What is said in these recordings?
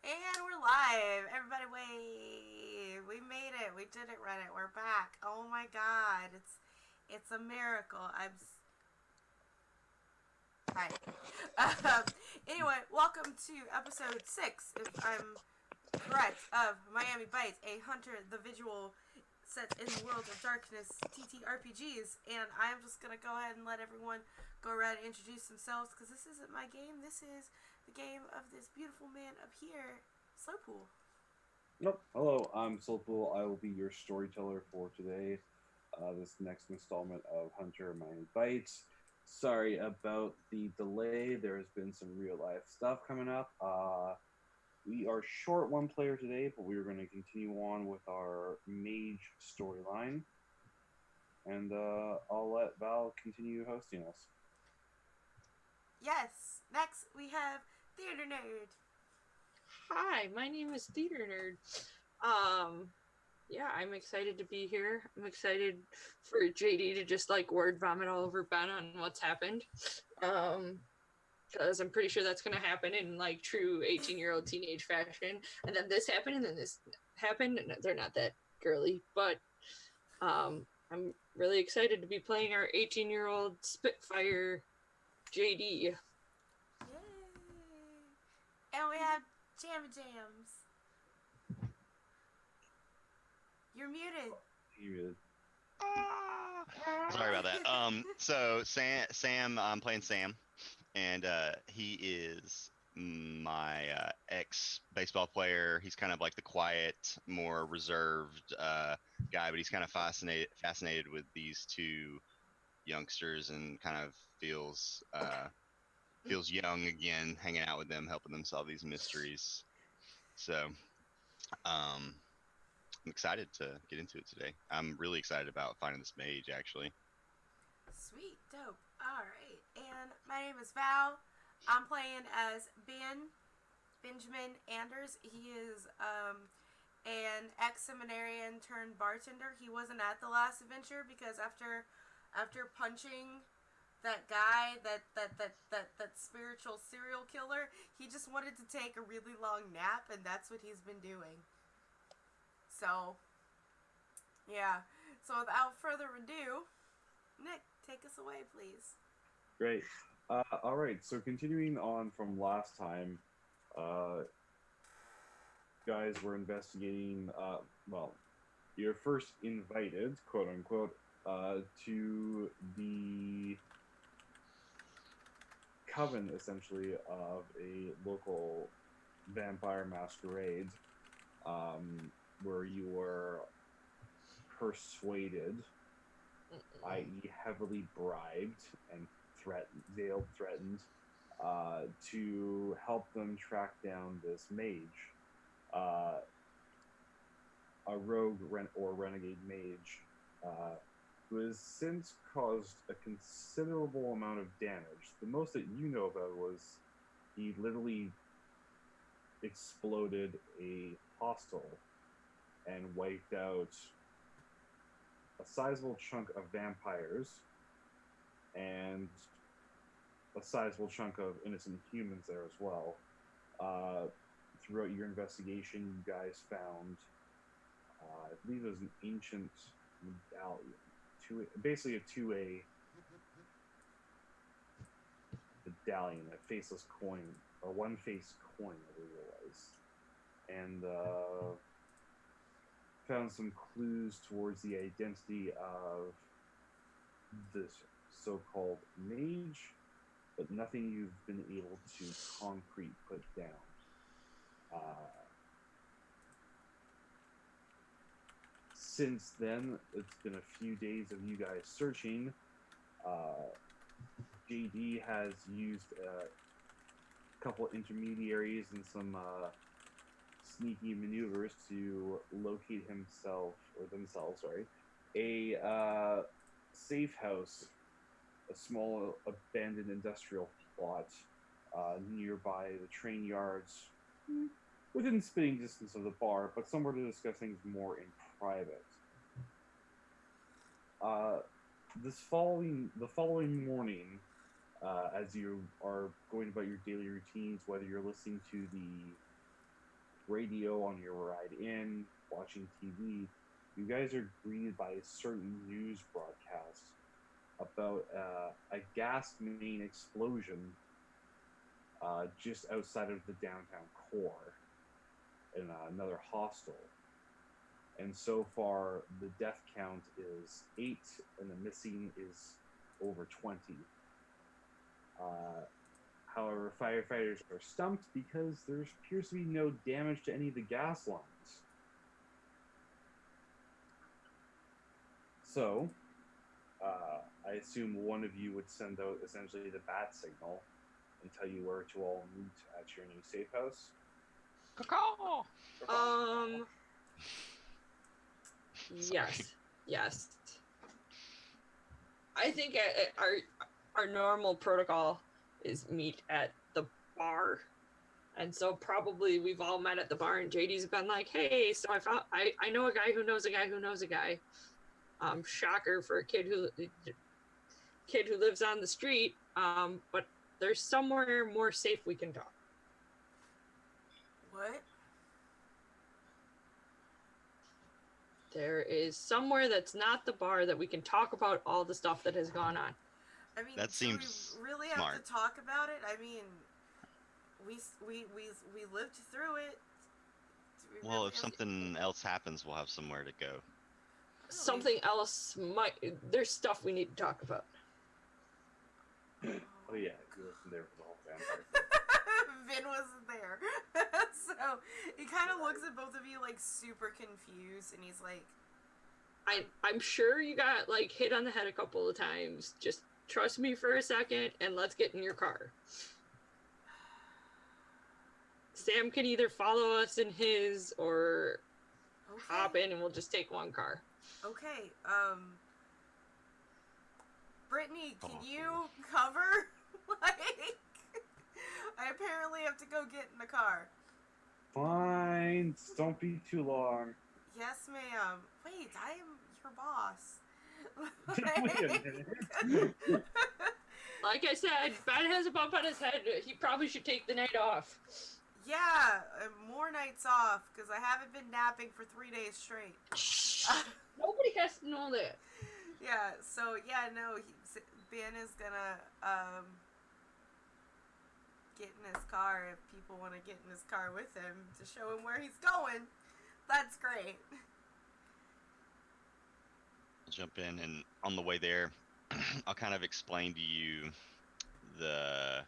And we're live. Everybody wave. We made it. We did it, Reddit. We're back. Oh my god. It's a miracle. Hi. Anyway, welcome to episode 6, if I'm correct, of Miami Bites, a Hunter the Vigil set in the world of darkness TTRPGs. And I'm just gonna go ahead and let everyone go around and introduce themselves, because this isn't my game. This is the game of this beautiful man up here, Slowpool. Nope. Hello, I'm Soulpool. I will be your storyteller for today. This next installment of Hunter Miami Bites. Sorry about the delay. There has been some real life stuff coming up. We are short one player today, but we are going to continue on with our mage storyline. And I'll let Val continue hosting us. Yes. Next we have Theater Nerd. Hi, my name is Theater Nerd. Um, yeah, I'm excited to be here. I'm excited for JD to just like word vomit all over Ben on what's happened. Because I'm pretty sure that's going to happen in like true 18-year-old teenage fashion. And then this happened, and then this happened. And they're not that girly, but I'm really excited to be playing our 18-year-old Spitfire JD. Yay. And we have Jamma Jams. You're muted. You Sorry about that. So Sam, I'm playing Sam, and he is my ex baseball player. He's kind of like the quiet, more reserved guy, but he's kind of fascinated with these two youngsters, and kind of feels young again, hanging out with them, helping them solve these mysteries. So, I'm excited to get into it today. I'm really excited about finding this mage, actually. Sweet. Dope. Alright. And my name is Val. I'm playing as Benjamin Anders. He is an ex-seminarian turned bartender. He wasn't at the last adventure because after punching that guy, that spiritual serial killer, he just wanted to take a really long nap, and that's what he's been doing. So, yeah. So without further ado, Nick, take us away, please. Great. All right. So continuing on from last time, guys were investigating. You're first invited, quote unquote, to the coven, essentially, of a local vampire masquerade, where you were persuaded, i.e., heavily bribed and veiled threatened, to help them track down this mage, uh, a rogue or renegade mage, who has since caused a considerable amount of damage. The most that you know about was he literally exploded a hostel and wiped out a sizable chunk of vampires and a sizable chunk of innocent humans there as well. Throughout your investigation, you guys found, I believe it was an ancient medallion, basically a 2A medallion, a faceless coin, or one face coin, I believe it was. And found some clues towards the identity of this so-called mage, but nothing you've been able to concrete put down. Since then, it's been a few days of you guys searching. JD has used a couple intermediaries and some sneaky maneuvers to locate themselves, sorry, a safe house, a small abandoned industrial plot nearby the train yards, within spitting distance of the bar, but somewhere to discuss things more in private. The following morning, as you are going about your daily routines, whether you're listening to the radio on your ride in, watching TV, you guys are greeted by a certain news broadcast about a gas main explosion just outside of the downtown core in another hostel. And so far, the death count is 8, and the missing is over 20. However, firefighters are stumped because there appears to be no damage to any of the gas lines. So, I assume one of you would send out essentially the bat signal and tell you where to all meet at your new safe house. Caw-caw! Yes. I think our normal protocol is meet at the bar, and so probably we've all met at the bar, and JD's been like, "Hey, so I know a guy who knows a guy who knows a guy." Shocker for a kid who lives on the street. But there's somewhere more safe we can talk. What? There is somewhere that's not the bar that we can talk about all the stuff that has gone on. I mean, That do seems we really smart. have to talk about it? I mean, we lived through it. Do we Well, really if have something else happens, we'll have somewhere to go. Something else there's stuff we need to talk about. Oh yeah, you wasn't there for the whole vampire. Vin wasn't there. So he kind of looks at both of you like super confused, and he's like, I'm sure you got like hit on the head a couple of times. Just trust me for a second and let's get in your car. Sam can either follow us in his or hop in and we'll just take one car. Okay, Brittany, can you cover? Like, I apparently have to go get in the car. Fine, don't be too long. Yes, ma'am. Wait, I am your boss. Wait a minute. Like I said, Ben has a bump on his head. He probably should take the night off. Yeah, more nights off, because I haven't been napping for 3 days straight. Nobody has to know that. Yeah, so, yeah, no, Ben is gonna, get in his car if people want to get in his car with him to show him where he's going. That's great. I'll jump in, and on the way there, I'll kind of explain to you the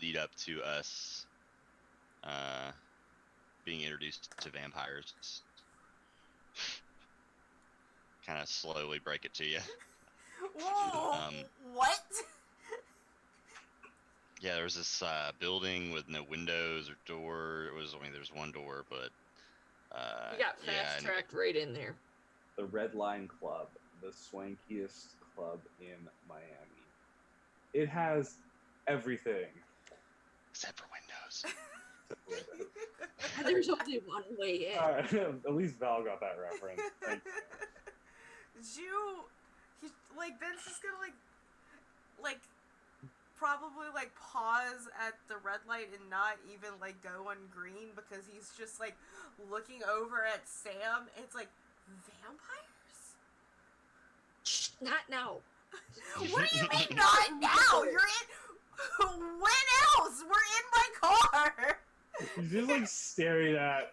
lead up to us being introduced to vampires. Kind of slowly break it to you. Whoa! What? Yeah, there was this building with no windows or door. There was one door, but We got fast tracked right in there. The Red Line Club, the swankiest club in Miami. It has everything. except for windows. There's only one way in. At least Val got that reference. Thank you. Ben's just gonna probably pause at the red light and not even go on green because he's just looking over at Sam. It's like, vampires? Shh, not now. What do you mean not now? You're in. When else? We're in my car. He's just staring at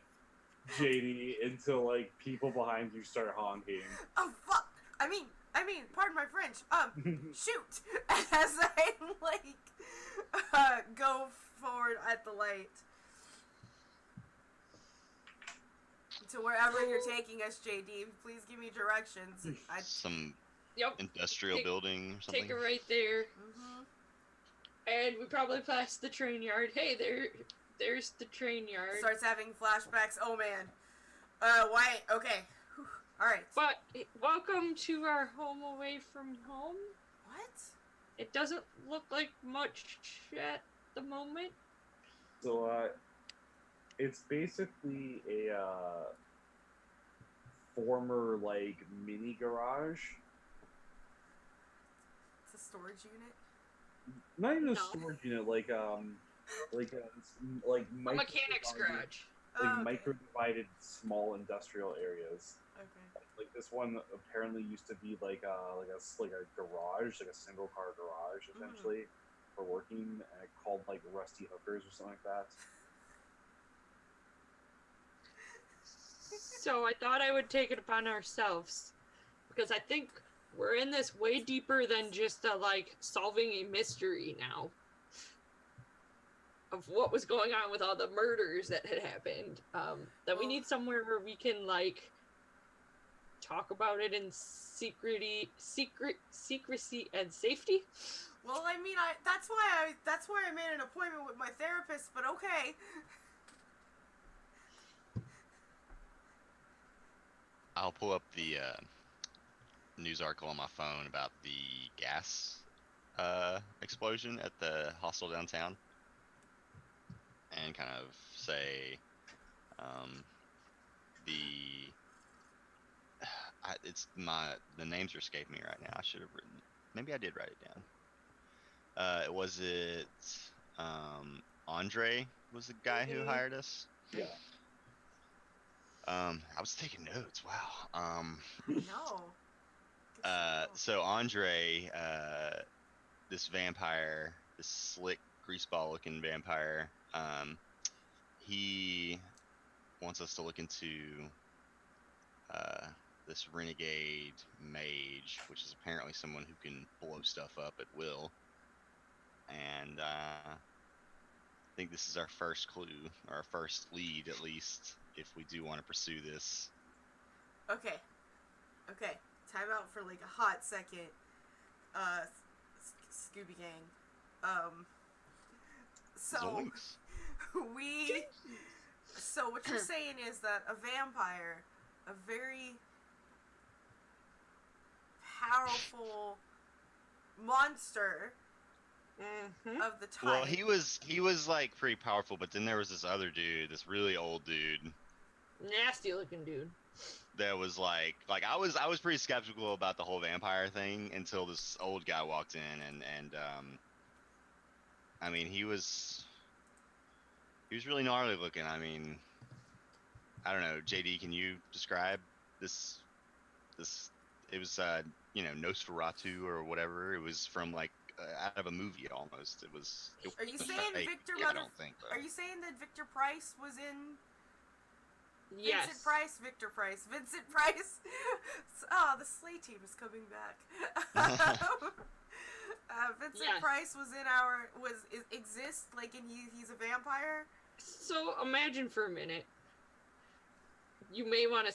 JD until people behind you start honking. Oh fuck! I mean, pardon my French. Shoot! As I go forward at the light to wherever you're taking us, JD. Please give me directions. Some Yep. industrial building or something. Take it right there. Mm-hmm. And we probably passed the train yard. Hey, there's the train yard. Starts having flashbacks. Oh man. Why? Okay. Whew. All right. But welcome to our home away from home. What? It doesn't look like much at the moment. So, it's basically a former mini garage. It's a storage unit. Not even a No. storage unit, A mechanic's garage. like okay. micro-divided small industrial areas. Okay. Like this one apparently used to be like a garage, like a single car garage, essentially, for working, and it called like Rusty Hookers or something like that. So I thought I would take it upon ourselves, because I think we're in this way deeper than just solving a mystery now of what was going on with all the murders that had happened. That we need somewhere where we can talk about it in secrecy and safety. Well, I mean, that's why I made an appointment with my therapist. But okay. I'll pull up the news article on my phone about the gas explosion at the hostel downtown, and kind of say the names are escaping me right now. I should have written. Maybe I did write it down. Was it Andre was the guy who hired us? Yeah. I was taking notes. Wow. No. So Andre, this vampire, this slick greaseball looking vampire, he wants us to look into this renegade mage, which is apparently someone who can blow stuff up at will. And I think this is our first clue, or our first lead, at least, if we do want to pursue this. Okay. Time out for like a hot second. Scooby Gang. So Zoinks. So what you're saying is that a vampire, a very powerful monster of the time. Well, he was like pretty powerful, but then there was this other dude, this really old dude, Nasty looking dude. that was like I was pretty skeptical about the whole vampire thing until this old guy walked in, and I mean he was really gnarly looking. I mean, I don't know, JD, can you describe this? It was Nosferatu or whatever. It was from out of a movie almost. It was. Are you saying fake. Victor? I don't think. Though. Are you saying that Victor Price was in? Yes. Victor Price. Vincent Price. Oh, the Slay team is coming back. Vincent Price was in exists and he's a vampire. So imagine for a minute. You may want to.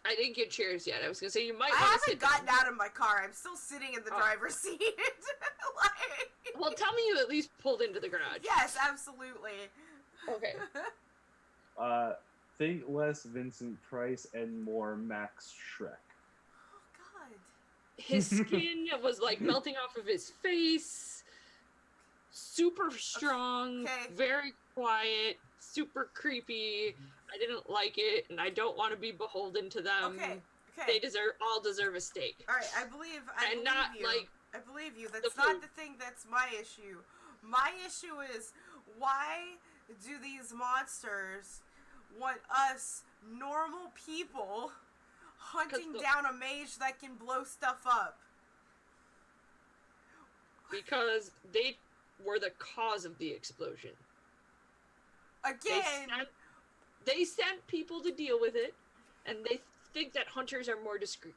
I didn't get chairs yet. I was gonna say you might. I haven't haven't gotten out of my car. I'm still sitting in the driver's seat. Well, tell me you at least pulled into the garage. Yes, absolutely. Okay. Think less Vincent Price and more Max Shrek. Oh God. His skin was melting off of his face. Super strong. Okay. Very quiet. Super creepy. I didn't like it, and I don't want to be beholden to them. Okay. They all deserve a steak. All right, I believe you. I believe you. That's not the thing that's my issue. My issue is, why do these monsters want us normal people hunting down a mage that can blow stuff up? Because they were the cause of the explosion. Again, they sent people to deal with it, and they think that hunters are more discreet.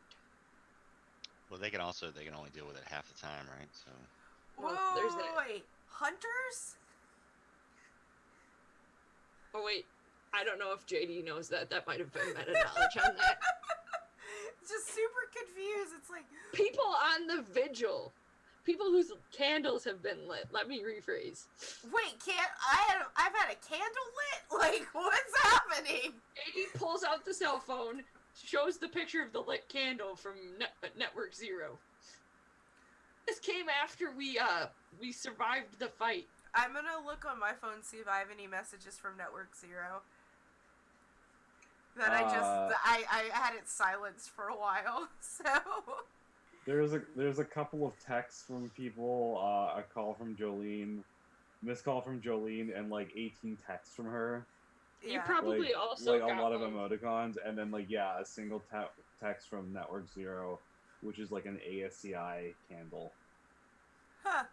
Well, they can only deal with it half the time, right? So. Well, there's that. Wait, hunters? Oh wait, I don't know if JD knows that. That might have been meta knowledge on that. Just super confused. It's like people on the Vigil. People whose candles have been lit. Let me rephrase. Wait, I've had a candle lit? What's happening? JD pulls out the cell phone, shows the picture of the lit candle from Network Zero. This came after we survived the fight. I'm gonna look on my phone, see if I have any messages from Network Zero. That I had it silenced for a while, so. There's a couple of texts from people, a call from Jolene, missed call from Jolene, and 18 texts from her You Yeah. probably like, also like a got lot of one. emoticons, and then like a single text from Network Zero, which is like an ASCII candle. Huh.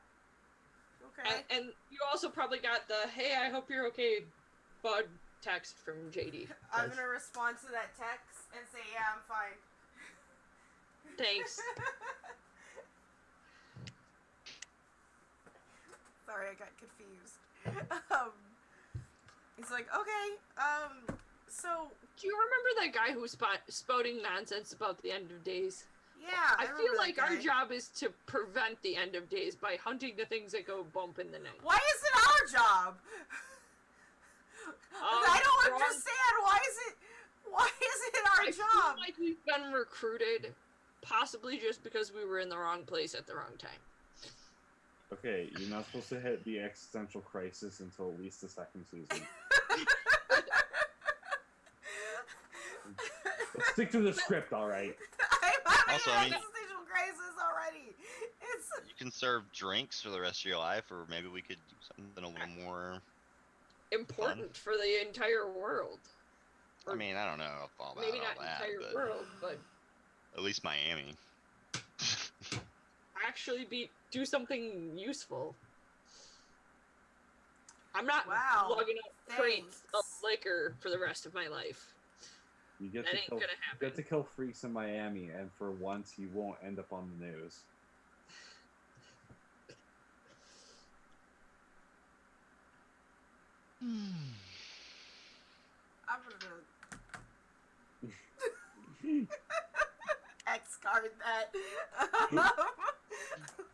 Okay. And you also probably got the "Hey, I hope you're okay, bud" text from JD. I'm gonna respond to that text and say, yeah, I'm fine. Thanks. Sorry, I got confused. He's like, okay, so Do you remember that guy who was spouting nonsense about the end of days? yeah, I remember feel that like guy. our job is to prevent the end of days by hunting the things that go bump in the night. Why is it our job? I don't understand. Why is it our I job? feel like we've been recruited, possibly just because we were in the wrong place at the wrong time. Okay, you're not supposed to hit the existential crisis until at least the second season. Let's stick to the script, all right. I'm having Also, an I mean- existential crisis already. It's You can serve drinks for the rest of your life, or maybe we could do something a little more. Important for the entire world. I mean, I don't know if all about Maybe all not that, entire but world, but at least Miami. actually do something useful. I'm not Wow, lugging up crates of thanks. liquor for the rest of my life. You get That to ain't kill. gonna You happen. get to kill freaks in Miami, and for once, you won't end up on the news. I'm gonna X card that.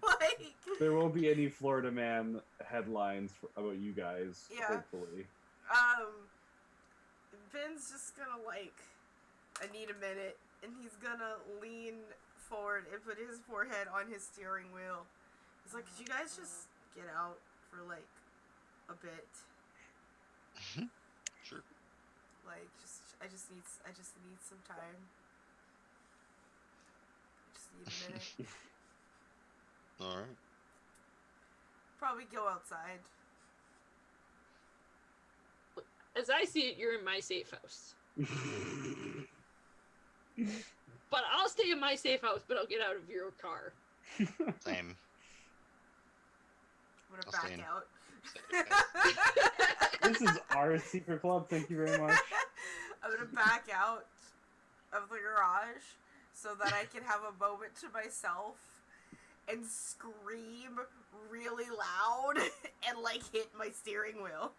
Like There won't be any Florida Man headlines about you guys. Yeah. Hopefully. Ben's just gonna like, I need a minute, and he's gonna lean forward and put his forehead on his steering wheel. He's like, could you guys just get out for like a bit? Sure. Like, I just need some time. I just need a minute. All right. Probably go outside. As I see it, you're in my safe house. But I'll stay in my safe house, but I'll get out of your car. Same. I'm gonna I'll back stay in. out. This is our secret club. Thank you very much. I'm gonna back out of the garage so that I can have a moment to myself and scream really loud and like hit my steering wheel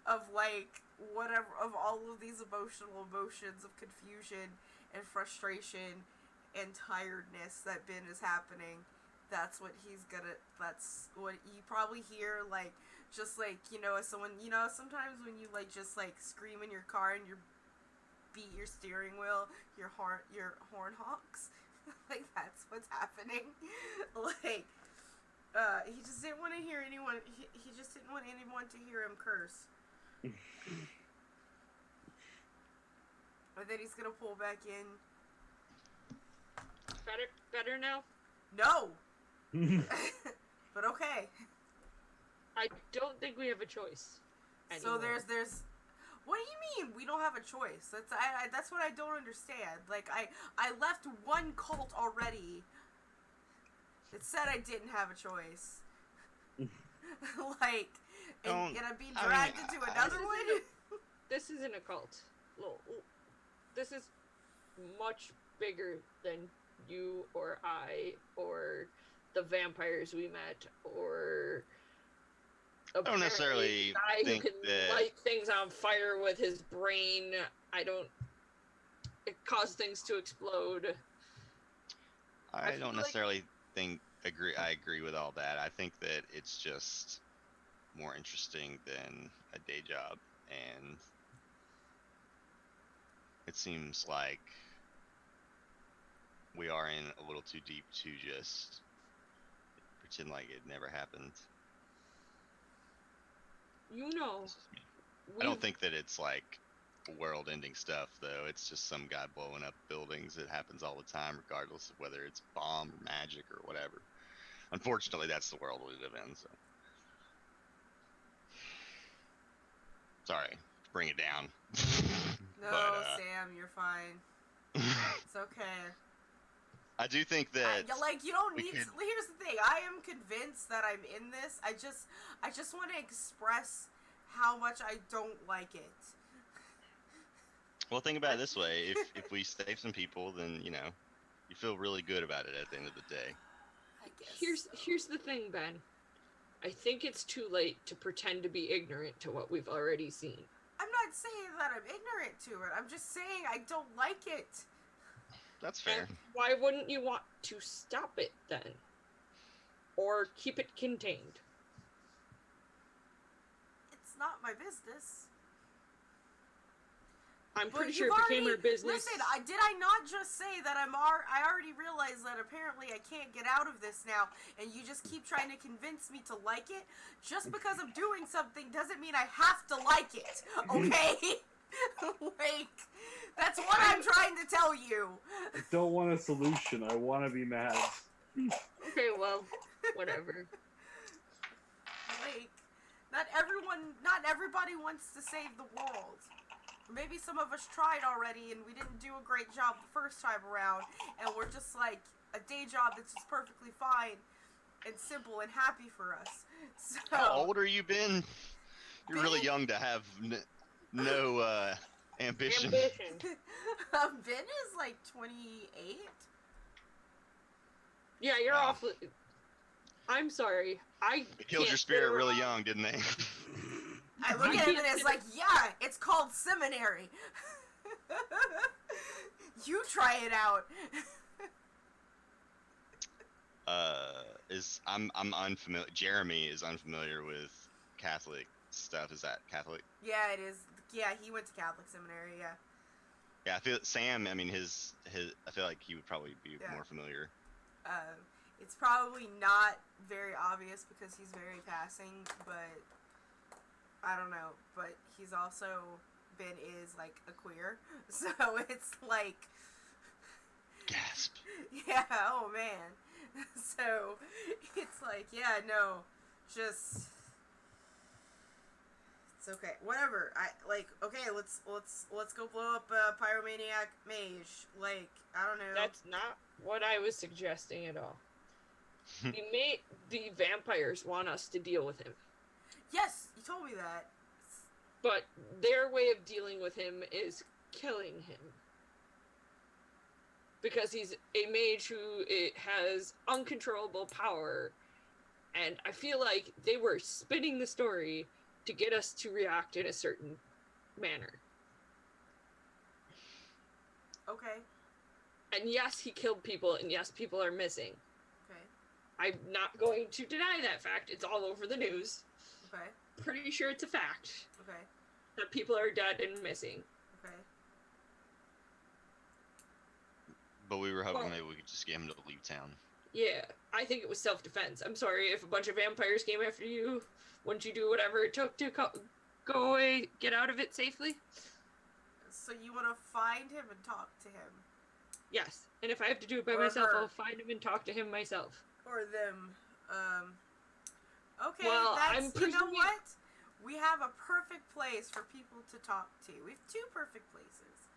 of like whatever, of all of these emotions of confusion and frustration and tiredness that Ben is happening. That's what you probably hear, like, just like, as someone, sometimes when you like just like scream in your car and you beat your steering wheel, your horn honks. Like, that's what's happening. Like, he just didn't want to hear anyone. He just didn't want anyone to hear him curse. And then he's gonna pull back in. Better now? No. But okay. I don't think we have a choice So anymore. there's. What do you mean we don't have a choice? That's what I don't understand. Like, I left one cult already. It said I didn't have a choice. Like, and I'm being dragged into another one. This isn't a cult. This is much bigger than you or I or the vampires we met or I don't necessarily a guy think who can that. light things on fire with his brain. It causes things to explode. I feel don't like- necessarily I agree with all that. I think that it's just more interesting than a day job, and it seems like we are in a little too deep to just pretend like it never happened. You know, This is me. I don't think that it's like world-ending stuff, though. It's just some guy blowing up buildings. It happens all the time, regardless of whether it's bomb or magic or whatever. Unfortunately, that's the world we live in. So Sorry, to bring it down. No, but Sam, you're fine. It's okay. I do think that Like, you don't we need could- to, here's the thing. I am convinced that I'm in this. I just want to express how much I don't like it. well, think about it this way: if we save some people, then you feel really good about it at the end of the day. I guess Here's the thing, Ben. I think it's too late to pretend to be ignorant to what we've already seen. I'm not saying that I'm ignorant to it. I'm just saying I don't like it. That's fair. And why wouldn't you want to stop it then? Or keep it contained? It's not my business. I'm But pretty sure you've it became already- her business. Listen, did I not just say that I already realized that apparently I can't get out of this now, and you just keep trying to convince me to like it? Just because I'm doing something doesn't mean I have to like it, okay? Like, that's what I'm trying to tell you. I don't want a solution. I want to be mad. Okay, well, whatever. Like, not everybody wants to save the world. Maybe some of us tried already and we didn't do a great job the first time around, and we're just like a day job that's just perfectly fine and simple and happy for us. So, How old are you, Ben? You're really Ben? young to have no ambition. Ben is like 28. Yeah, you're Wow. awfully... I'm sorry. I They killed your can't spirit get really around- young, didn't they? I look at him and it's like, yeah, it's called seminary. You try it out. I'm unfamiliar. Jeremy is unfamiliar with Catholic stuff. Is that Catholic? Yeah, it is. Yeah, he went to Catholic seminary. Yeah. Yeah, I feel Sam. I mean, his. I feel like he would probably be Yeah. more familiar. It's probably not very obvious because he's very passing, but I don't know. But he's also Ben is like a queer, so it's like, Gasp. yeah, oh man. So it's like, yeah, no, just it's okay, whatever. Okay, let's go blow up a pyromaniac mage. Like, I don't know. That's not what I was suggesting at all. The vampires want us to deal with him. Yes, you told me that. But their way of dealing with him is killing him. Because he's a mage who has uncontrollable power. And I feel like they were spinning the story to get us to react in a certain manner. Okay. And yes, he killed people, and yes, people are missing. Okay. I'm not going to deny that fact. It's all over the news. Okay. Pretty sure it's a fact Okay. that people are dead and missing. Okay. But we were hoping Well- maybe we could just get him to leave town. Yeah, I think it was self-defense. I'm sorry if a bunch of vampires came after you. Wouldn't you do whatever it took to go away, get out of it safely? So you want to find him and talk to him, Yes. And if I have to do it by Or myself, her. I'll find him and talk to him myself. or them? Okay. Well, that's I'm you know presuming- what? We have a perfect place for people to talk to. We have two perfect places.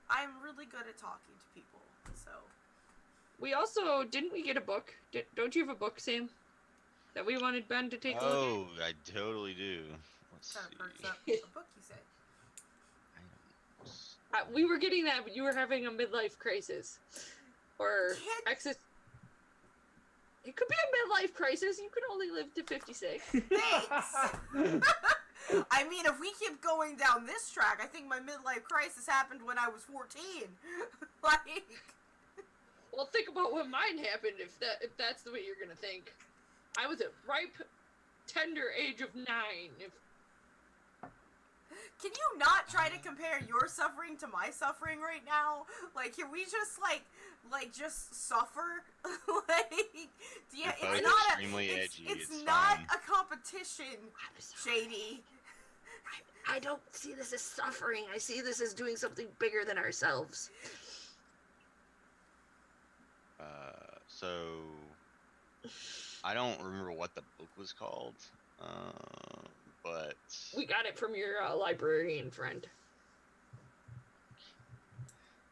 I'm really good at talking to people, so. We also, didn't we get a book? Don't you have a book, Sam? That we wanted Ben to take a look Oh, I totally do. Let's Kind see. of perks up a book, you said. Items. at? We were getting that, but you were having a midlife crisis. Or Kid- exit. It could be a midlife crisis. You could only live to 56. Thanks. I mean, if we keep going down this track, I think my midlife crisis happened when I was 14. Like, Well, think about what mine happened if that's the way you're gonna think. I was at ripe, tender age of 9. can you not try to compare your suffering to my suffering right now? Like, can we just just suffer? Like, yeah, You're it's both not extremely edgy, it's it's not fine. a competition, Shady. I don't see this as suffering. I see this as doing something bigger than ourselves. So I don't remember what the book was called, but We got it from your librarian friend.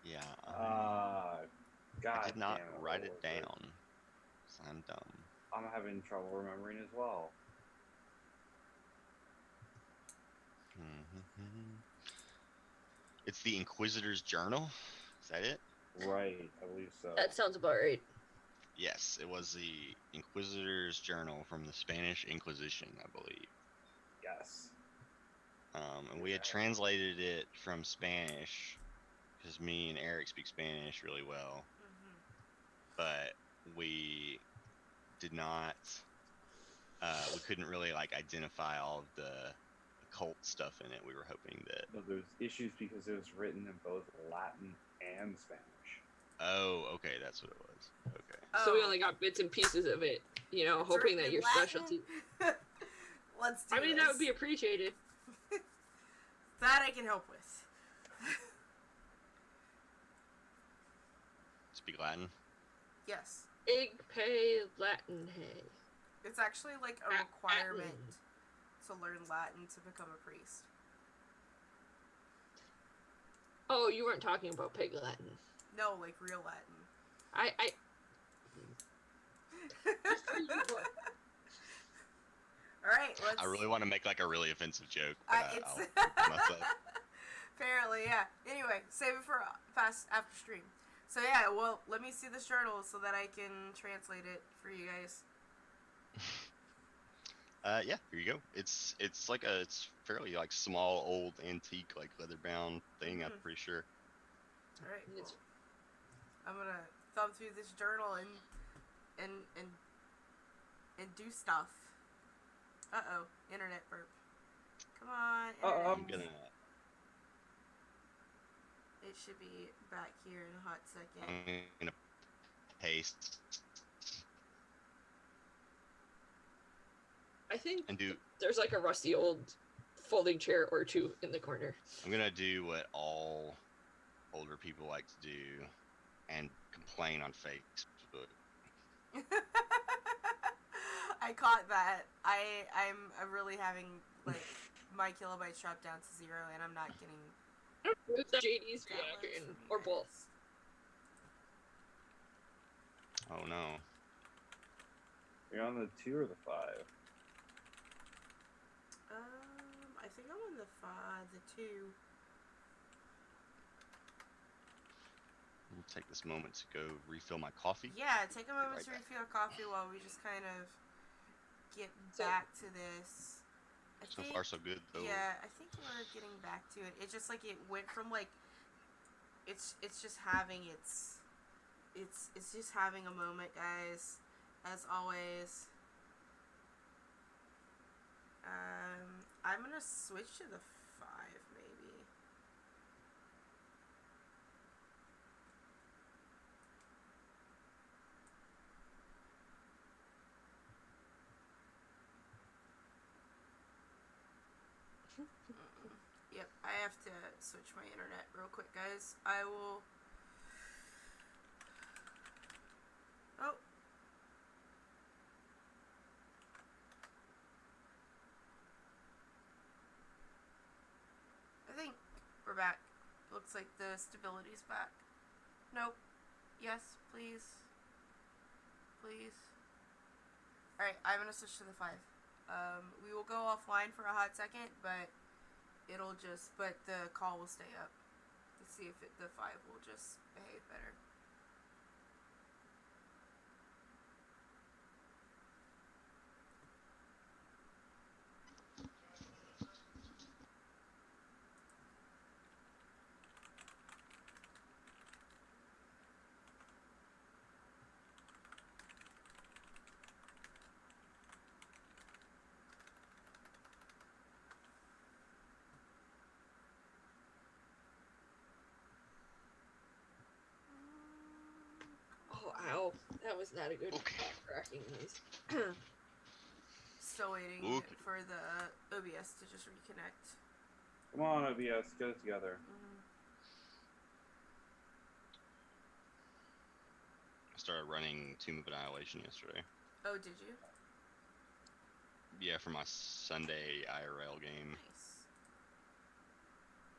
yeah, God I did not damn write what it was down. 'Cause I'm dumb. I'm having trouble remembering as well. It's the Inquisitor's Journal. Is that it? Right, I believe so. That sounds about right. Yes, it was the Inquisitor's Journal from the Spanish Inquisition, I believe. Yes. And we had translated it from Spanish because me and Eric speak Spanish really well, but we did not. We couldn't really like identify all of the occult stuff in it. We were hoping that. No, there's issues because it was written in both Latin and Spanish. Oh, okay, that's what it was. Okay. So we only got bits and pieces of it, you know, It's hoping written that in your Latin? specialty. Let's do I mean, this. that would be appreciated. That I can help with. Speak Latin. Yes. Ig pay Latin hay. It's actually like a requirement to learn Latin to become a priest. Oh, you weren't talking about pig Latin. No, like real Latin. All right, let's. I really want to make like a really offensive joke, but It's I'll myself. apparently, yeah. Anyway, save it for fast after stream. So yeah, well, let me see this journal so that I can translate it for you guys. Yeah, here you go. It's fairly like small, old, antique, like leather bound thing. I'm pretty sure. All right, cool. I'm gonna thumb through this journal and do stuff. Internet burp. Come on, internet. I'm gonna. It should be back here in a hot second. I'm gonna paste. I think And do. there's like a rusty old folding chair or two in the corner. I'm gonna do what all older people like to do, and complain on Facebook. I caught that. I'm really having like my kilobytes dropped down to 0, and I'm not getting JD's downloads reaction from you or guys. both. Oh no. You're on the 2 or the 5? I think I'm on the 2. I'll take this moment to go refill my coffee. Yeah, take a moment right to back. refill coffee while we just kind of get back to this. So far, so good, though. Yeah, I think we're getting back to it. It's just like it went from like it's just having it's just having a moment, guys. As always. I'm gonna switch to the 5 maybe. Yep, I have to switch my internet real quick, guys. I will. Oh. I think we're back. Looks like the stability's back. Nope. Yes, please. Please. Alright, I'm gonna switch to the 5. We will go offline for a hot second, but the call will stay up. Let's see if the 5 will just behave better. Oh, ow. That was not a good cracking noise. Still waiting Okay. for the OBS to just reconnect. Come on, OBS, get it together. I started running Tomb of Annihilation yesterday. Oh, did you? Yeah, for my Sunday IRL game. Nice.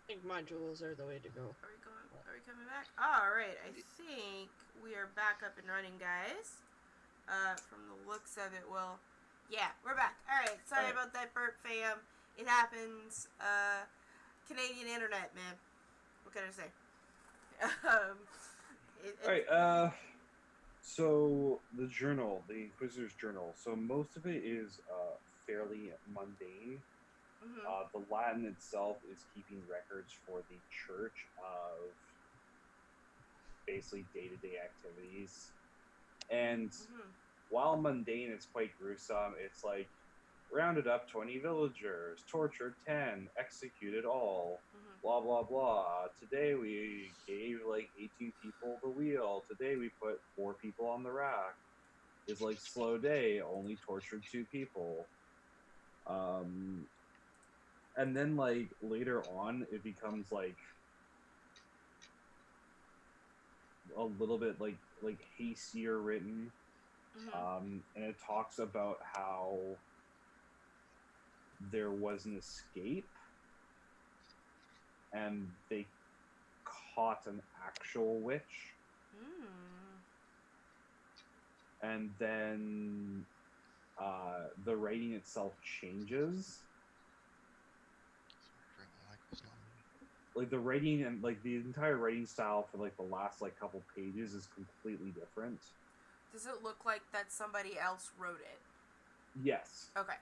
I think modules are the way to go. Are we coming back? All right. I think we are back up and running, guys. From the looks of it, well, yeah, we're back. All right. Sorry about that burp, fam. It happens. Canadian internet, man. What can I say? Alright, so the journal, the Inquisitor's Journal, so most of it is fairly mundane. Mm-hmm. The Latin itself is keeping records for the church of basically day-to-day activities. And while mundane, it's quite gruesome. It's like, rounded up 20 villagers, tortured 10, executed all. Blah blah blah. Today we gave like 18 people the wheel. Today we put 4 people on the rack. It's like slow day, only tortured 2 people. And then like later on it becomes like a little bit like hastier written. And it talks about how there was an escape and they caught an actual witch. And then the writing itself changes. Like the writing and like the entire writing style for like the last like couple pages is completely different. Does it look like that somebody else wrote it? Yes. Okay.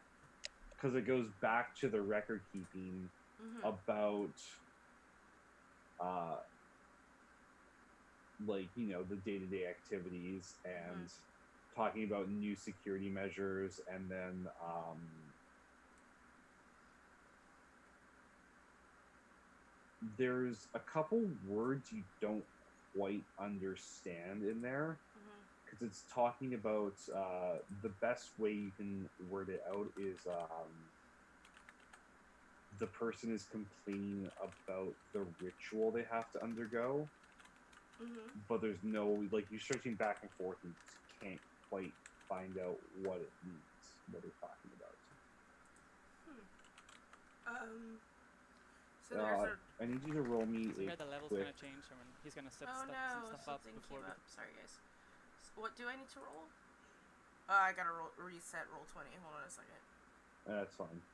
Because it goes back to the record keeping about like, you know, the day-to-day activities and talking about new security measures, and then there's a couple words you don't quite understand in there because it's talking about the best way you can word it out is the person is complaining about the ritual they have to undergo, but there's no, like, you're searching back and forth and you just can't quite find out what it means, what they're talking about. So there's I need you to roll me so here the level's quick... gonna change, and he's gonna set some stuff up something before came up. Sorry, guys. What do I need to roll? I gotta reset roll 20. Hold on a second. That's fine.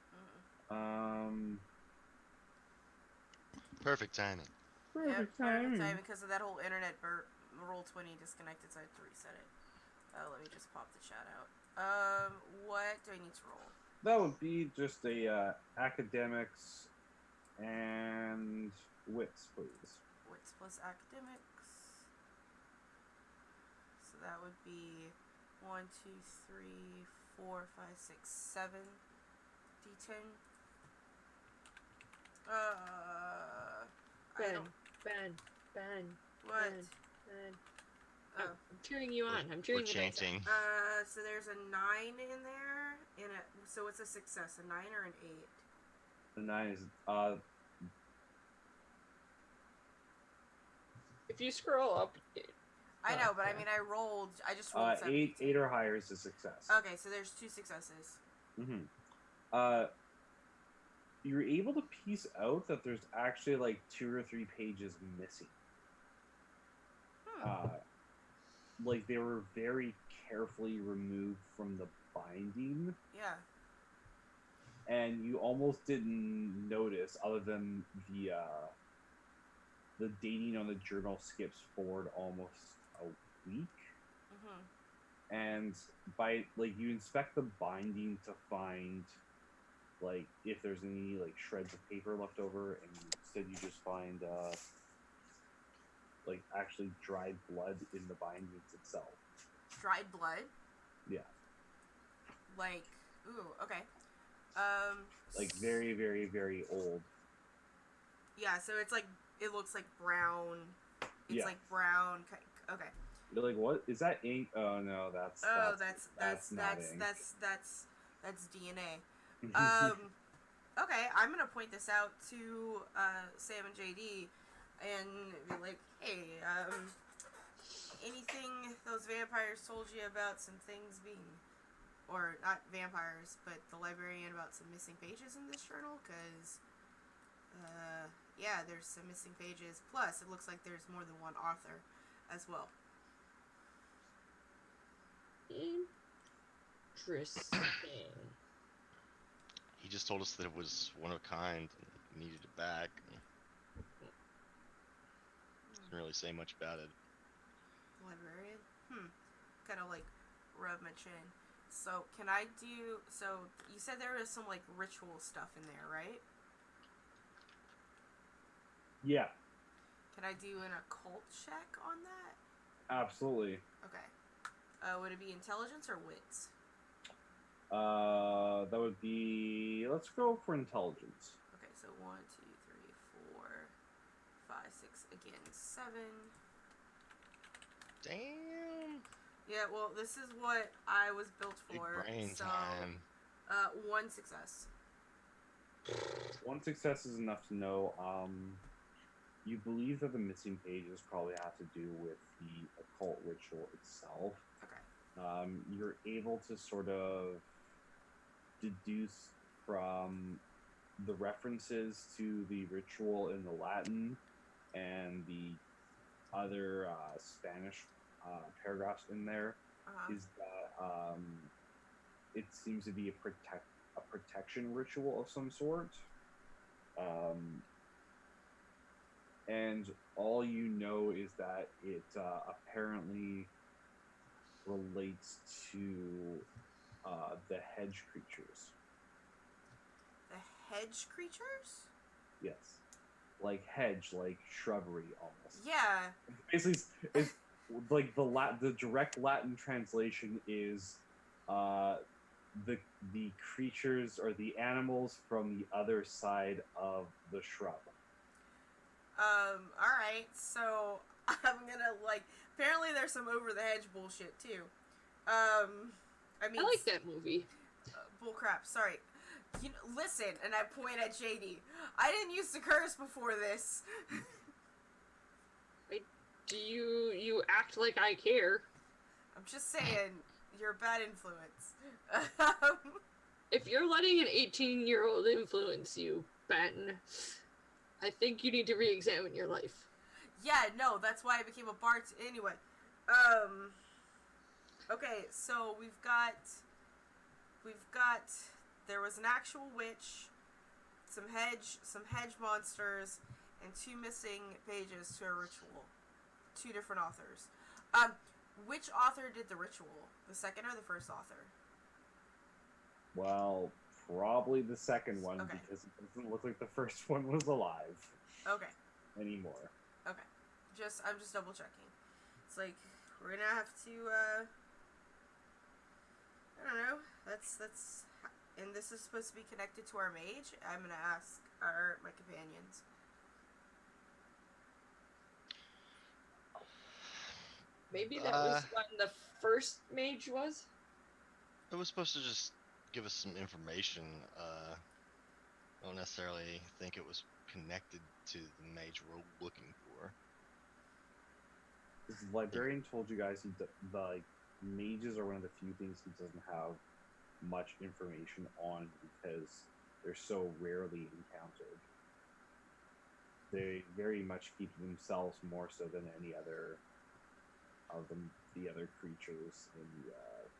Perfect timing. Perfect timing because of that whole internet burp. Roll 20 disconnected, so I had to reset it. Let me just pop the chat out. What do I need to roll? That would be just a academics and wits, please. Wits plus academics. So that would be 1, 2, 3, 4, 5, 6, 7 D10. Ben. What? Ben. Oh. I'm cheering you on. I'm cheering We're the dice on. chanting. So there's a 9 in there, so it's a success, a 9 or an 8? The 9 is If you scroll up, I know, but I mean, I just rolled 7. 8 or higher is a success. Okay, so there's 2 successes. You're able to piece out that there's actually like 2 or 3 pages missing. Like they were very carefully removed from the binding. Yeah. And you almost didn't notice, other than the dating on the journal skips forward almost a week. And by like you inspect the binding to find like if there's any like shreds of paper left over, and instead you just find like actually dried blood in the bindings itself. Dried blood? Yeah. Like, ooh, okay. Like very, very, very old. Yeah, so it's like, it looks like brown. It's like brown. Okay. You're like, what is that ink? Oh no, that's not ink. That's DNA. Okay, I'm gonna point this out to Sam and JD, and be like, hey, anything those vampires told you about some things being or not vampires, but the librarian about some missing pages in this journal, because, yeah, there's some missing pages. Plus, it looks like there's more than one author as well. Interesting. He just told us that it was one of a kind and needed it back. Didn't really say much about it. Librarian? Kind of like rub my chin. So, can I do... So, you said there was some, like, ritual stuff in there, right? Yeah, Can I do an occult check on that? absolutely. Okay. Would it be intelligence or wits? That would be. Let's go for intelligence. Okay, so 1, 2, 3, 4, 5, 6, again, 7. Damn. Yeah, well, this is what I was built Big for. brain So, time. 1 success. One success is enough to know. You believe that the missing pages probably have to do with the occult ritual itself. Okay. You're able to sort of deduce from the references to the ritual in the Latin and the other Spanish paragraphs in there is that it seems to be a protection ritual of some sort. And all you know is that it apparently relates to the hedge creatures. The hedge creatures? Yes. Like hedge, like shrubbery almost. Yeah. Basically, it's like the direct Latin translation is the creatures or the animals from the other side of the shrub. Alright, so I'm gonna, like, apparently there's some over the hedge bullshit, too. I mean... I like that movie. Bullcrap, sorry. You know, listen, and I point at JD. I didn't used to curse before this. Do you act like I care? I'm just saying, you're a bad influence. If you're letting an 18-year-old influence you, Ben, I think you need to re-examine your life. Yeah, no, that's why I became a bard. Anyway, okay, so we've got. There was an actual witch, some hedge monsters, and 2 missing pages to a ritual. 2 different authors. Which author did the ritual? The second or the first author? Well, probably the second one, Okay. because it doesn't look like the first one was alive Okay. anymore. Okay. I'm just double checking. It's like we're gonna have to I don't know. That's and this is supposed to be connected to our mage. I'm gonna ask my companions. Maybe that was when the first mage was? It was supposed to just give us some information. I don't necessarily think it was connected to the mage we're looking for. The librarian told you guys the mages are one of the few things he doesn't have much information on because they're so rarely encountered. They very much keep themselves more so than any other of the other creatures in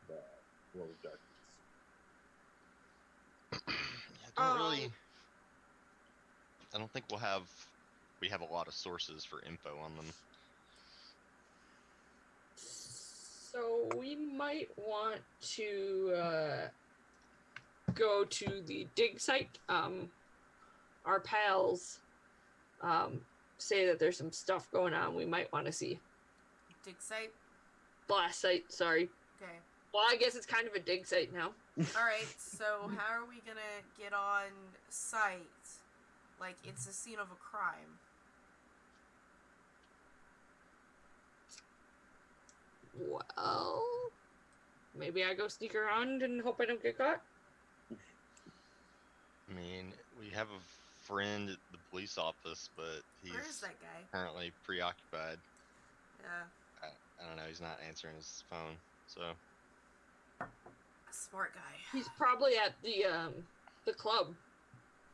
the world of darkness. I don't think we have a lot of sources for info on them. So we might want to go to the dig site. Our pals say that there's some stuff going on we might want to see. Dig site? Blast site, sorry. Okay. Well, I guess it's kind of a dig site now. Alright, so how are we gonna get on site? Like, it's a scene of a crime. Well, maybe I go sneak around and hope I don't get caught. I mean, we have a friend at the police office, but Where is he's that guy? currently preoccupied. Yeah. I don't know, he's not answering his phone, so... Smart guy. He's probably at the club.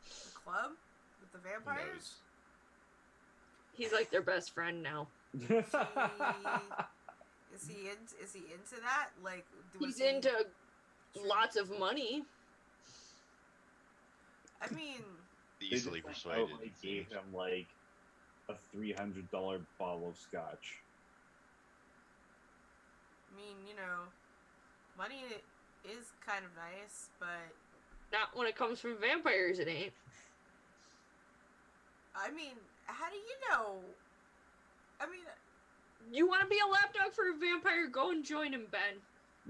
The club with the Who vampires. knows? He's like their best friend now. Is he into that? Like, was He's he- into lots of money. I mean, Easily They just, persuaded. outright gave him like a $300 bottle of scotch. money is kind of nice, but Not when it comes from vampires, it ain't. I mean, how do you know? I mean, You want to be a lapdog for a vampire? Go and join him, Ben.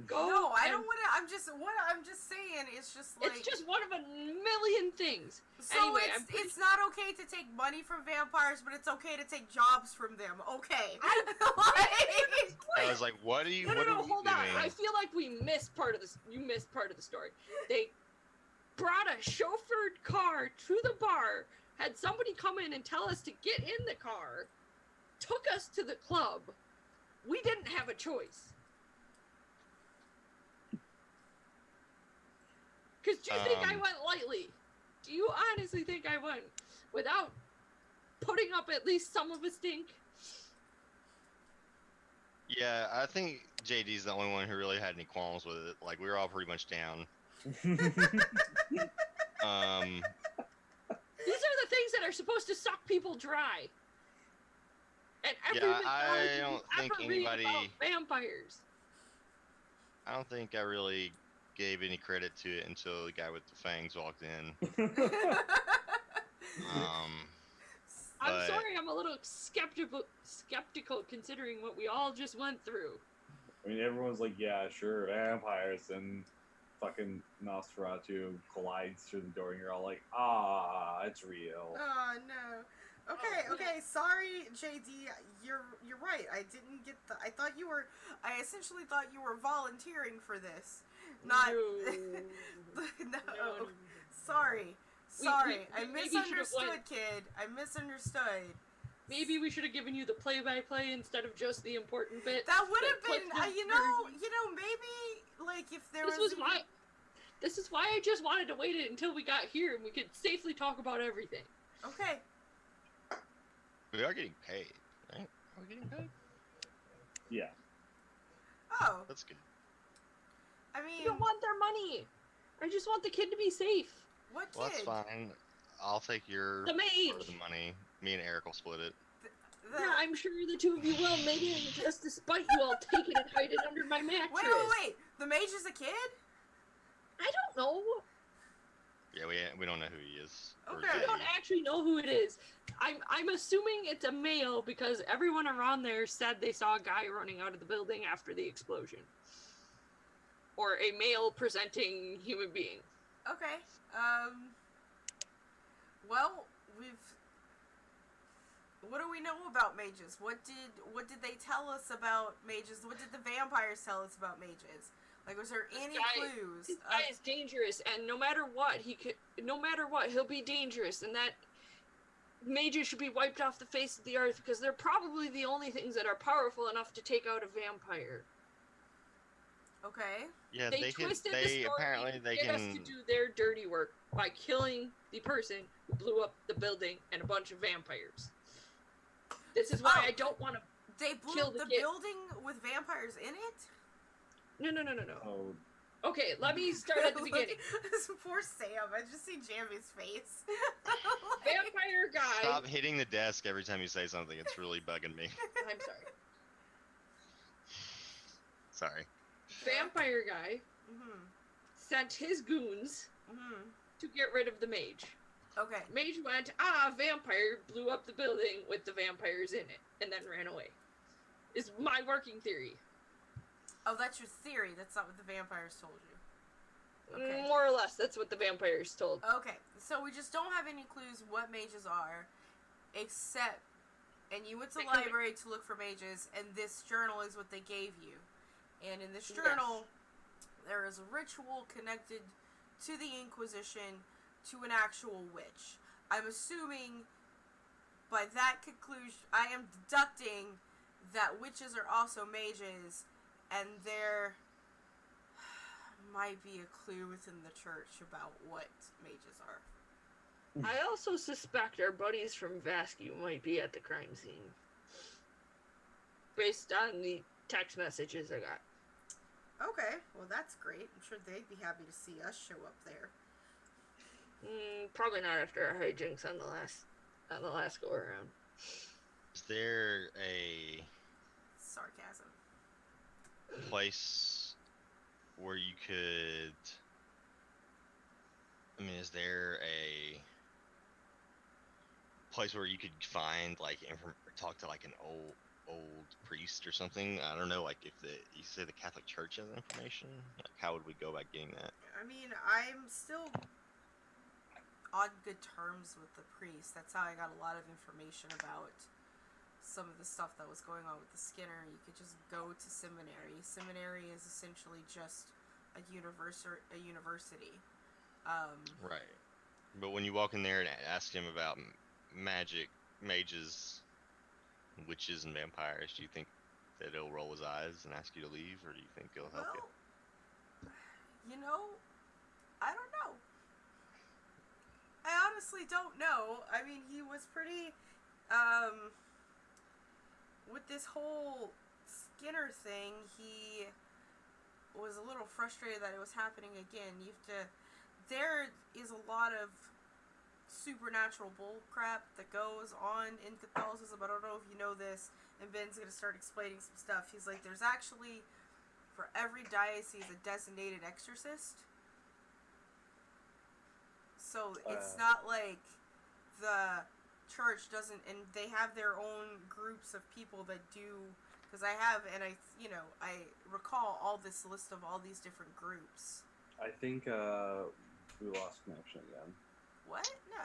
Go. no, I and- don't want to. I'm just saying. It's just like It's just one of a million things. so. anyway, I'm pretty- It's not okay to take money from vampires, but it's okay to take jobs from them. Okay. I was like, what are you? No, what are we hold doing? on. I feel like we missed part of this. You missed part of the story. They brought a chauffeured car to the bar, had somebody come in and tell us to get in the car, took us to the club. We didn't have a choice. Because do you think I went lightly? Do you honestly think I went without putting up at least some of a stink? Yeah, I think JD's the only one who really had any qualms with it. Like, we were all pretty much down. These are the things that are supposed to suck people dry. And every Yeah, I mythology you don't think ever read anybody- about vampires. I don't think I really gave any credit to it until the guy with the fangs walked in. I'm But- sorry, I'm a little skeptical considering what we all just went through. I mean, everyone's like, yeah, sure, vampires, and fucking Nosferatu collides through the door, and you're all like, it's real. Oh no. Okay. Sorry, JD. You're right. I didn't get the. I essentially thought you were volunteering for this. Not. No. Sorry. I maybe should've misunderstood, went- kid. I misunderstood. Maybe we should have given you the play-by-play instead of just the important bit. That would have Cliff been, Notes maybe like if there This was. was This is why I just wanted to wait it until we got here and we could safely talk about everything. Okay. We are getting paid, right? Are we getting paid? Yeah. Oh, That's good. I I mean, don't want their money. I just want the kid to be safe. what kid? Well, that's fine. I'll take your The part of mage. the money. Me and Eric will split it. Yeah, I'm sure the two of you will. Maybe just to spite you, I'll take it and hide it under my mattress. Wait. The mage is a kid? I don't know. Yeah, we don't know who he is. or Okay. I they. don't actually know who it is. I'm assuming it's a male because everyone around there said they saw a guy running out of the building after the explosion. Or a male presenting human being. Okay. Well, what do we know about mages? What did they tell us about mages? What did the vampires tell us about mages? Like, was there any clues? This guy is dangerous, and no matter what, he'll be dangerous, and that mages should be wiped off the face of the earth because they're probably the only things that are powerful enough to take out a vampire. Okay. Yeah, They can. twisted the They story apparently to they get us to can. do their dirty work by killing the person who blew up the building and a bunch of vampires. This is why Oh. I don't want to. They blew Kill up the the kid. building with vampires in it? No. Oh, Okay, let me start at the beginning. This poor Sam. I just see Jamie's face. Vampire guy. Stop hitting the desk every time you say something. It's really bugging me. I'm sorry. Sorry. Vampire guy Mhm. sent his goons Mhm. to get rid of the mage. Okay. Mage went, vampire blew up the building with the vampires in it, and then ran away. Is my working theory. Oh, that's your theory. That's not what the vampires told you. Okay. More or less, that's what the vampires told. Okay. So we just don't have any clues what mages are, except, and you went to the They could- library to look for mages, and this journal is what they gave you. And in this journal, there is a ritual connected to the Inquisition to an actual witch. I'm assuming by that conclusion, I am deducting that witches are also mages, and they're might be a clue within the church about what mages are. I also suspect our buddies from Vascu might be at the crime scene. Based on the text messages I got. Okay, well that's great. I'm sure they'd be happy to see us show up there. Probably not after our hijinks on the last go around. Is there a Sarcasm. place where you could? I mean, is there a place where you could find like talk to like an old priest or something? I don't know. Like if you say the Catholic Church has information, like how would we go about getting that? I mean, I'm still on good terms with the priest. That's how I got a lot of information about some of the stuff that was going on with the Skinner. You could just go to seminary. Seminary is essentially just a university. Right. But when you walk in there and ask him about magic, mages, witches, and vampires, do you think that he'll roll his eyes and ask you to leave, or do you think he'll help you? You know, I don't know. I honestly don't know. I mean, he was pretty, with this whole Skinner thing, he was a little frustrated that it was happening again. There is a lot of supernatural bull crap that goes on in Catholicism. I don't know if you know this, and Ben's gonna start explaining some stuff. He's like, there's actually, for every diocese, a designated exorcist. So it's not like the church doesn't, and they have their own groups of people that do, because I recall all this list of all these different groups. I think we lost connection again. What? No.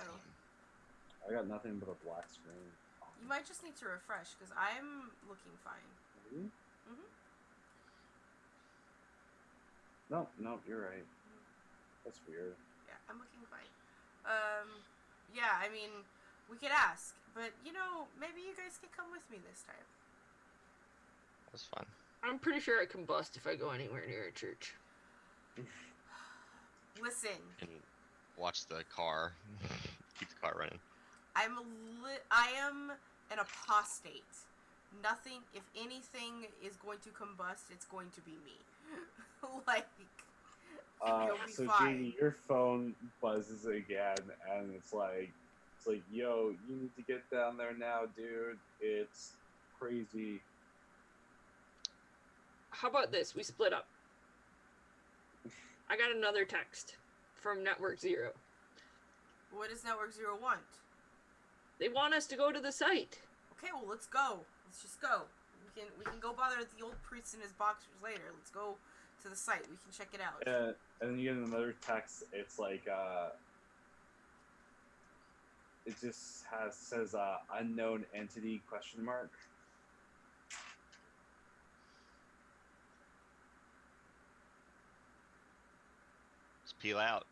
I got nothing but a black screen. You might just need to refresh, because I'm looking fine. Really? Mm-hmm. No, you're right. That's weird. Yeah, I'm looking fine. Yeah, I mean, we could ask, but, maybe you guys could come with me this time. That's fun. I'm pretty sure I combust if I go anywhere near a church. Listen. And watch the car. Keep the car running. I am an apostate. Nothing, if anything is going to combust, it's going to be me. You'll be so fine. Jamie, your phone buzzes again, and it's like, yo, you need to get down there now, dude. It's crazy. How about this? We split up. I got another text from Network Zero. What does Network Zero want? They want us to go to the site. Okay, well, let's go. Let's just go. We can go bother the old priest and his boxers later. Let's go to the site. We can check it out. And then you get another text. It's like, it just says unknown entity ? Just peel out.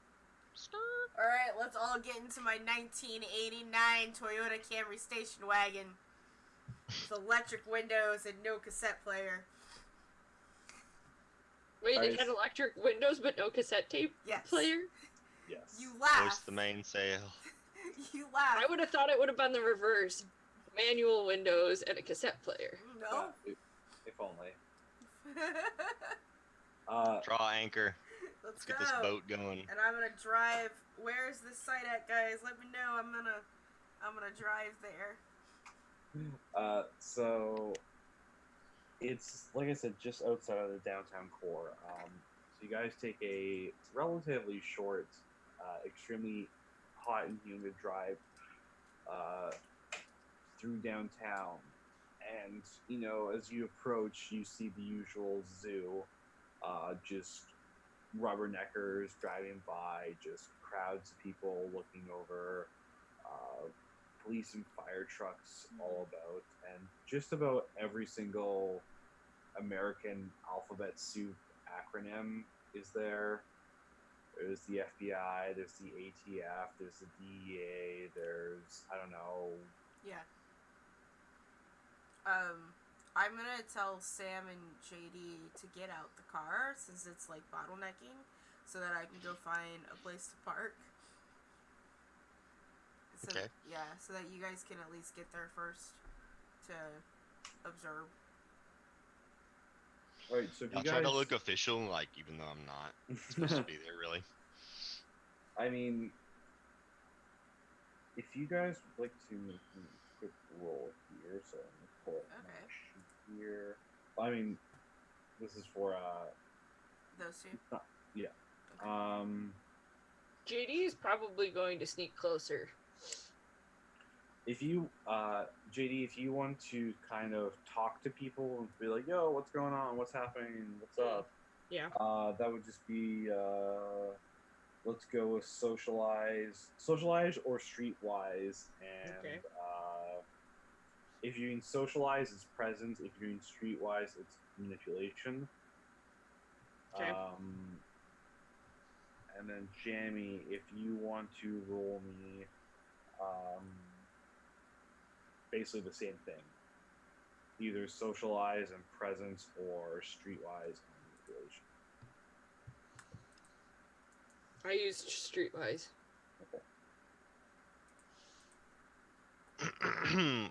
Alright, let's all get into my 1989 Toyota Camry station wagon with electric windows and no cassette player. Wait, it had electric windows but no cassette tape player? Yes. You laugh. Hoist the mainsail. You laugh. I would have thought it would have been the reverse. Manual windows and a cassette player. No. If only. Draw anchor. Let's get go. this boat going. And I'm gonna drive. Where's this site at, guys? Let me know. I'm gonna drive there. So it's like I said, just outside of the downtown core. So you guys take a relatively short, extremely hot and humid drive through downtown, and as you approach, you see the usual zoo, just rubberneckers driving by, just crowds of people looking over, police and fire trucks all about, and just about every single American alphabet soup acronym is there. There's the FBI, there's the ATF, there's the DEA, there's, I don't know. Yeah. I'm gonna tell Sam and JD to get out the car since it's like bottlenecking, so that I can go find a place to park. So Okay. yeah, so that you guys can at least get there first to observe. All right, so if I'll you try guys, to look official, like even though I'm not supposed to be there, really. I mean, if you guys would like to make a quick roll here, so I'm gonna pull up my Okay. sheet here. I mean, this is for Those two. yeah. Okay. JD is probably going to sneak closer. If you, JD, if you want to kind of talk to people and be like, "Yo, what's going on? What's happening? What's up?" Yeah. That would just be, let's go with socialize or streetwise, and Okay. if you're in socialize, it's presence. If you're in streetwise, it's manipulation. Okay. And then Jamie, if you want to roll me, basically the same thing. Either socialize and presence or streetwise and manipulation. I used Streetwise.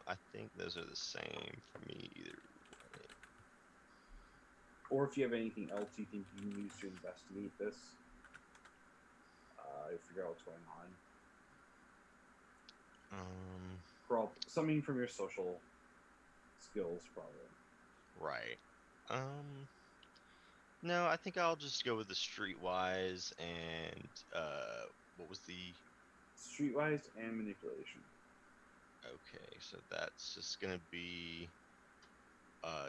I think those are the same for me either way. Or if you have anything else you think you can use to investigate this, figure out what's going on. Something from your social skills, probably. Right. No, I think I'll just go with the streetwise and what was the Streetwise and manipulation. okay, so that's just gonna be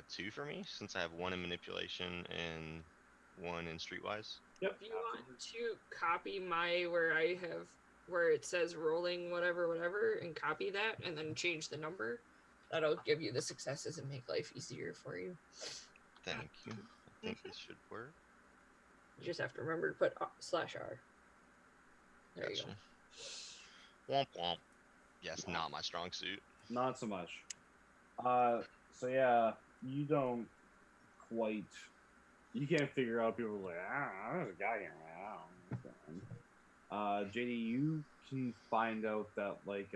2 for me since I have 1 in manipulation and 1 in streetwise. Yep. If you want to copy my where it says rolling whatever and copy that and then change the number, that'll give you the successes and make life easier for you. Thank you. I think this should work. You just have to remember to put /R. There Gotcha. you go. Womp womp. Yes, not my strong suit. Not so much. So yeah, you don't quite. You can't figure out people like, there's a guy here. JD, you can find out that like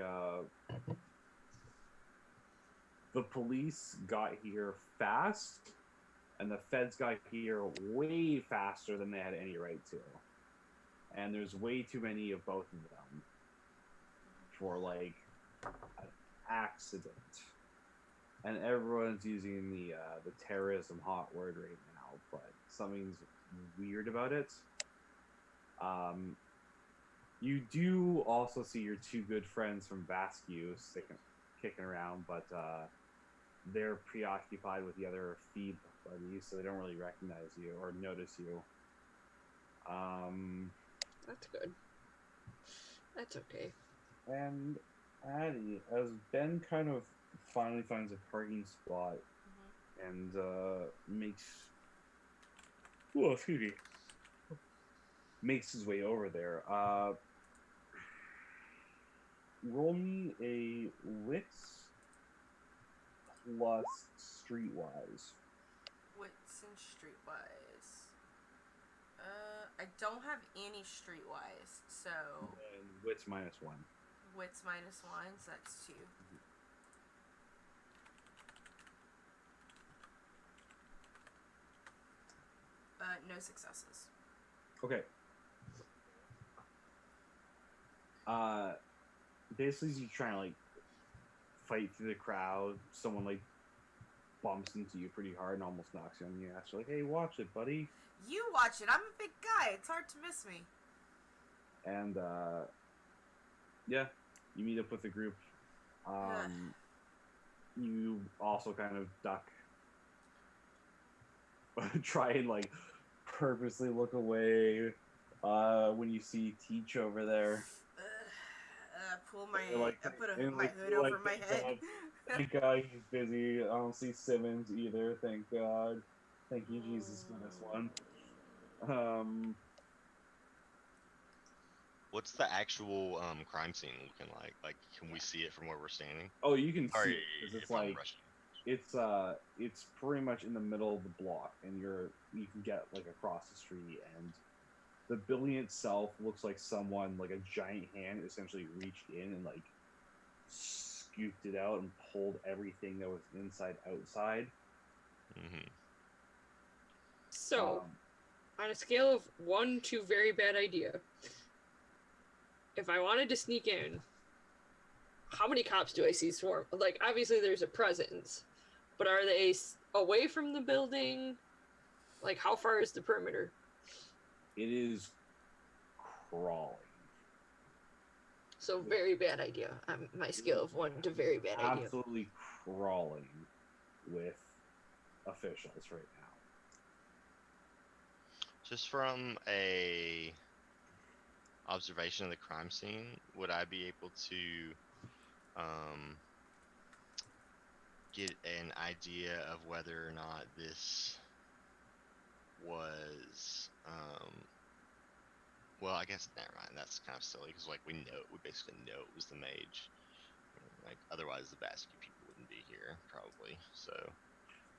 the police got here fast, and the feds got here way faster than they had any right to. And there's way too many of both of them for like an accident. And everyone's using the terrorism hot word right now, but something's weird about it. You do also see your 2 good friends from Vascu kicking around, but they're preoccupied with the other feed buddies, so they don't really recognize you or notice you. That's good. That's okay. And Addie, as Ben kind of finally finds a parking spot and makes his way over there. Roll me a wits plus streetwise. Wits and streetwise. I don't have any streetwise, so And wits -1. wits -1, so that's 2. No successes. Okay. Basically, as you trying to like fight through the crowd, someone like bumps into you pretty hard and almost knocks you on the ass. You're like, "Hey, watch it, buddy!" You watch it. I'm a big guy. It's hard to miss me. And yeah, you meet up with the group. You also kind of duck, try and like purposely look away when you see Teach over there. Pull my Like, I put and, my like, hood you're over like, my "Thank head. God. Thank God he's busy. I don't see Simmons either. Thank God. Thank you, Jesus, for this one. What's the actual crime scene looking like? Like, can we see it from where we're standing? Oh, you can Sorry see it because it's if I'm like rushing. it's pretty much in the middle of the block, and you can get like across the street, and the building itself looks like someone, like a giant hand, essentially reached in and like scooped it out and pulled everything that was inside outside. Mm-hmm. So, Um, on a scale of 1 to very bad idea, if I wanted to sneak in, how many cops do I see swarm? Like, obviously there's a presence, but are they away from the building? Like, how far is the perimeter? it is crawling. So, very bad idea on my scale of 1 to very bad idea. Absolutely crawling with officials right now. Just from a observation of the crime scene, would I be able to get an idea of whether or not this was well, I guess never mind. That's kind of silly because like we basically know it was the mage. Like otherwise the Vascu people wouldn't be here probably. So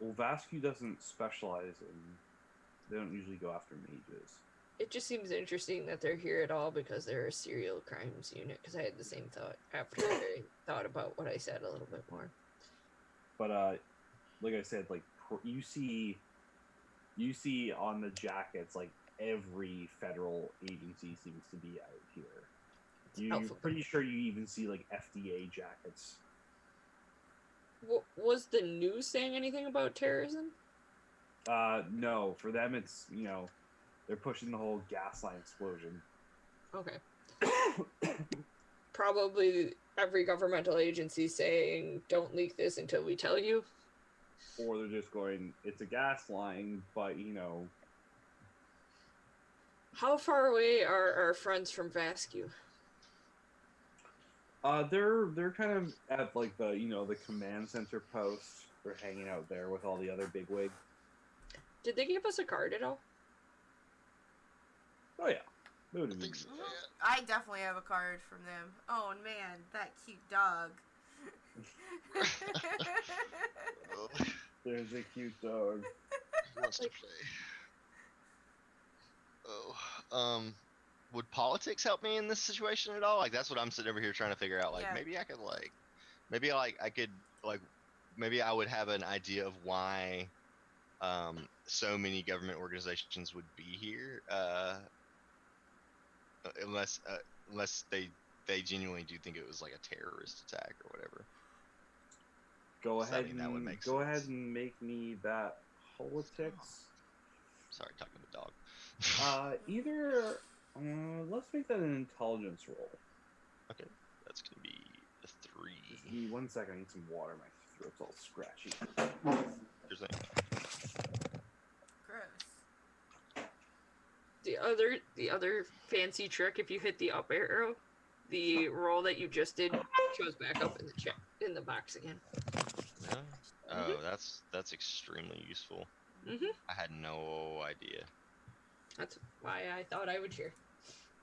Well, Vascu doesn't specialize in. They don't usually go after mages. It just seems interesting that they're here at all because they're a serial crimes unit. Because I had the same thought after I thought about what I said a little bit more. But like I said, like you see on the jackets, like every federal agency seems to be out here. You're pretty sure you even see like FDA jackets. Was the news saying anything about terrorism? No. For them, it's they're pushing the whole gas line explosion. Okay. Probably every governmental agency saying, "Don't leak this until we tell you." Or they're just going, "It's a gas line," but How far away are our friends from Vascu? They're kind of at like the the command center post. They're hanging out there with all the other bigwigs. Did they give us a card at all? Oh yeah, they would I have think been- so. Yeah. I definitely have a card from them. Oh man, that cute dog. Oh, There's a cute dog. he wants to play. Oh, would politics help me in this situation at all? Like that's what I'm sitting over here trying to figure out. Like Yeah. maybe I could maybe I would have an idea of why so many government organizations would be here unless they genuinely do think it was like a terrorist attack or whatever. Go Does that ahead mean that would and make go sense? ahead and make me that politics. Sorry, talking to the dog. Either let's make that an intelligence roll. Okay, that's gonna be a 3. Just give me 1 second. I need some water. My throat's all scratchy. Here's the- Gross. The other fancy trick, if you hit the up arrow, the roll that you just did shows back up in the chat in the box again. No? Oh, that's extremely useful. Mhm. I had no idea. That's why I thought I would share.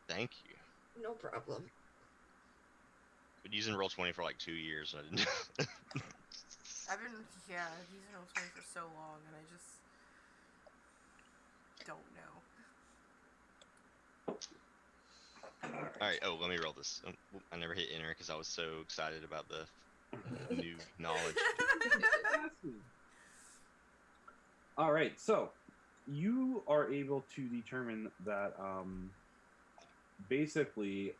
Thank you. No problem. Been using Roll20 for like 2 years and I didn't. I've been using Roll20 for so long, and I just don't know. All right. Oh, let me roll this. I never hit enter because I was so excited about the new knowledge. All right, so you are able to determine that basically,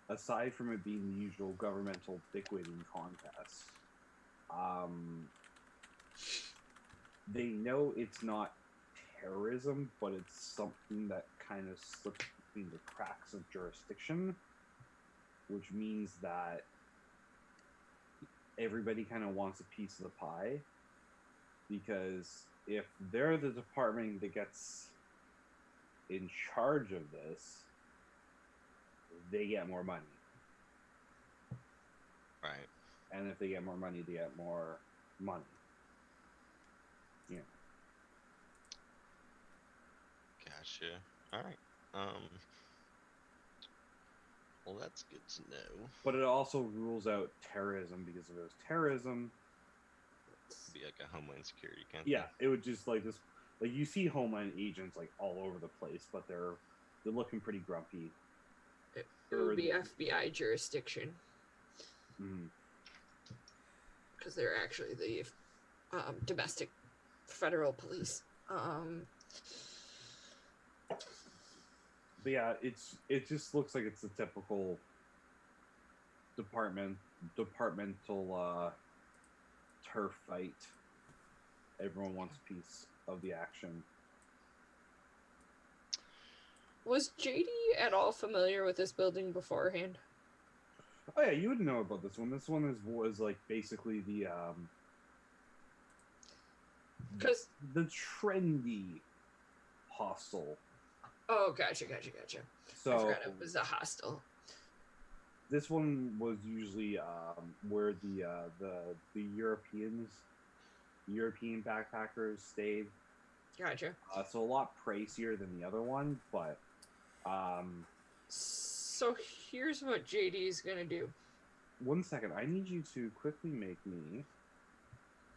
aside from it being the usual governmental dick-witting contest, they know it's not terrorism, but it's something that kind of slips between the cracks of jurisdiction, which means that everybody kind of wants a piece of the pie, because if they're the department that gets in charge of this, they get more money. Right. And if they get more money, they get more money. Yeah. Gotcha. All right. Well, that's good to know. But it also rules out terrorism, because if it was terrorism, Be like a Homeland Security kind of Yeah, thing. it would just like this. Like you see Homeland agents like all over the place, but they're looking pretty grumpy. It would be FBI jurisdiction. Because they're actually the domestic federal police. But yeah, it just looks like it's a typical departmental turf fight. Everyone wants a piece of the action. Was JD at all familiar with this building beforehand? Oh yeah, you would know about this one. This one was like basically the Because the trendy hostel. oh, gotcha. So I forgot it was a hostel. this one was usually where the European backpackers stayed. Gotcha. So a lot pricier than the other one, but So here's what JD's gonna do. 1 second. I need you to quickly make me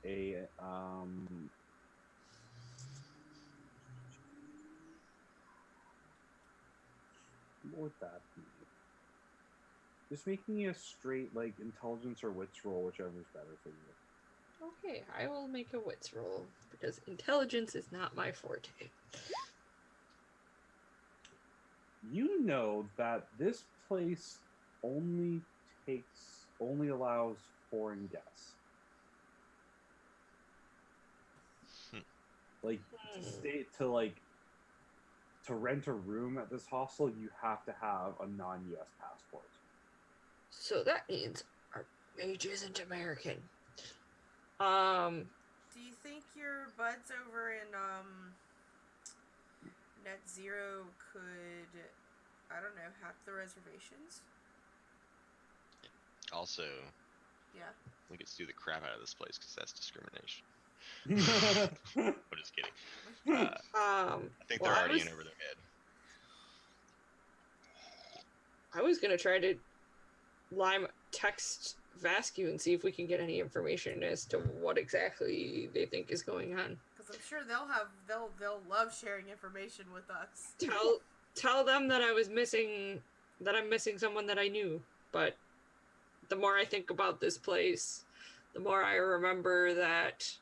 a what would that be? Just make me a straight like intelligence or wits roll, whichever is better for you. Okay, I will make a wits roll because intelligence is not my forte. You know that this place only allows foreign guests. Like to rent a room at this hostel, you have to have a non-US passport. So that means our mage isn't American. Do you think your buds over in Net Zero could, I don't know, hack the reservations? Also, Yeah. we could sue the crap out of this place because that's discrimination. I'm just kidding. I think they're already in over their head. I was gonna try to text Vascu and see if we can get any information as to what exactly they think is going on. Because I'm sure they'll love sharing information with us. Tell them that I'm missing someone that I knew. But the more I think about this place, the more I remember that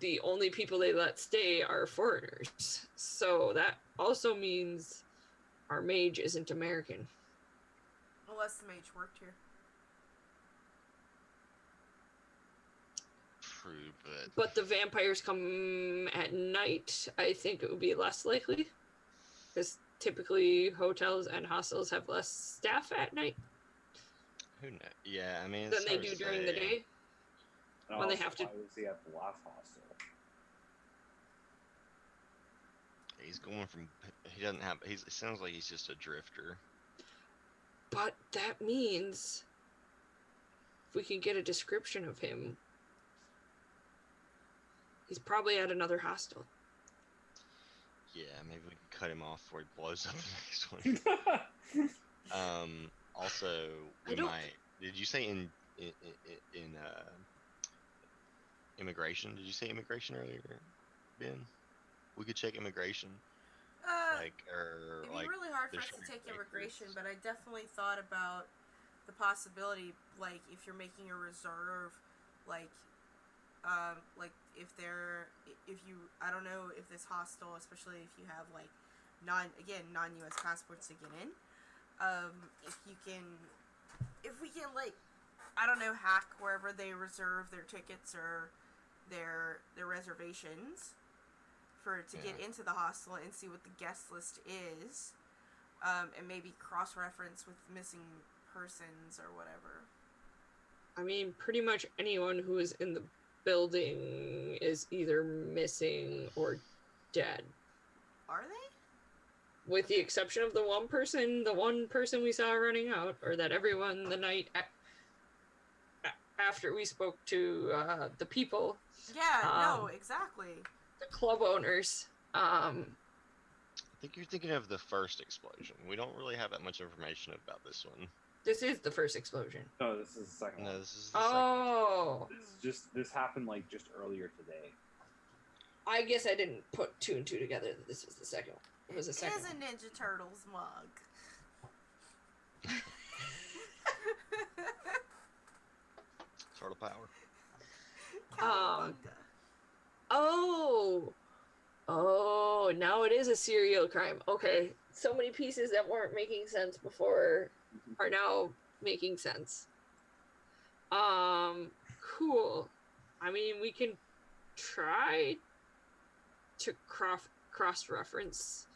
the only people they let stay are foreigners. So that also means our mage isn't American. Unless the mage worked here. True, but the vampires come at night. I think it would be less likely. Because typically hotels and hostels have less staff at night. Who knows? Yeah, I mean, than they do during the day. And When they also, have to. why was he at the last hostel? He's going from. He doesn't have. It sounds like he's just a drifter. But that means if we can get a description of him, he's probably at another hostel. Yeah, maybe we can cut him off before he blows up the next one. Also, we might. Did you say in immigration? Did you say immigration earlier, Ben? We could check immigration. It'd be really hard for us to take immigration, but I definitely thought about the possibility, like, if you're making a reserve, I don't know if this hostel, especially if you have, like, non-US passports to get in, if we can, like, I don't know, hack wherever they reserve their tickets or their reservations to get into the hostel and see what the guest list is, and maybe cross-reference with missing persons or whatever. I mean, pretty much anyone who is in the building is either missing or dead. Are they? With the exception of the one person we saw running out, or that everyone the night after we spoke to the people. Yeah, no, exactly. The club owners. I think you're thinking of the first explosion. We don't really have that much information about this one. This is the first explosion. No, this is the second No, one. this is the second. Oh, This happened like just earlier today. I guess I didn't put 2 and 2 together that this was the second one. It was the second Is a one. Ninja Turtles mug. Sort of power. Cowabunga. Oh, now it is a serial crime. Okay, so many pieces that weren't making sense before are now making sense. Cool. I mean, we can try to cross-reference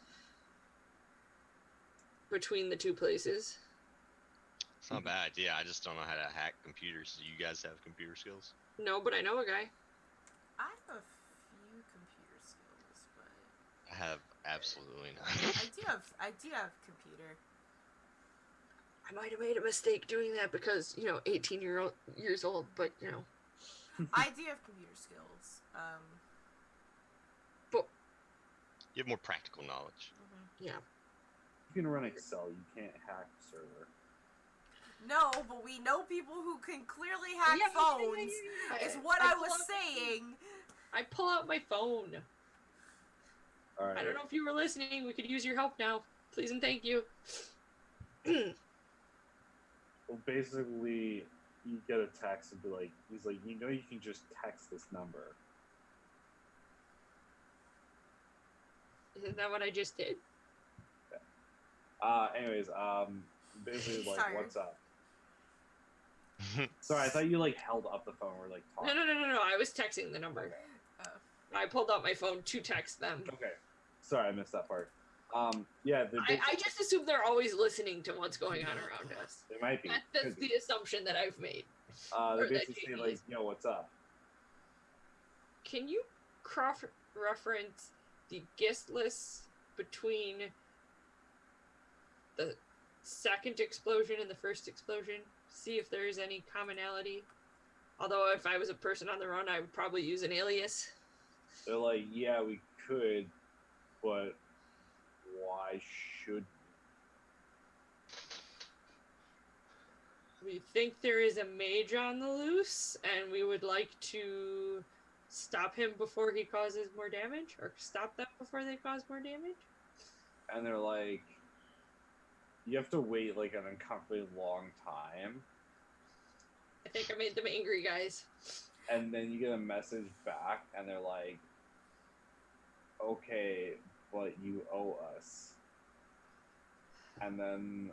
between the two places. It's not a bad idea. I just don't know how to hack computers. Do you guys have computer skills? No, but I know a guy. I have a few computer skills, but I have absolutely none. I do have computer. I might have made a mistake doing that because, 18 years old, but, I do have computer skills. You have more practical knowledge. yeah. You can run Excel. You can't hack the server. No, but we know people who can clearly hack phones. Is what I was saying. I pull out my phone. All right. I don't know if you were listening. We could use your help now. Please and thank you. Well, basically, you get a text and be like, he's like, you can just text this number. Isn't that what I just did? Anyways, basically, like, Sorry. what's up? Sorry, I thought you like held up the phone or like talking. No. I was texting the number. Okay. I pulled out my phone to text them. Okay. Sorry, I missed that part. Yeah, I just assume they're always listening to what's going on around us. they might be. That's Could the be. assumption that I've made. They or that basically say JD like, is- what's up? Can you cross-reference the guest list between the second explosion and the first explosion? See if there's any commonality. Although if I was a person on the run, I would probably use an alias. They're like, yeah, we could, but why should We think there is a mage on the loose, and we would like to stop him before he causes more damage, or stop them before they cause more damage. And they're like, you have to wait like an uncomfortably long time, I think I made them angry, guys. and then you get a message back, and they're like, okay, but you owe us. And then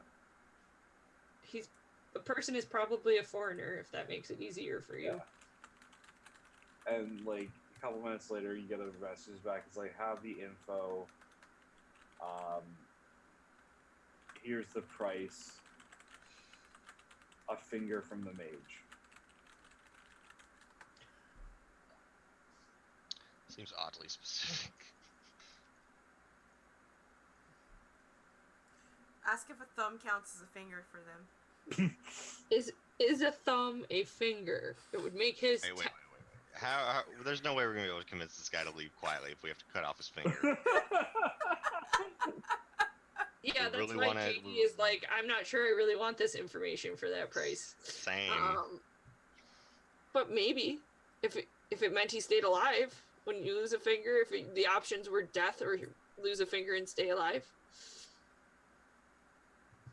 The person is probably a foreigner, if that makes it easier for you. and like a couple minutes later, you get a message back. It's like, have the info. Here's the price. A finger from the mage. Seems oddly specific. Ask if a thumb counts as a finger for them. Is a thumb a finger? It would make his. Wait. How? There's no way we're gonna be able to convince this guy to leave quietly if we have to cut off his finger. Yeah, that's really why wanna- JD is like, I'm not sure I really want this information for that price. Same. But maybe if it meant he stayed alive, when you lose a finger, the options were death or lose a finger and stay alive.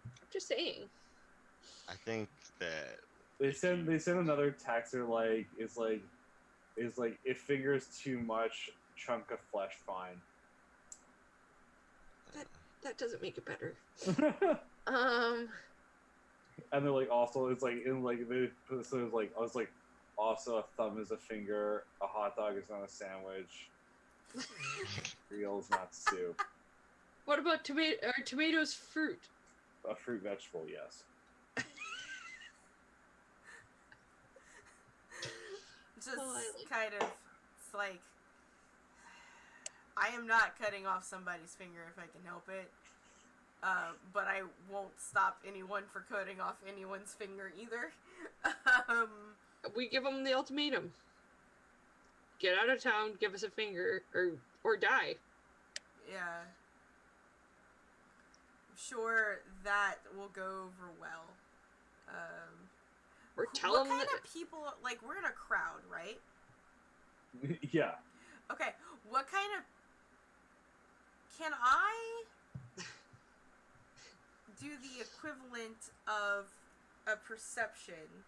I'm just saying. I think that They send another text. They're like, it's like if finger is too much, chunk of flesh fine. That doesn't make it better. And they're like, also, it's like in like they so it's like I was like, also a thumb is a finger, a hot dog is not a sandwich, real is not soup, What about tomatoes fruit? a fruit vegetable, yes. Just Oh, I like kind of, it's like, I am not cutting off somebody's finger if I can help it. But I won't stop anyone for cutting off anyone's finger either. We give them the ultimatum. Get out of town, give us a finger, or die. Yeah. I'm sure that will go over well. Or tell what them kind of people, like, we're in a crowd, right? Yeah. Okay, what kind of... Can I do the equivalent of a perception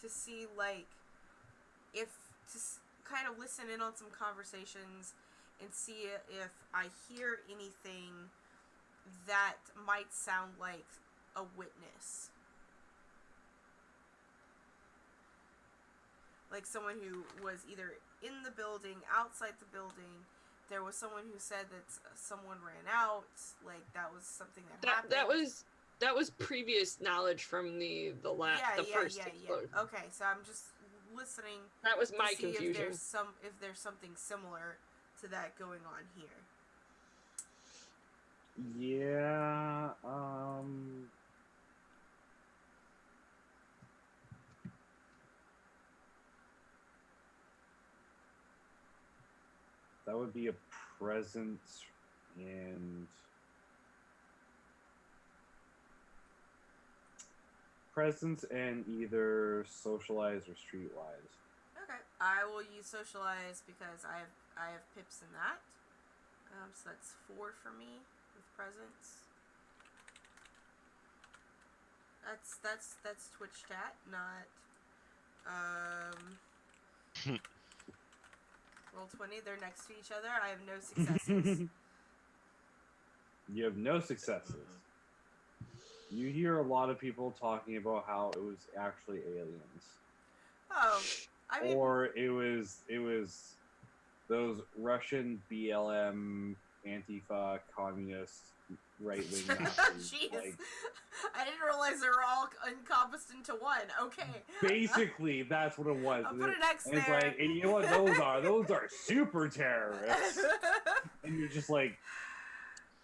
to see, like, if... kind of listen in on some conversations and see if I hear anything that might sound like a witness. Like someone who was either in the building, outside the building. There was someone who said that someone ran out. Like that was something that happened. That was previous knowledge from the first explosion. Okay, so I'm just listening. That was my to see confusion. If there's something similar to that going on here. Yeah. That would be a presence and either socialized or streetwise. Okay, I will use socialize because I have pips in that. So that's 4 for me with presence. That's Twitch chat, not roll 20. They're next to each other. I have no successes. You have no successes. Mm-hmm. You hear a lot of people talking about how it was actually aliens. Oh, I mean, or it was those Russian BLM Antifa communist right-wing Nazis. Jeez. Like, I didn't realize they were all encompassed into one. Okay. Basically, that's what it was. I'll put an X and there. It's like, and you know what those are? Those are super terrorists. And you're just like,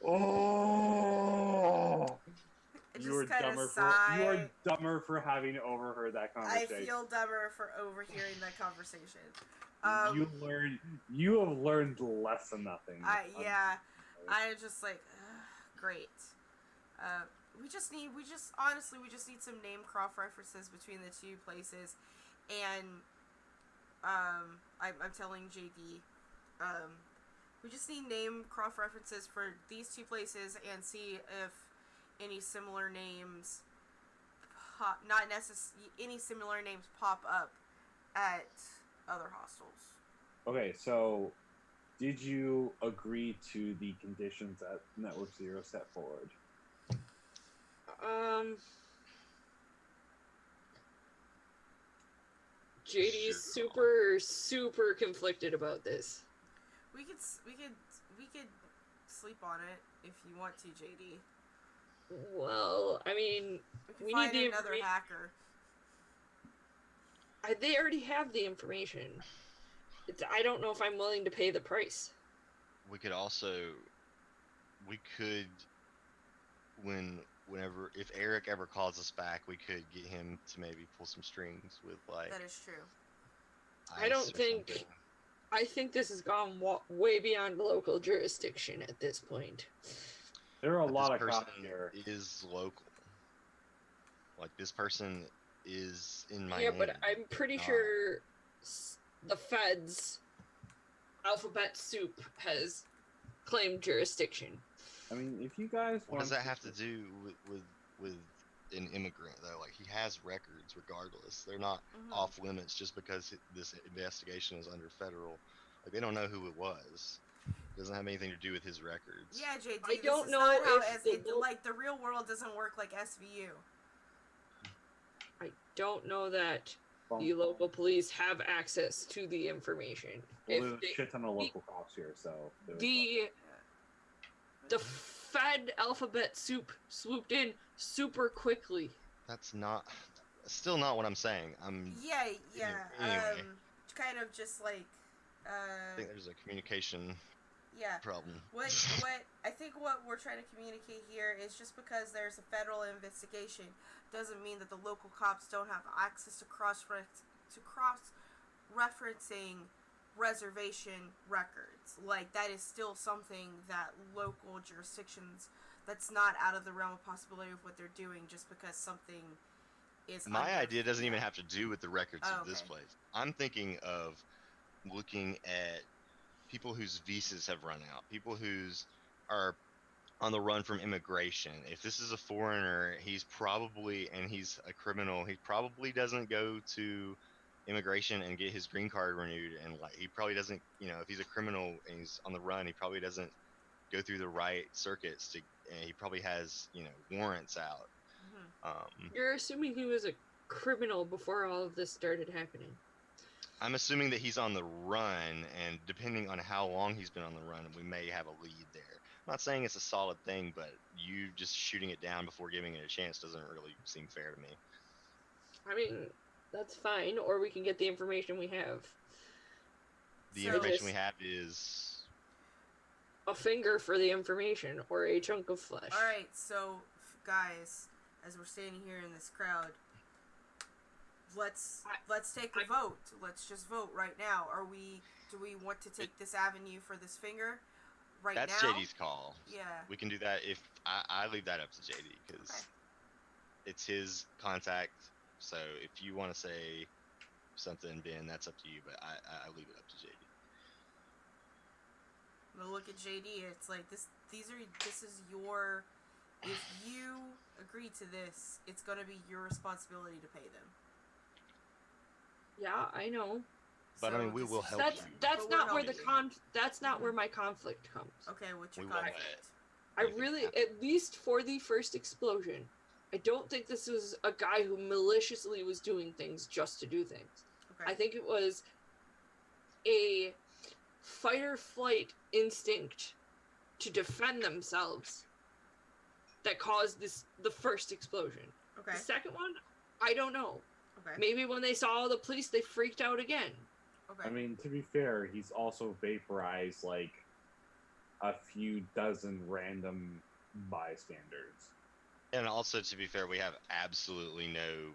oh. You are dumber for having overheard that conversation. I feel dumber for overhearing that conversation. You have learned less than nothing. I just like, great. We just need some name cross references between the two places, and I'm telling JD, we just need name cross references for these two places and see if any similar names any similar names pop up at other hostels. Okay, so did you agree to the conditions that Network Zero set forward? JD's super conflicted about this. We could sleep on it if you want to, JD. Well, I mean, we need another hacker. They already have the information. I don't know if I'm willing to pay the price. We could, whenever, if Eric ever calls us back, we could get him to maybe pull some strings with, like... That is true. I think this has gone way beyond local jurisdiction at this point. There are a lot of cops here. Is local. Like, this person is in Miami. Yeah, but I'm pretty sure the feds, Alphabet Soup, has claimed jurisdiction. I mean, if you guys What does that have to do with an immigrant, though? Like, he has records regardless. They're not off limits just because this investigation is under federal. Like, they don't know who it was. It doesn't have anything to do with his records. Yeah, JD. I don't know like the real world doesn't work like SVU. I don't know that the local police have access to the information. Well, there's a shit ton of local cops here, so the Fed Alphabet Soup swooped in super quickly. That's still not what I'm saying. Anyway. Kind of just like. I think there's a communication. Problem. What I think what we're trying to communicate here is just because there's a federal investigation doesn't mean that the local cops don't have access to cross-referencing reservation records. Like, that is still something that local jurisdictions, that's not out of the realm of possibility of what they're doing just because something is My under- idea doesn't even yeah. have to do with the records Oh, of this okay. place. I'm thinking of looking at people whose visas have run out, people whose are on the run from immigration. If this is a foreigner, he's a criminal. He probably doesn't go to immigration and get his green card renewed, and like he probably doesn't. If he's a criminal and he's on the run, he probably doesn't go through the right circuits and he probably has warrants out. Mhm. You're assuming he was a criminal before all of this started happening. I'm assuming that he's on the run, and depending on how long he's been on the run, we may have a lead there. I'm not saying it's a solid thing, but you just shooting it down before giving it a chance doesn't really seem fair to me. I mean, that's fine, or we can get the information we have. The So- information we have is A finger for the information, or a chunk of flesh. All right, so guys, as we're standing here in this crowd, let's take a vote. Let's just vote right now. Do we want to take this avenue for this finger right that's now? JD's call. Yeah. We can do that if I leave that up to JD because Okay. it's his contact. So if you want to say something, Ben, that's up to you. But I leave it up to JD. I'm gonna look at JD. It's like this is your. If you agree to this, it's gonna be your responsibility to pay them. Yeah, I know. But, I mean, we this will is- help That's you. that's But we're not where the helping you. that's not where my conflict comes. Okay, what's your We won't conflict? I Anything really, happen. at least for the first explosion, I don't think this was a guy who maliciously was doing things just to do things. Okay. I think it was a fight or flight instinct to defend themselves that caused the first explosion. Okay. The second one, I don't know. Okay. Maybe when they saw the police, they freaked out again. Okay. I mean, to be fair, he's also vaporized like a few dozen random bystanders. And also, to be fair, we have absolutely no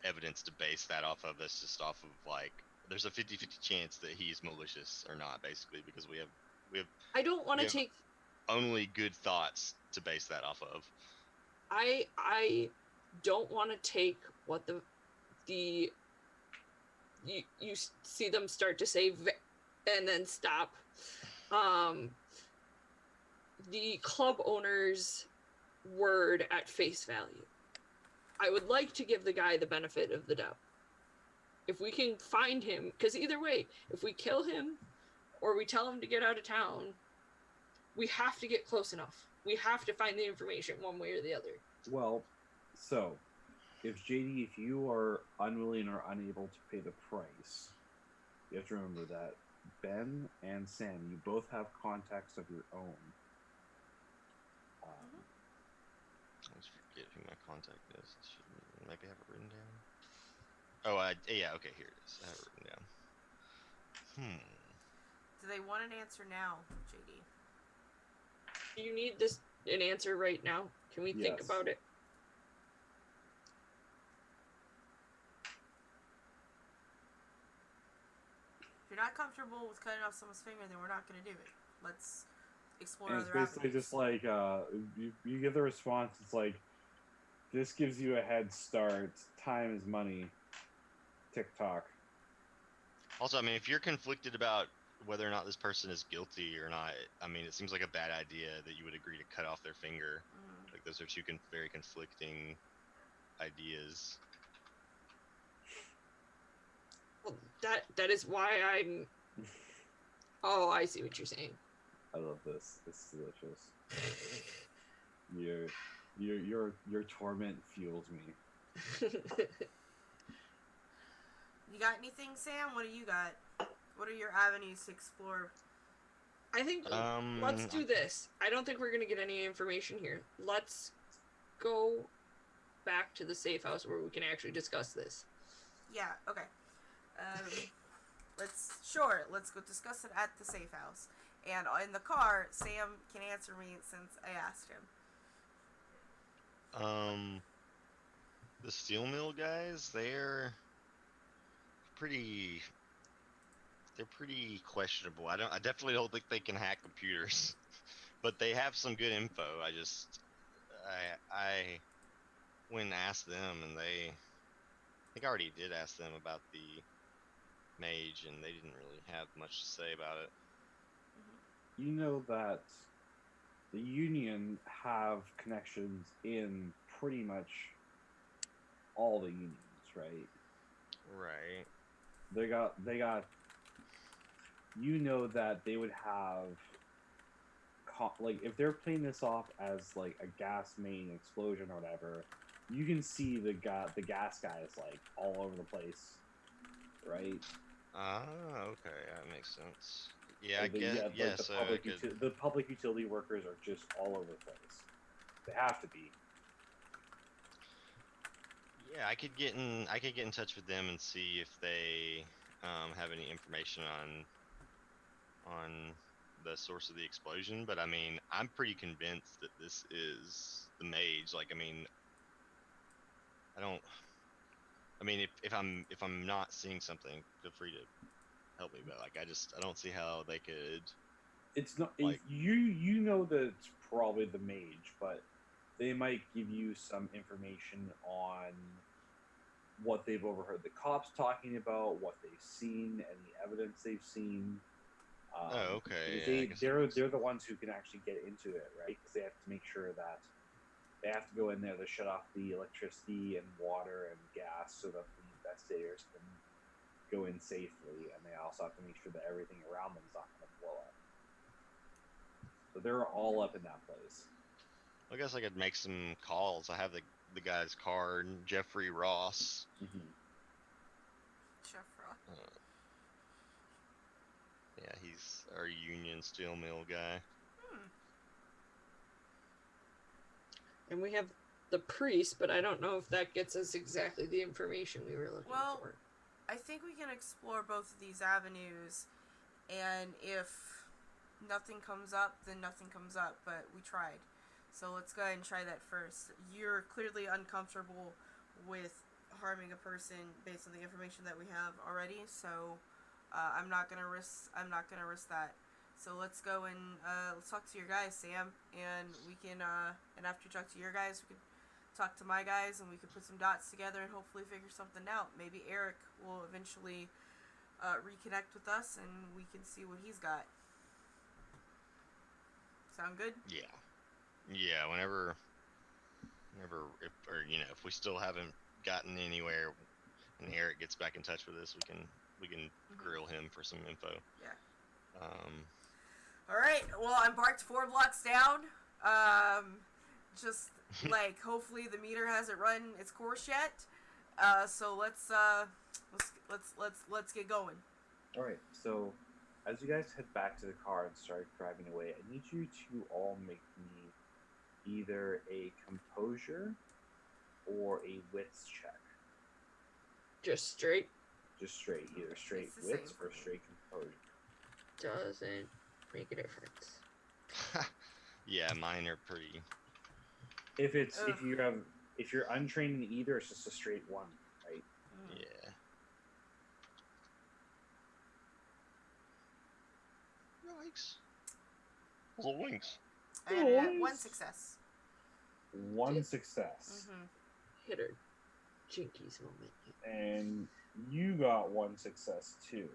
evidence to base that off of. That's just off of like, there's a 50-50 chance that he's malicious or not, basically, because we have I don't want to Yeah. take. only good thoughts to base that off of. I don't want to take what the you see them start to say and then stop. The club owner's word at face value. I would like to give the guy the benefit of the doubt. If we can find him, because either way, if we kill him or we tell him to get out of town, we have to get close enough. We have to find the information one way or the other. Well, so if JD, if you are unwilling or unable to pay the price, you have to remember that Ben and Sam, you both have contacts of your own. Let's forget who my contact is. Maybe have it written down. Oh, yeah, okay, here it is. I have it written down. Do they want an answer now, JD? Do you need an answer right now? Can we think Yes. about it? If you're not comfortable with cutting off someone's finger, then we're not going to do it. Let's explore And it's other basically avenues. just like you get the response. It's like this gives you a head start. Time is money. TikTok. Also, I mean, if you're conflicted about whether or not this person is guilty or not, I mean, it seems like a bad idea that you would agree to cut off their finger. Mm. Like, those are two very conflicting ideas. Well, that is why I'm. Oh, I see what you're saying. I love this. It's delicious. Your torment fuels me. You got anything, Sam? What do you got? What are your avenues to explore? I think let's do this. I don't think we're gonna get any information here. Let's go back to the safe house where we can actually discuss this. Yeah, okay. Let's go discuss it at the safe house. And in the car, Sam can answer me since I asked him. The steel mill guys, they're pretty questionable. I definitely don't think they can hack computers, but they have some good info. went and asked them, and I think I already did ask them about the mage, and they didn't really have much to say about it. You know that the Union have connections in pretty much all the unions, right? Right. They got. You know that they would have, like, if they're playing this off as like a gas main explosion or whatever, you can see the gas guys like all over the place, right? Ah, okay, that makes sense. Yeah, Like, I get. like Yeah, the so I could. the public utility workers are just all over the place. They have to be. Yeah, I could get in touch with them and see if they have any information on the source of the explosion. But I mean, I'm pretty convinced that this is the mage. Like, I mean, I don't. I mean, if I'm not seeing something, feel free to help me. But like, I don't see how they could. It's not Like, you know that it's probably the mage, but they might give you some information on what they've overheard the cops talking about, what they've seen, any evidence they've seen. oh, okay, Because yeah, I guess that makes they're sense. the ones who can actually get into it, right? Because they have to make sure that they have to go in there to shut off the electricity and water and gas so that the investigators can go in safely, and they also have to make sure that everything around them is not going to blow up. So they're all up in that place. I guess I could make some calls. I have the guy's card, Jeffrey Ross. Mm-hmm. Chef Rock. Yeah, he's our union steel mill guy. And we have the priest, but I don't know if that gets us exactly the information we were looking Well, for. I think we can explore both of these avenues, and if nothing comes up, then nothing comes up, but we tried. So let's go ahead and try that first. You're clearly uncomfortable with harming a person based on the information that we have already, so I'm not gonna risk that. So let's go and let's talk to your guys, Sam, and we can and after you talk to your guys, we can talk to my guys, and we can put some dots together and hopefully figure something out. Maybe Eric will eventually reconnect with us, and we can see what he's got. Sound good? Yeah. Yeah, whenever if or if we still haven't gotten anywhere and Eric gets back in touch with us, we can grill him for some info. Yeah. Um All right. Well, I'm parked 4 blocks down. Just like hopefully the meter hasn't run its course yet. So let's get going. All right. So, as you guys head back to the car and start driving away, I need you to all make me either a composure or a wits check. Just straight Just straight, either straight It's the wits same or for me. straight composure. doesn't make a difference. yeah, mine are pretty. If Ugh. if you're untrained in either, it's just a straight one, right? Yeah. Yikes. Little wings. I had 1 success. One success. Hit her jinkies moment. And you got 1 success too.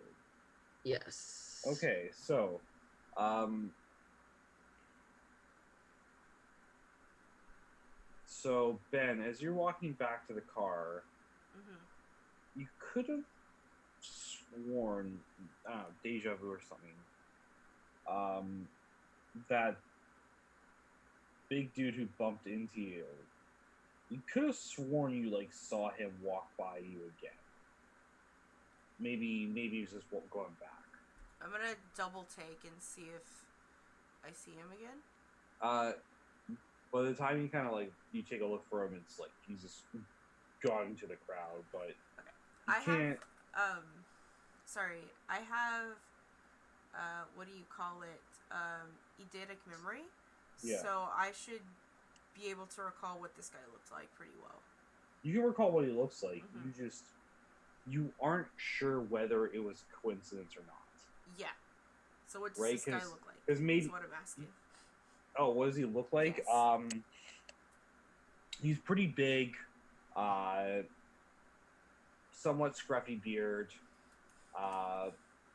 Yes. Okay, so so Ben, as you're walking back to the car, you could have sworn, I don't know, deja vu or something, that big dude who bumped into you, you could have sworn you like saw him walk by you again. Maybe he was just going back. I'm gonna double take and see if I see him again. By the time you kind of like you take a look for him, it's like he's just gone into the crowd. But I can't. have sorry, I have what do you call it? Eidetic memory. Yeah. So I should be able to recall what this guy looked like pretty well. You can recall what he looks like. You aren't sure whether it was coincidence or not. Yeah. So what does this guy look like? Because maybe That's what I'm asking. Oh, what does he look like? Yes. He's pretty big, somewhat scruffy beard.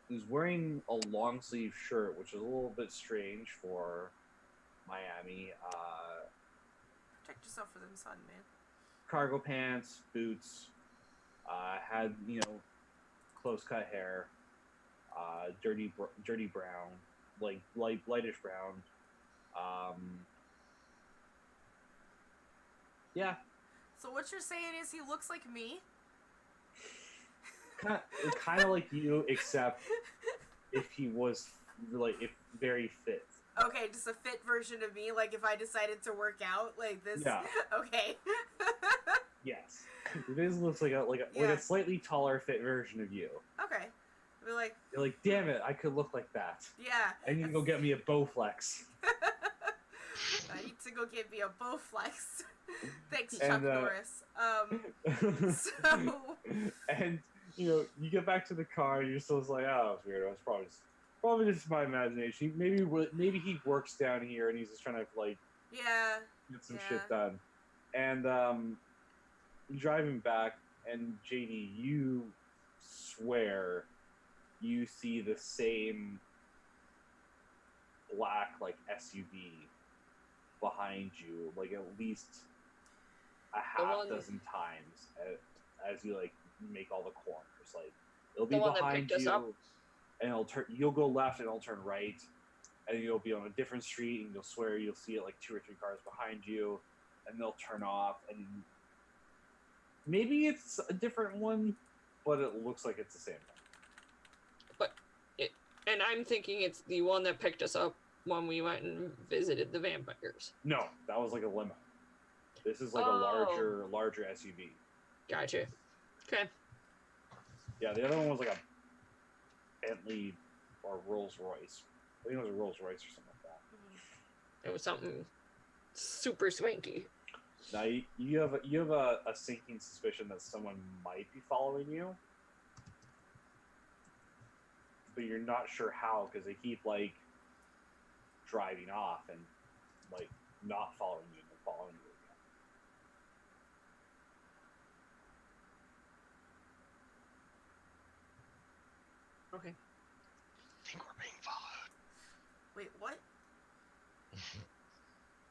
He's wearing a long sleeve shirt, which is a little bit strange for Miami. Protect yourself from the sun, man. Cargo pants, boots. Had close cut hair. Dirty brown, like lightish brown. Yeah, So what you're saying is he looks like me? kind of like you, except if he was if very fit. Okay, just a fit version of me, like if I decided to work out like this. Yeah. Okay. Yes, he basically looks like a slightly taller, fit version of you. Okay. We're like, You're like, damn it, I could look like that. yeah. I need to go get me a Bowflex. I need to go get me a Bowflex. Thanks, Chuck And, Norris. So And you get back to the car, and you're still like, oh, it's weird. It's probably just my imagination. Maybe he works down here, and he's just trying to yeah. get some shit done. And driving back, and JD, you swear you see the same black SUV behind you, at least a half dozen times as you make all the corners. It'll be behind you, and you'll go left and it'll turn right, and you'll be on a different street, and you'll swear you'll see it 2 or 3 cars behind you, and they'll turn off, and maybe it's a different one, but it looks like it's the same one. And I'm thinking it's the one that picked us up when we went and visited the vampires. No, that was a limo. This is a larger SUV. Gotcha. Okay. Yeah, the other one was a Bentley or Rolls Royce. I think it was a Rolls Royce or something like that. It was something super swanky. Now you have a sinking suspicion that someone might be following you, but you're not sure how because they keep driving off and not following you and following you again. Okay. I think we're being followed. Wait, what?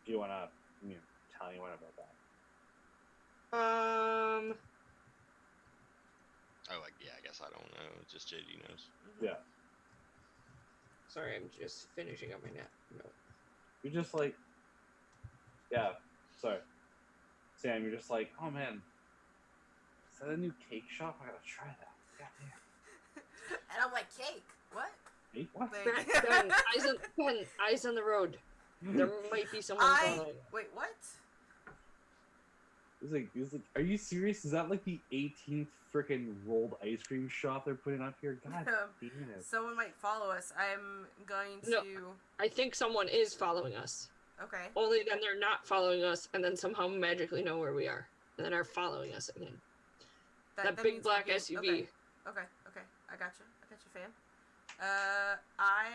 Do you want to tell anyone about that? Oh, I guess I don't know. Just JD knows. Yeah. Sorry, I'm just finishing up my nap. No. You're just yeah, sorry. Sam, you're just oh man, is that a new cake shop? I gotta try that. Goddamn. And I'm like, cake? What? Cake? What? Ben, eyes on the road. There might be someone following. Wait, what? He's like, are you serious? Is that the 18th frickin' rolled ice cream shop they're putting up here? God damn it. Someone might follow us. I'm going to... No, I think someone is following us. Okay. Only then they're not following us, and then somehow magically know where we are, and then are following us again. That big means black we get- SUV. Okay. I got you, fam. I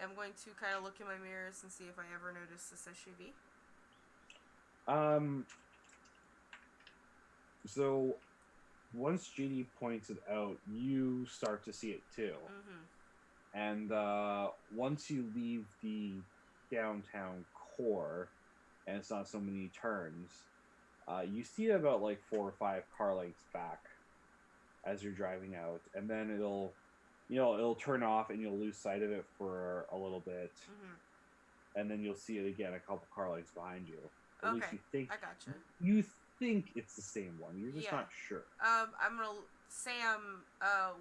am going to kind of look in my mirrors and see if I ever notice this SUV. So once JD points it out, you start to see it too. Mm-hmm. And once you leave the downtown core, and it's not so many turns, you see it about 4 or 5 car lengths back as you're driving out, and then it'll turn off, and you'll lose sight of it for a little bit, and then you'll see it again a couple car lengths behind you. At least you think. I gotcha. You think it's the same one. You're just not sure. I'm gonna Sam.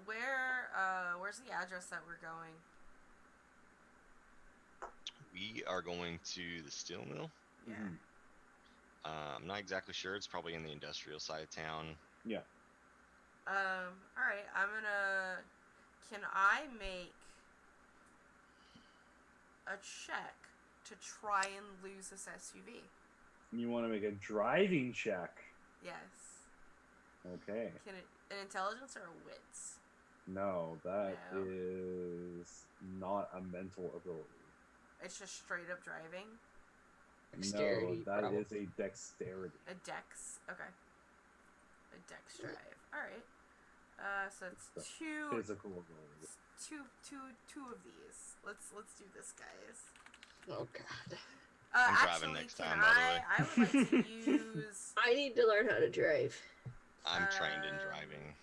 Where's the address that we're going? We are going to the steel mill. Yeah. I'm not exactly sure. It's probably in the industrial side of town. Yeah. All right. Can I make a check to try and lose this SUV? You want to make a driving check? Yes. Okay. Can it an intelligence or a wits? No, that No. is not a mental ability. It's just straight up driving. Dexterity. No, that probably. is a dexterity. A dex. Okay. A dex drive. All right. So it's The two, Physical ability. two of these. Let's do this, guys. Oh god. I'm driving Actually, next can time, by the way. I would like to use. I need to learn how to drive. I'm trained in Um, driving.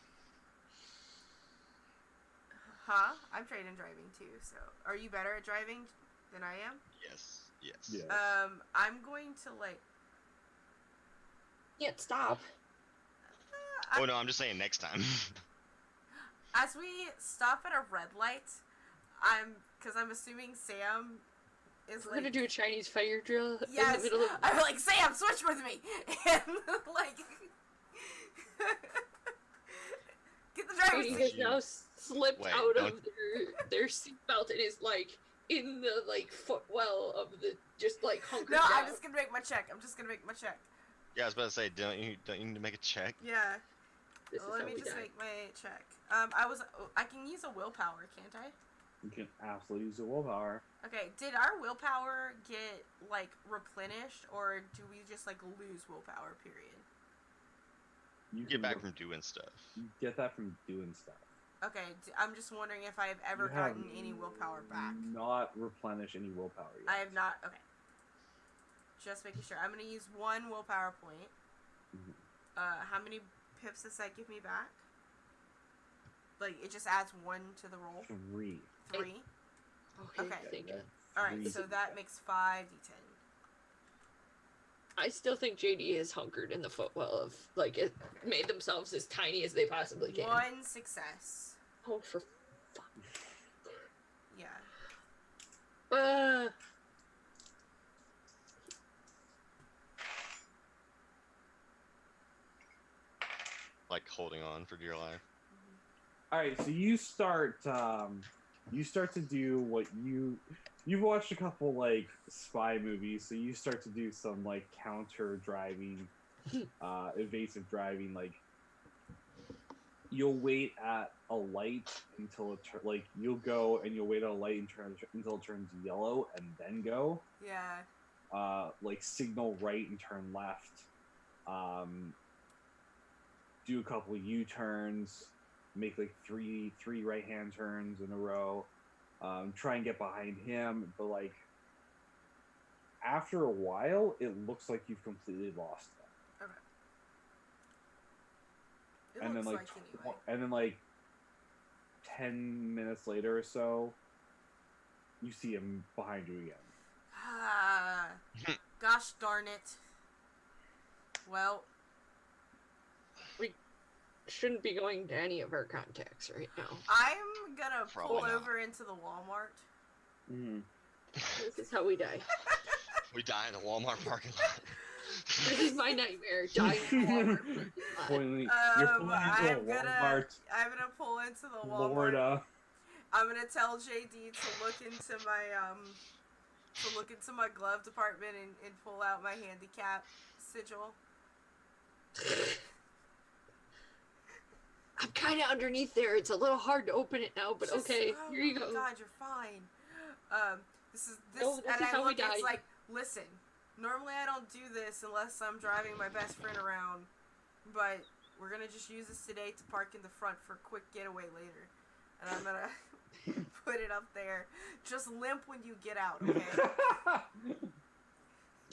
Huh? I'm trained in driving too. So, are you better at driving than I am? Yes. Yes. I'm going to like. Can't stop. Oh no, I'm just saying next time. As we stop at a red light, because I'm assuming Sam is We're like. gonna do a Chinese fire drill in Yes, the middle of. I'm like, Sam, switch with me, and like, get the driver's Katie seat. has now slipped Wait, out don't- of their seatbelt and is like in the like footwell of the just like hunkered No, down. I'm just gonna make my check. Yeah, I was about to say, don't you need to make a check? Yeah. This is Let how me we just die. make my check. I can use a willpower, can't I? You can absolutely use a willpower. Okay. Did our willpower get like replenished, or do we just like lose willpower? Period. You Get can back re- from doing stuff. You get that from doing stuff. Okay. I'm just wondering if I've ever You have gotten any willpower back. Not replenish any willpower yet. I have not. Okay. Just making sure. I'm gonna use one willpower point. Mhm. How many pips does that give me back? Like it just adds one to the roll. 3. 3. Okay. Thank you. All right. Three. So that makes 5d10. I still think JD is hunkered in the footwell of like it made themselves as tiny as they possibly can. One success. Oh, for fuck. Yeah. Like holding on for dear life. All right, so you start to do what you've watched a couple like spy movies, so you start to do some like counter driving, evasive driving. Like you'll wait at a light until you'll go and you'll wait at a light until it turns yellow and then go. Yeah. Like signal right and turn left. Do a couple U-turns. Make like three right-hand turns in a row. Try and get behind him, but like after a while, it looks like you've completely lost them. Okay. It And looks then anyway. and then like 10 minutes later or so, you see him behind you again. Ah, gosh darn it. Well, Shouldn't be going to any of our contacts right now. I'm gonna pull Probably not. over into the Walmart. Mm-hmm. This is how we die. We die in a Walmart parking lot. This is my nightmare. Dying in a Walmart parking lot. You're pulling into a Walmart, I'm gonna pull into the Walmart. Florida. I'm gonna tell JD to look into my glove department and pull out my handicap sigil. I'm kind of underneath there. It's a little hard to open it now, but Just- okay. oh Here you my go. God, you're fine. This No, this and is I how we look. It's die. like, listen. Normally I don't do this unless I'm driving my best friend around, but we're gonna just use this today to park in the front for a quick getaway later, and I'm gonna put it up there. Just limp when you get out, okay?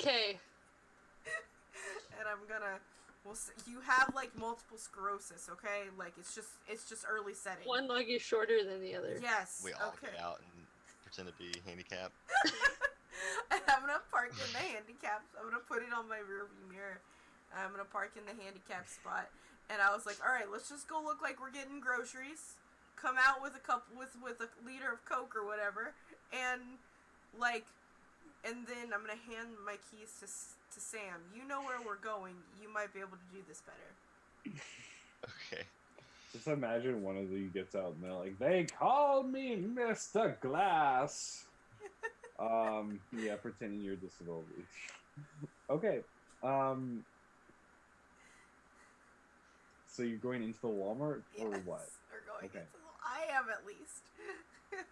Okay. And I'm gonna. You have like multiple sclerosis, okay? Like it's just early setting. One leg is shorter than the other. Yes. We all okay. get out and pretend to be handicapped. And I'm gonna park in the handicap. I'm gonna put it on my rearview mirror. I'm gonna park in the handicap spot. And I was like, all right, let's just go look like we're getting groceries. Come out with with a liter of Coke or whatever, and then I'm gonna hand my keys to Sam. You know where we're going. You might be able to do this better. Okay. Just imagine one of you gets out and they're like, "They call me Mr. Glass." Yeah, pretending you're disability. Okay. So you're going into the Walmart or Yes, what? We're going Okay. into I am at least.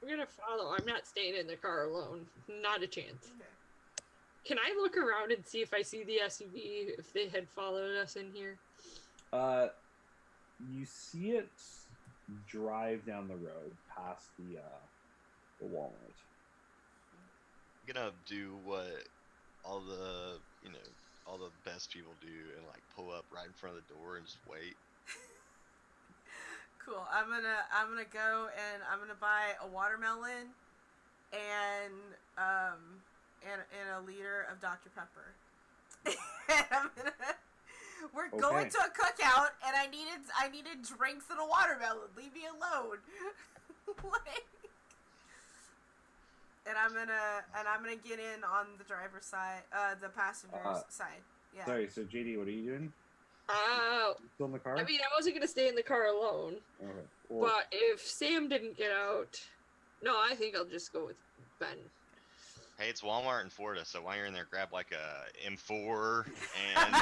We're gonna follow. I'm not staying in the car alone. Not a chance. Okay. Can I look around and see if I see the SUV, if they had followed us in here? You see it drive down the road past the Walmart. I'm gonna do what all the all the best people do and like pull up right in front of the door and just wait. Cool. I'm gonna go and I'm gonna buy a watermelon and a liter of Dr. Pepper. And we're going to a cookout and I needed drinks and a watermelon. Leave me alone. Like, and I'm gonna get in on the driver's side, the passenger's side. Yeah. Sorry, so JD, what are you doing? You still in the car? I mean, I wasn't gonna stay in the car alone. Okay. Well, But if Sam didn't get out, no, I think I'll just go with Ben. Hey, it's Walmart in Florida, so while you're in there, grab like a M4 and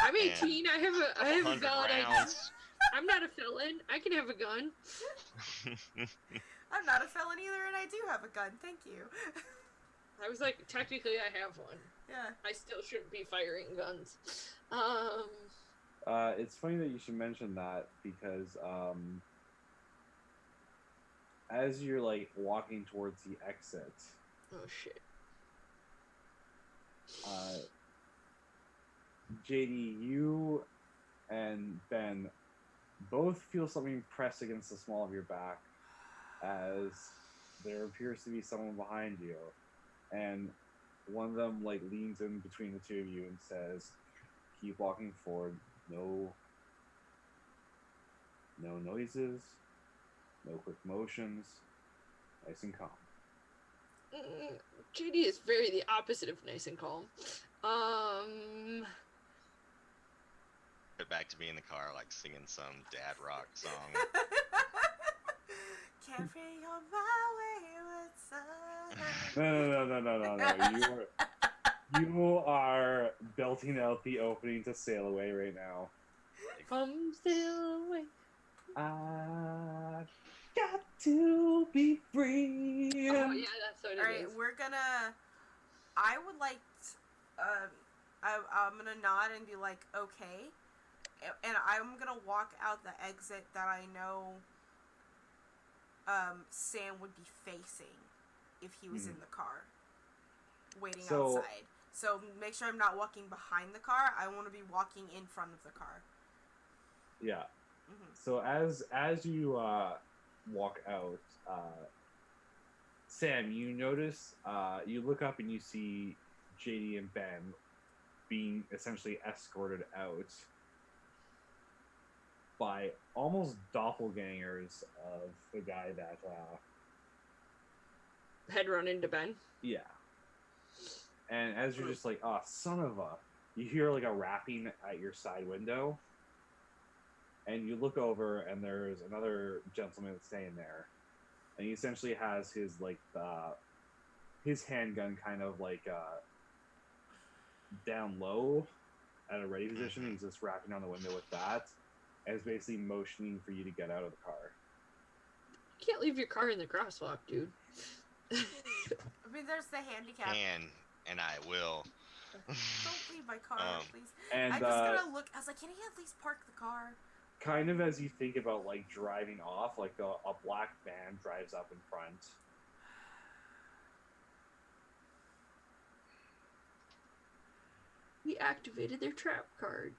I'm 18. I have a 100 valid ID. rounds. I'm not a felon. I can have a gun. I'm not a felon either, and I do have a gun. Thank you. I was like, technically, I have one. Yeah. I still shouldn't be firing guns. It's funny that you should mention that because as you're like walking towards the exit, Oh shit. JD, you and Ben both feel something press against the small of your back as there appears to be someone behind you, and one of them like leans in between the two of you and says, "Keep walking forward. No noises, no quick motions. Nice and calm." JD is very the opposite of nice and calm. Put back to me in the car, like singing some dad rock song. Carry on my wayward son. No. You are belting out the opening to Sail Away right now. Come sail away. I got to be free. Oh yeah, that's what it is. Alright, I would like, I'm gonna nod and be like, okay. And I'm gonna walk out the exit that I know Sam would be facing if he was in the car, waiting outside. So make sure I'm not walking behind the car. I want to be walking in front of the car. Yeah. Mm-hmm. So as you walk out, Sam, you notice, you look up and you see JD and Ben being essentially escorted out by almost doppelgangers of the guy that Had run into Ben. yeah. And as you're just like, oh, son of a, you hear like a rapping at your side window, and you look over and there's another gentleman staying there, and he essentially has his like his handgun kind of like down low at a ready position. He's just rapping on the window with that, and is basically motioning for you to get out of the car. You can't leave your car in the crosswalk, dude. I mean, there's the handicap. And I will. Don't leave my car, please. And I'm just gonna look. I was like, can he at least park the car? kind of as you think about like driving off, like a black van drives up in front. We activated their trap card.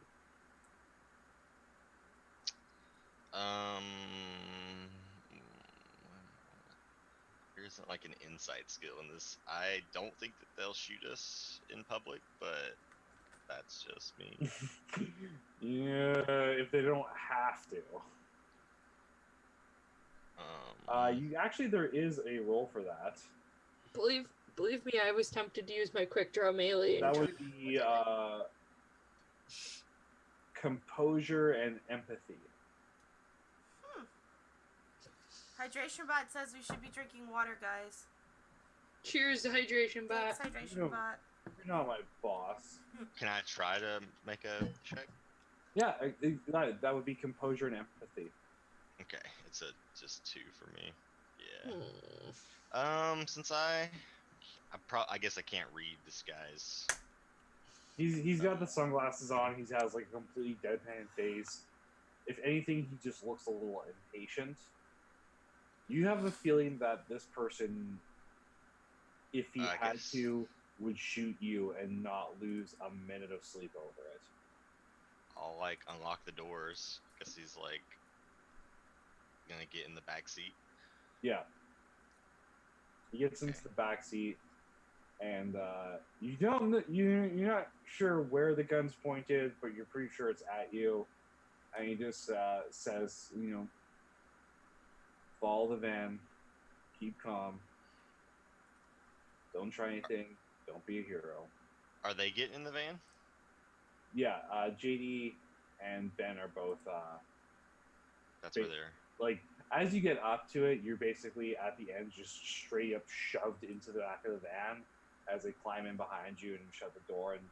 There isn't like an insight skill in this. I don't think that they'll shoot us in public, but that's just me. Yeah, if they don't have to. You actually, there is a role for that. Believe me, I was tempted to use my quick draw melee. That would be composure and empathy. Hydration bot says we should be drinking water, guys. Cheers to hydration bot. Thanks, hydration No. bot. You're not my boss. Can I try to make a check? Yeah, that would be composure and empathy. Okay, it's just 2 for me. Yeah. Hmm. Since I I guess I can't read this guy's. He's got the sunglasses on. He has like a completely deadpan face. If anything, he just looks a little impatient. You have a feeling that this person, if he I had guess. to, would shoot you and not lose a minute of sleep over it. I'll like unlock the doors because he's like gonna get in the back seat. Yeah. He gets into the back seat, and you're not sure where the gun's pointed, but you're pretty sure it's at you. And he just says, follow the van, keep calm, don't try anything, don't be a hero. Are they getting in the van? Yeah, JD and Ben are both That's where they're. like, as you get up to it, you're basically at the end just straight up shoved into the back of the van as they climb in behind you and shut the door, and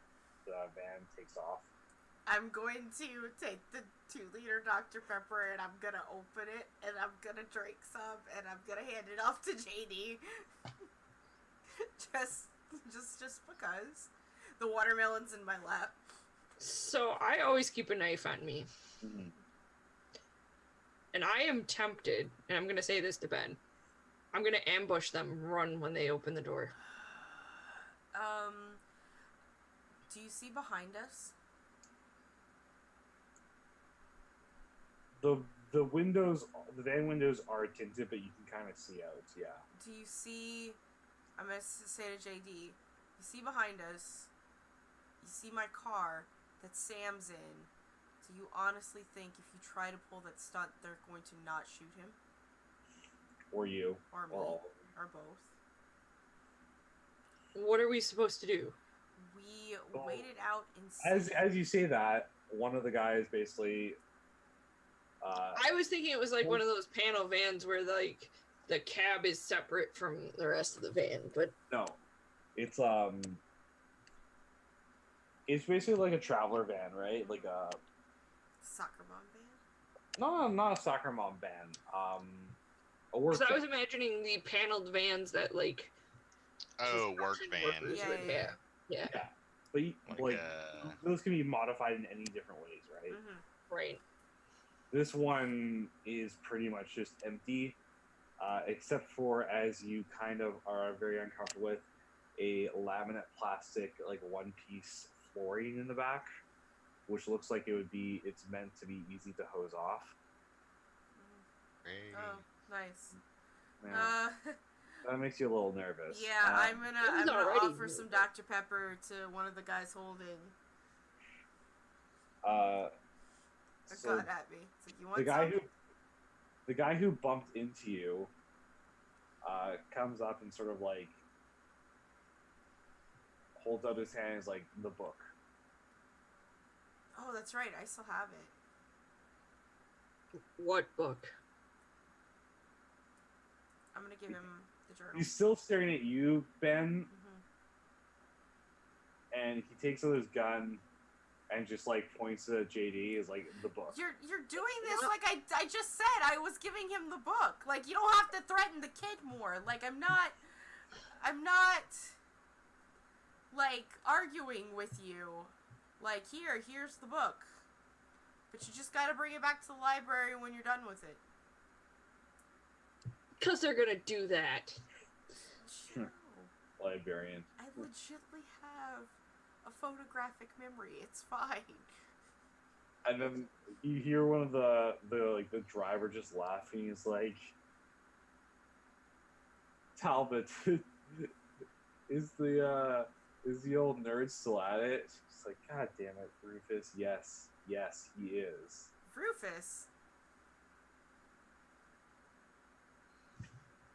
the van takes off. I'm going to take the 2-liter Dr. Pepper and I'm gonna open it and I'm gonna drink some and I'm gonna hand it off to JD. just because. The watermelon's in my lap. So I always keep a knife on me. Mm-hmm. And I am tempted, and I'm gonna say this to Ben. I'm gonna ambush them, run when they open the door. Do you see behind us? The windows, the van windows are tinted, but you can kind of see out. Yeah. Do you see? I'm gonna say to JD. You see behind us? You see my car that Sam's in? Do you honestly think if you try to pull that stunt, they're going to not shoot him? Or you. Or me? Or all. Or both? What are we supposed to do? We waited out and As you say that, one of the guys basically. I was thinking it was like one of those panel vans where like the cab is separate from the rest of the van, but No, it's basically like a traveler van, right? Like a soccer mom van. no, not a soccer mom van. A work. because I was van. imagining the paneled vans that like Oh, work construction van. workers Yeah, would yeah, have. Yeah, Yeah, but like uh, those can be modified in any different ways, right? Mm-hmm. right. This one is pretty much just empty, except for, as you kind of are very uncomfortable with, a laminate plastic, like one-piece flooring in the back, which looks like it's meant to be easy to hose off. great. Oh, nice. Yeah, that makes you a little nervous. Yeah, I'm gonna already offer some Dr. Pepper to one of the guys holding a So gun at me. It's like, you want some? the guy who bumped into you comes up and sort of like holds out his hand and is like, the book. Oh, that's right. I still have it. What book? I'm gonna give him the journal. He's still staring at you, Ben, Mm-hmm. and he takes out his gun and just like points to JD is like, the book. You're doing this like I just said. I was giving him the book. Like, you don't have to threaten the kid more. Like, I'm not like arguing with you. Like, here's the book. But you just gotta bring it back to the library when you're done with it. Because they're gonna do that. Chill. Librarian. I legitimately have a photographic memory. It's fine. And then you hear one of the driver just laughing. He's like, Talbot, is the old nerd still at it? She's like, God damn it, Rufus. Yes, he is. Rufus?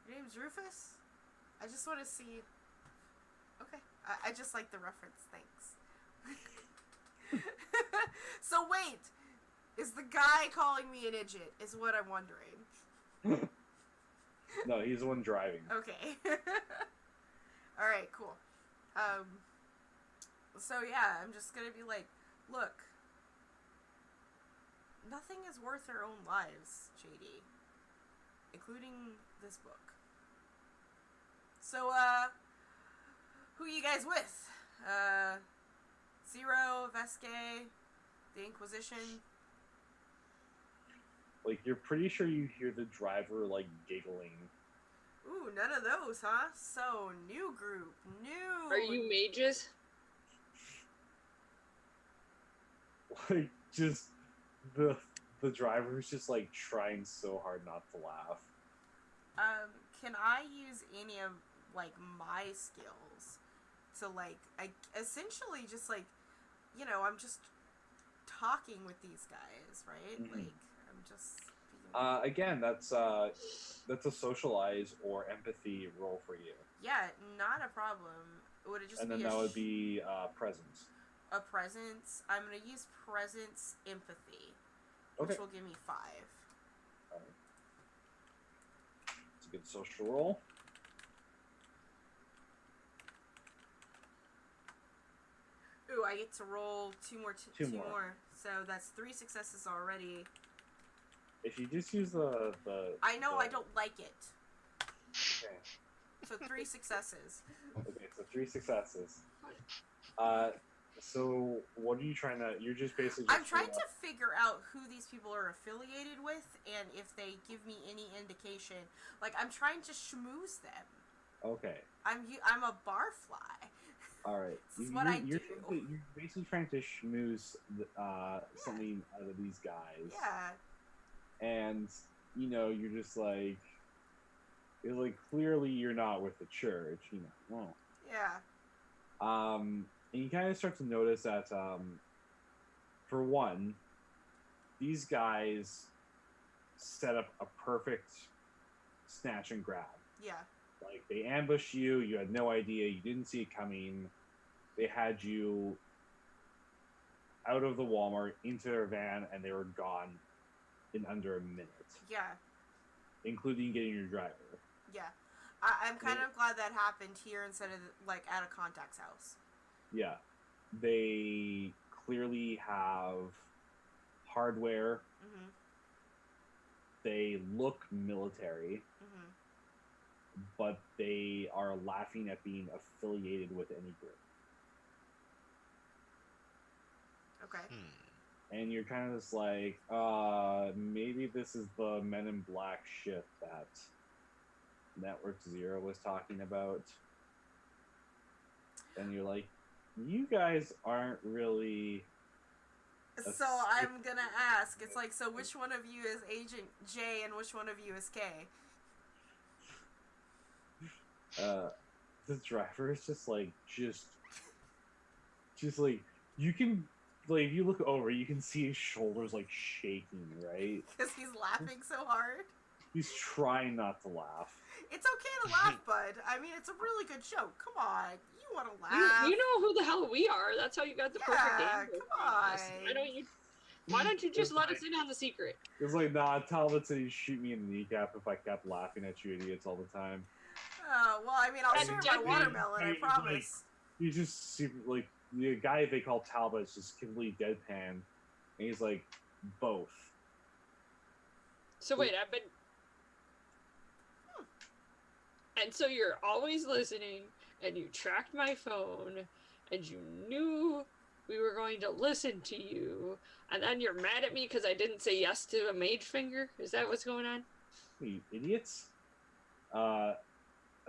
Your name's Rufus? I just want to see... Okay. I just like the reference. Thanks. So wait. Is the guy calling me an idiot? Is what I'm wondering. No, he's the one driving. Okay. Alright, cool. So yeah, I'm just gonna be like, look. Nothing is worth our own lives, JD. Including this book. So, Who you guys with? Zero, Vesque, the Inquisition. Like, you're pretty sure you hear the driver, like, giggling. Ooh, none of those, huh? So, new group. New. Are you mages? Like, just the driver's just, like, trying so hard not to laugh. Can I use any of, like, my skills to, like, essentially just, like, you know, I'm just talking with these guys, right? Mhm. Like, I'm just being... Again, that's a socialize or empathy roll for you. Yeah, not a problem. Would it just And be then that would be presence. a presence? I'm gonna use presence empathy, which Okay. will give me 5. It's a good social roll. Ooh, I get to roll two more. Two more. So that's 3 successes already. If you just use the I know I don't like it. Okay. So 3 successes. Okay, so 3 successes. So what are you trying to? You're just basically. I'm trying to figure out who these people are affiliated with, and if they give me any indication. Like, I'm trying to schmooze them. Okay. I'm a barfly. All right. This is what I do. You're basically trying to schmooze something out of these guys. Yeah. And you know, you're just like, it's like clearly you're not with the church. You know. Well. Yeah. And you kind of start to notice that, for one, these guys set up a perfect snatch and grab. Yeah. Like, they ambushed you, you had no idea, you didn't see it coming. They had you out of the Walmart, into their van, and they were gone in under a minute. Yeah. Including getting your driver. Yeah. I'm kind of glad that happened here instead of, like, at a contact's house. Yeah. They clearly have hardware. Mm-hmm. They look military. Mm-hmm. But they are laughing at being affiliated with any group. Okay. And you're kind of just like, maybe this is the Men in Black shit that Network Zero was talking about. And you're like, you guys aren't really... So I'm gonna ask, it's like, so which one of you is Agent J and which one of you is K? The driver is just like, just like, you can, like, if you look over, you can see his shoulders, like, shaking, right? Because he's laughing so hard. He's trying not to laugh. It's okay to laugh, bud. I mean, it's a really good show. Come on. You want to laugh. You know who the hell we are. That's how you got the perfect Yeah, angle. come on. Why don't you just let us in on the secret? It's like, nah, Talbot said he'd shoot me in the kneecap if I kept laughing at you idiots all the time. Oh, well, I mean, I'll That's share my definitely- watermelon, I promise. He's just super, like, the guy they call Talbot is just completely deadpan. And he's like, both. So wait, I've been... And so you're always listening, and you tracked my phone, and you knew we were going to listen to you, and then you're mad at me because I didn't say yes to a mage finger? Is that what's going on? You idiots. And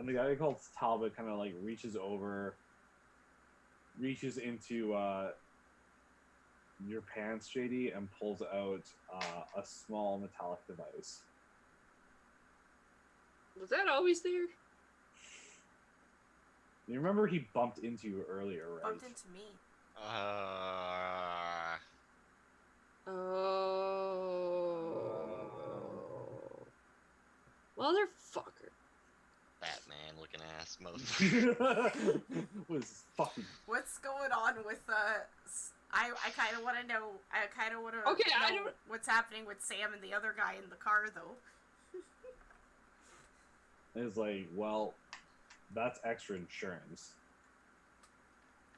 the guy they call Talbot kind of, like, reaches into your pants, JD, and pulls out a small metallic device. Was that always there? You remember he bumped into you earlier, right? Bumped into me. Oh. Motherfucker. Batman looking ass motherfucker. Was fucking... What's going on with, I kind of want to know, Okay, I know don't- what's happening with Sam and the other guy in the car, though. It's like, well, that's extra insurance.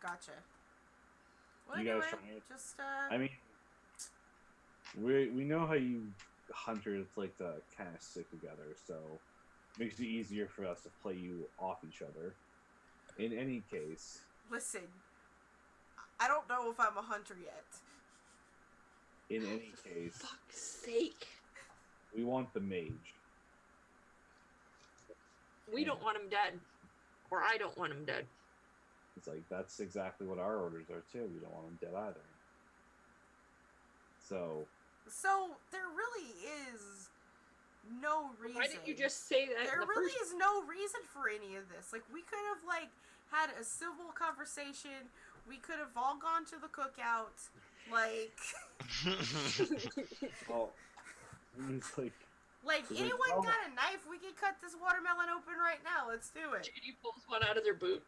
Gotcha. Well, You guys anyway, trying it? just, I mean, we know how you hunters like to kind of stick together, so it makes it easier for us to play you off each other. In any case, Listen, I don't know if I'm a hunter yet. in any case, Fuck's sake. we want the mage. We don't want him dead. Or I don't want him dead. It's like, that's exactly what our orders are too. We don't want them dead either. So there really is no reason. Why didn't you just say that? There in the really first... is no reason for any of this. Like, we could have, like, had a civil conversation. We could have all gone to the cookout. Like... well, it's like... Like, It's anyone like, oh. got a knife? We can cut this watermelon open right now. Let's do it. JD pulls one out of their boot.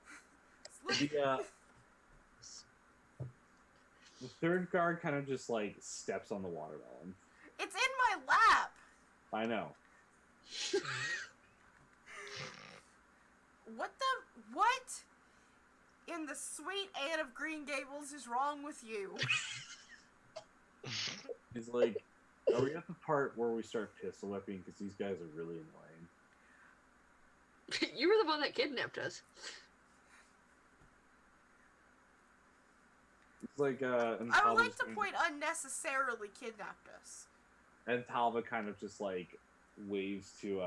The third guard kind of just, like, steps on the watermelon. It's in my lap. I know. What in the sweet Anne of Green Gables is wrong with you? It's like, are we at the part where we start pistol whipping because these guys are really annoying? You were the one that kidnapped us. It's like, and I would like Talbot's to kind point unnecessarily kidnapped us. and Talbot kind of just, like, waves to,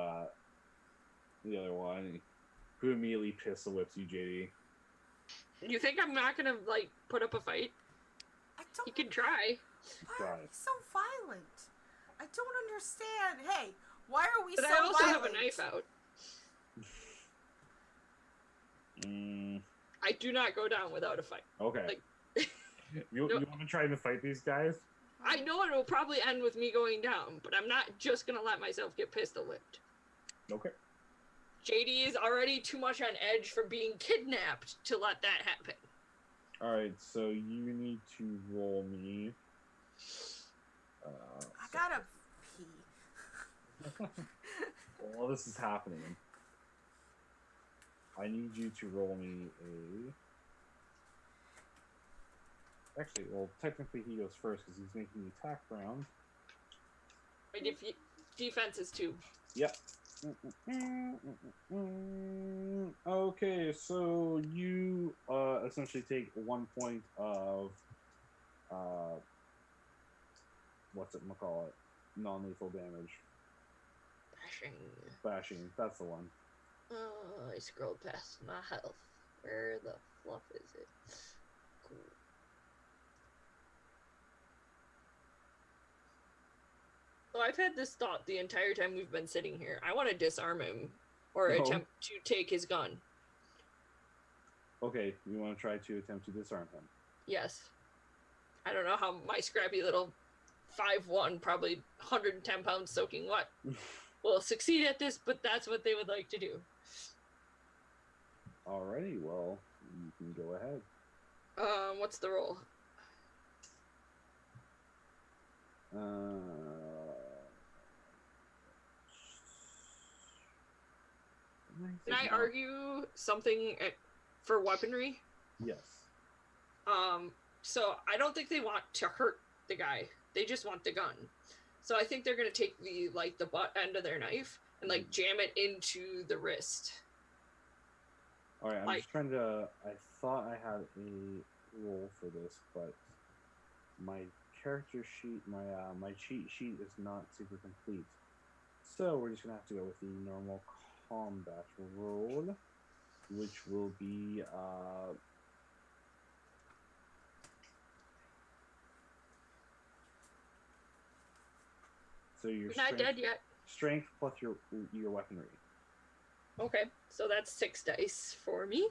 the other one, who immediately pistol whips you, JD. You think I'm not gonna, like, put up a fight? I don't. You can try. Why are Try. we so violent? I don't understand. Hey, why are we But so I also violent? have a knife out. I do not go down without a fight. Okay. Like- you want to try to fight these guys? I know it will probably end with me going down, but I'm not just gonna let myself get pistol whipped. Okay. JD is already too much on edge for being kidnapped to let that happen. Alright, so you need to roll me... I gotta pee. While this is happening, I need you to roll me a... Actually, well, technically he goes first because he's making the attack round. My defense is 2. Yep. Okay, so you essentially take 1 point of what's it call it? Non-lethal damage. Bashing. That's the one. Oh, I scrolled past my health. Where the fluff is it? Cool. So I've had this thought the entire time we've been sitting here. I want to disarm him or No. attempt to take his gun. Okay, you want to try to attempt to disarm him. Yes. I don't know how my scrappy little 5'1", probably 110 pounds soaking wet will succeed at this, but that's what they would like to do. Alrighty, well, you can go ahead. What's the roll? Can I argue something for weaponry? Yes. So I don't think they want to hurt the guy. They just want the gun. So I think they're gonna take the butt end of their knife and jam it into the wrist. Alright, I'm just trying to... I thought I had a roll for this, but my character sheet, my cheat sheet is not super complete. So we're just gonna have to go with the normal combat roll, which will be so your We're not dead yet. strength plus your weaponry. Okay, so that's 6 dice for me.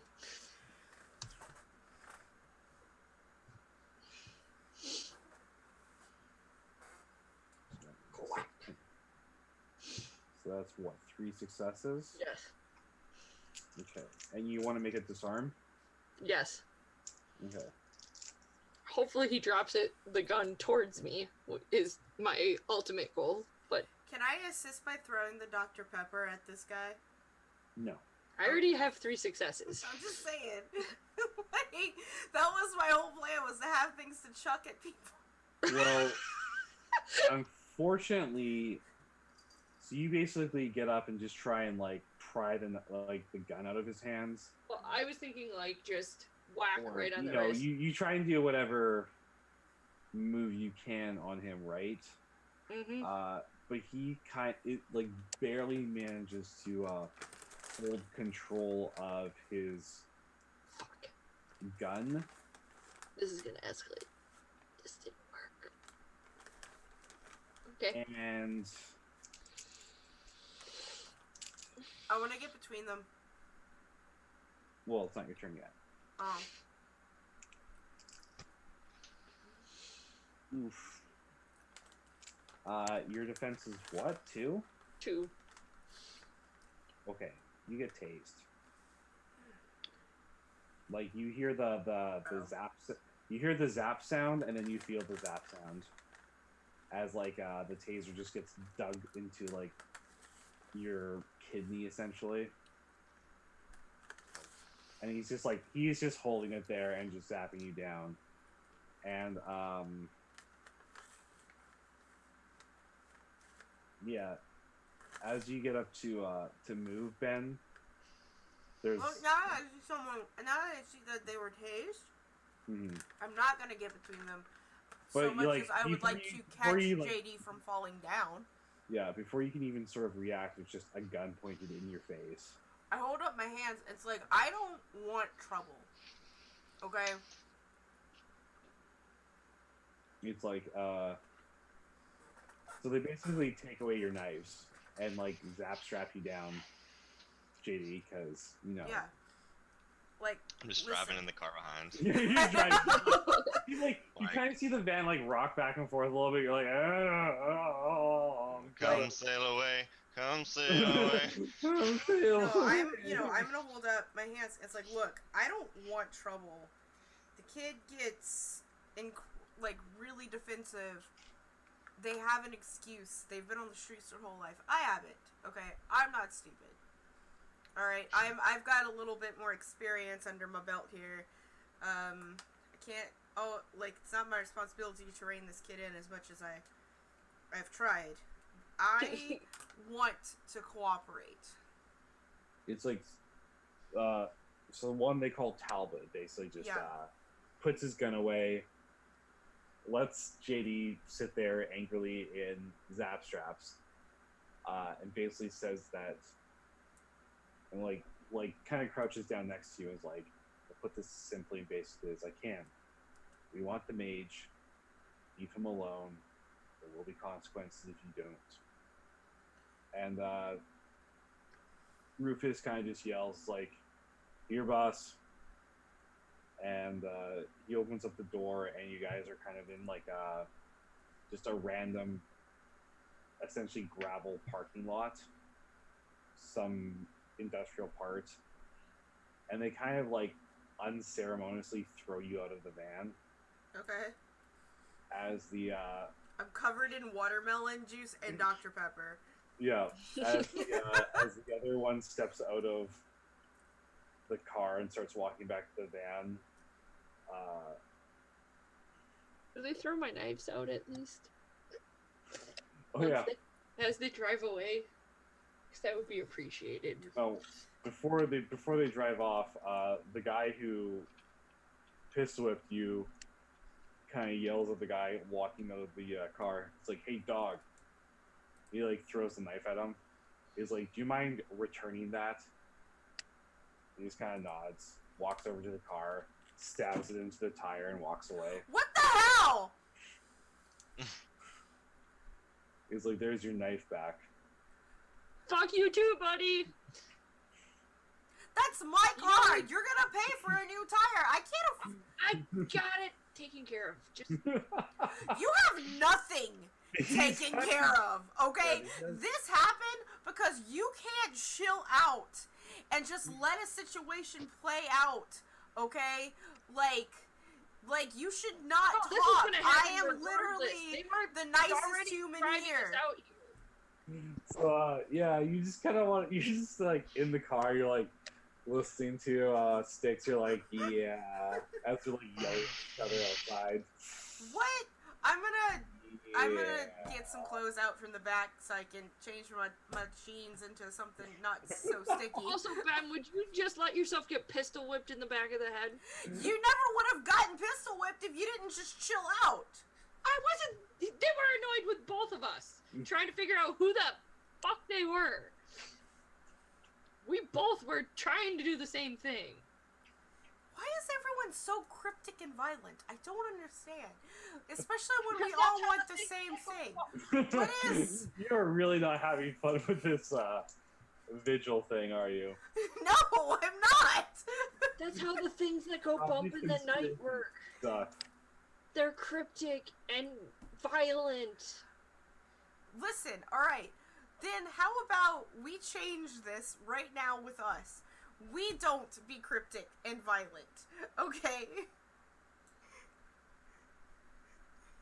So that's what, 3 successes? Yes. Okay. And you want to make it disarm? Yes. Okay. Hopefully he drops the gun towards me is my ultimate goal, but Can I assist by throwing the Dr. Pepper at this guy? No. I already have 3 successes. I'm just saying. Like, that was my whole plan, was to have things to chuck at people. Well, unfortunately, So you basically get up and just try and like pry the gun out of his hands. Well, I was thinking like just whack Or, right on you the know, wrist. you try and do whatever move you can on him, right? Mm-hmm. But he like barely manages to hold control of his Fuck. gun. This is gonna escalate. This didn't work. Okay. And I want to get between them. well, it's not your turn yet. Oh. Oof. Your defense is what? 2? 2. Okay, you get tased. Like you hear the zap. You hear the zap sound, and then you feel the zap sound as like the taser just gets dug into like your kidney essentially, and he's just holding it there and just zapping you down, and yeah, as you get up to move, Ben, there's Well, now that I see that they were tased, mhm. I'm not gonna get between them. But So you, much like, as I would before like you- to before catch you, like- JD from falling down. Yeah, before you can even sort of react, it's just a gun pointed in your face. I hold up my hands. It's like, I don't want trouble. Okay? It's like, so they basically take away your knives and, like, zap strap you down, JD, because, you know. Yeah. Like, I'm just listen. driving in the car behind. You're just driving. You Like- kind of see the van, like, rock back and forth a little bit. You're like, Come Like- sail away. Come sail away. No, I'm gonna hold up my hands. It's like, look, I don't want trouble. The kid gets, really defensive. They have an excuse. They've been on the streets their whole life. I haven't. Okay? I'm not stupid. Alright? I've got a little bit more experience under my belt here. I can't, it's not my responsibility to rein this kid in as much as I've tried. I want to cooperate. It's like, so the one they call Talbot basically just puts his gun away, lets JD sit there angrily in zap straps, and basically says that, and like kind of crouches down next to you and is like, I'll put this simply basically as I can. We want the mage. Leave him alone. There will be consequences if you don't. And Rufus kind of just yells like, "Here, boss!" And he opens up the door, and you guys are kind of in like just a random, essentially gravel parking lot, some industrial part, and they kind of like unceremoniously throw you out of the van Okay? as the I'm covered in watermelon juice and Dr. Pepper. yeah, as the other one steps out of the car and starts walking back to the van. Do they throw my knives out at least? Oh yeah. As they drive away? Because that would be appreciated. Oh, before they drive off, the guy who pistol whipped you kind of yells at the guy walking out of the car. It's like, "Hey, dog!" He like throws the knife at him. He's like, "Do you mind returning that?" He just kind of nods, walks over to the car, stabs it into the tire, and walks away. What the hell? He's like, "There's your knife back." Fuck you too, buddy! That's my car! You're gonna pay for a new tire! I can't I got it taken care of. Just You have nothing taken care of, okay? This happened because you can't chill out and just let a situation play out, okay? Like you should not this is talk. gonna I happen am regardless. literally They were the nicest already human driving here. us out So yeah, you just kind of want, you're just like in the car, you're like listening to Sticks, you're like, yeah, as they're like yelling at each other outside. What? I'm gonna I'm gonna get some clothes out from the back so I can change my jeans into something not so sticky. Also, Ben, would you just let yourself get pistol whipped in the back of the head? You never would have gotten pistol whipped if you didn't just chill out. I wasn't. They were annoyed with both of us, trying to figure out who the fuck they were. We both were trying to do the same thing. Why is everyone so cryptic and violent? I don't understand. Especially when we all want the same thing. What is? You're really not having fun with this Vigil thing, are you? No, I'm not. That's how the things that go bump in the night work. They're cryptic and violent. Listen, alright. Then how about we change this right now with us? We don't be cryptic and violent, okay?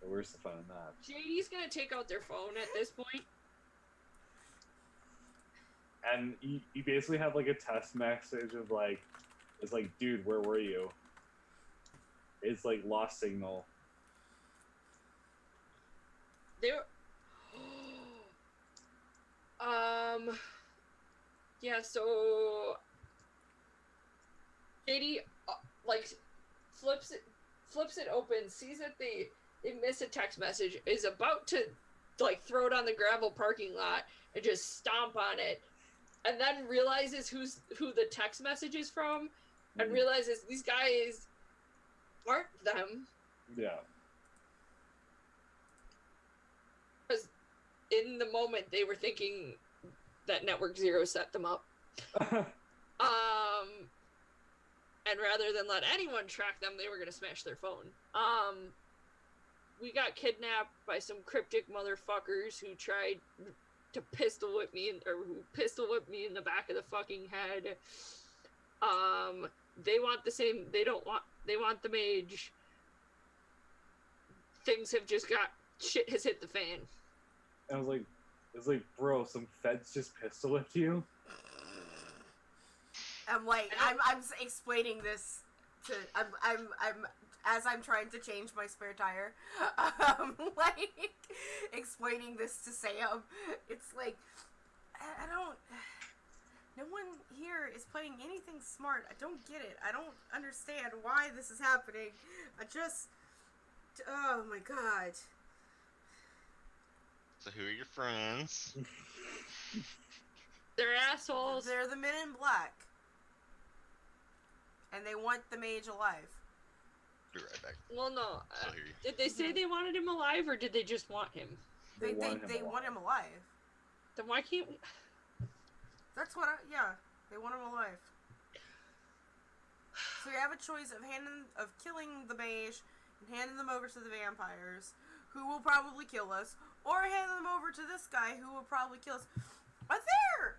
Where's the fun in that? JD's gonna take out their phone at this point. And you basically have like a test message of like, it's like, dude, where were you? It's like lost signal. They were... Yeah, so... JD, like, flips it open, sees that they miss a text message, is about to, like, throw it on the gravel parking lot and just stomp on it, and then realizes who the text message is from, and realizes these guys aren't them. Yeah. Because in the moment, they were thinking that Network Zero set them up. And rather than let anyone track them, they were gonna smash their phone. We got kidnapped by some cryptic motherfuckers who tried to pistol whip me, or who pistol whipped me in the back of the fucking head. They want the same. They want the mage. Things have just got shit has hit the fan. I was like, bro, some feds just pistol whipped you. I'm like, I'm explaining this to, I'm as I'm trying to change my spare tire, like, explaining this to Sam. It's like, I don't, no one here is playing anything smart. I don't get it. I don't understand why this is happening. Oh my god. So who are your friends? They're assholes. They're the Men in Black. And they want the mage alive. Be right back. Well, no. Still hear you. Did they say they wanted him alive, or did they just want him? They want him alive. Then why can't we... That's what yeah. They want him alive. So we have a choice of killing the mage and handing them over to the vampires, who will probably kill us, or handing them over to this guy who will probably kill us. But there!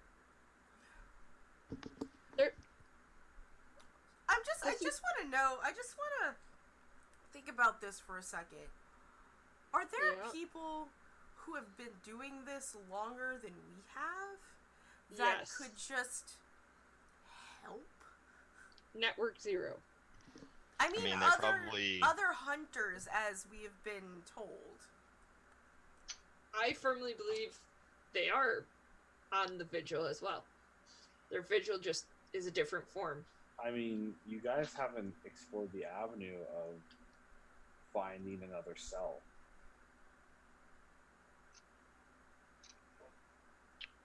I just want to know, I just want to think about this for a second. Are there people who have been doing this longer than we have that could just help? Network Zero. I mean other hunters, as we have been told. I firmly believe they are on the Vigil as well. Their Vigil just is a different form. I mean, you guys haven't explored the avenue of finding another cell.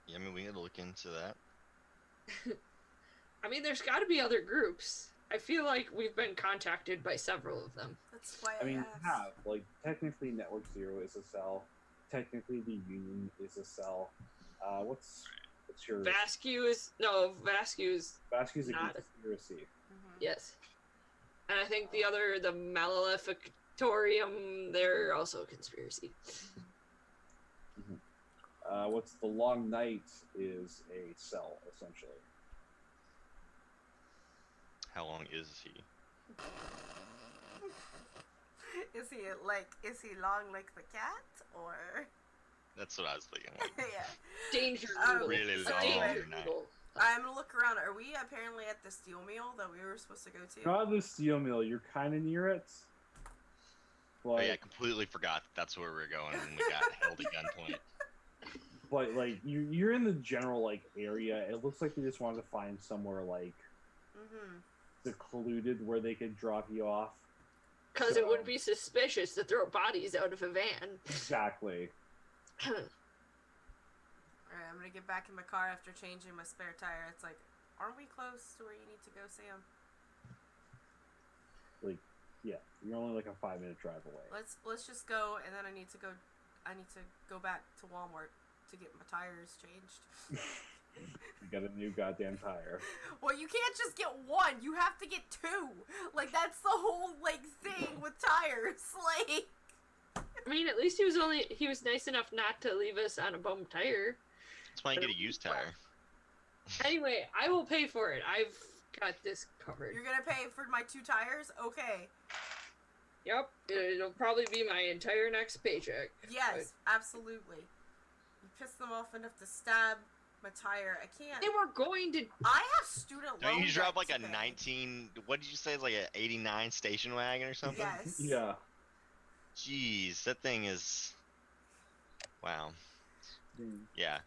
Yeah, I mean, we gotta look into that. I mean, there's got to be other groups. I feel like we've been contacted by several of them. That's why I mean, like, technically Network Zero is a cell. Technically the Union is a cell. What's your... Vascu's is Vascu's a not conspiracy. Yes. And I think the Maleficatorium, they're also a conspiracy. What's the Long Night is a cell, essentially. How long is he? Is he long like the cat, or? That's what I was thinking. Like, Yeah. Danger noodle. really long Danger night. noodle. I'm gonna look around. Are we apparently at the steel mill that we were supposed to go to? Not the steel mill. You're kind of near it. Oh yeah, I completely forgot that's where we were going when we got held at gunpoint. But like you're in the general like area. It looks like they just wanted to find somewhere like secluded where they could drop you off. Because it would be suspicious to throw bodies out of a van. Exactly. Alright, I'm gonna get back in my car after changing my spare tire. It's like, aren't we close to where you need to go, Sam? Like, yeah, you're only like a 5-minute drive away. Let's just go, and then I need to go back to Walmart to get my tires changed. You got a new goddamn tire. Well, you can't just get one. You have to get two. Like, that's the whole, like, thing with tires. Like... I mean, at least he was nice enough not to leave us on a bum tire. That's why you get a used tire. Anyway, I will pay for it. I've got this covered. You're gonna pay for my 2 tires? Okay. Yep. It'll probably be my entire next paycheck. Yes, absolutely. You pissed them off enough to stab my tire. I can't. They were going to... I have student loans. Don't you drop like a pay. 19... What did you say? It's like an 89 station wagon or something? Yes. Yeah. Jeez, that thing is... Wow. Yeah.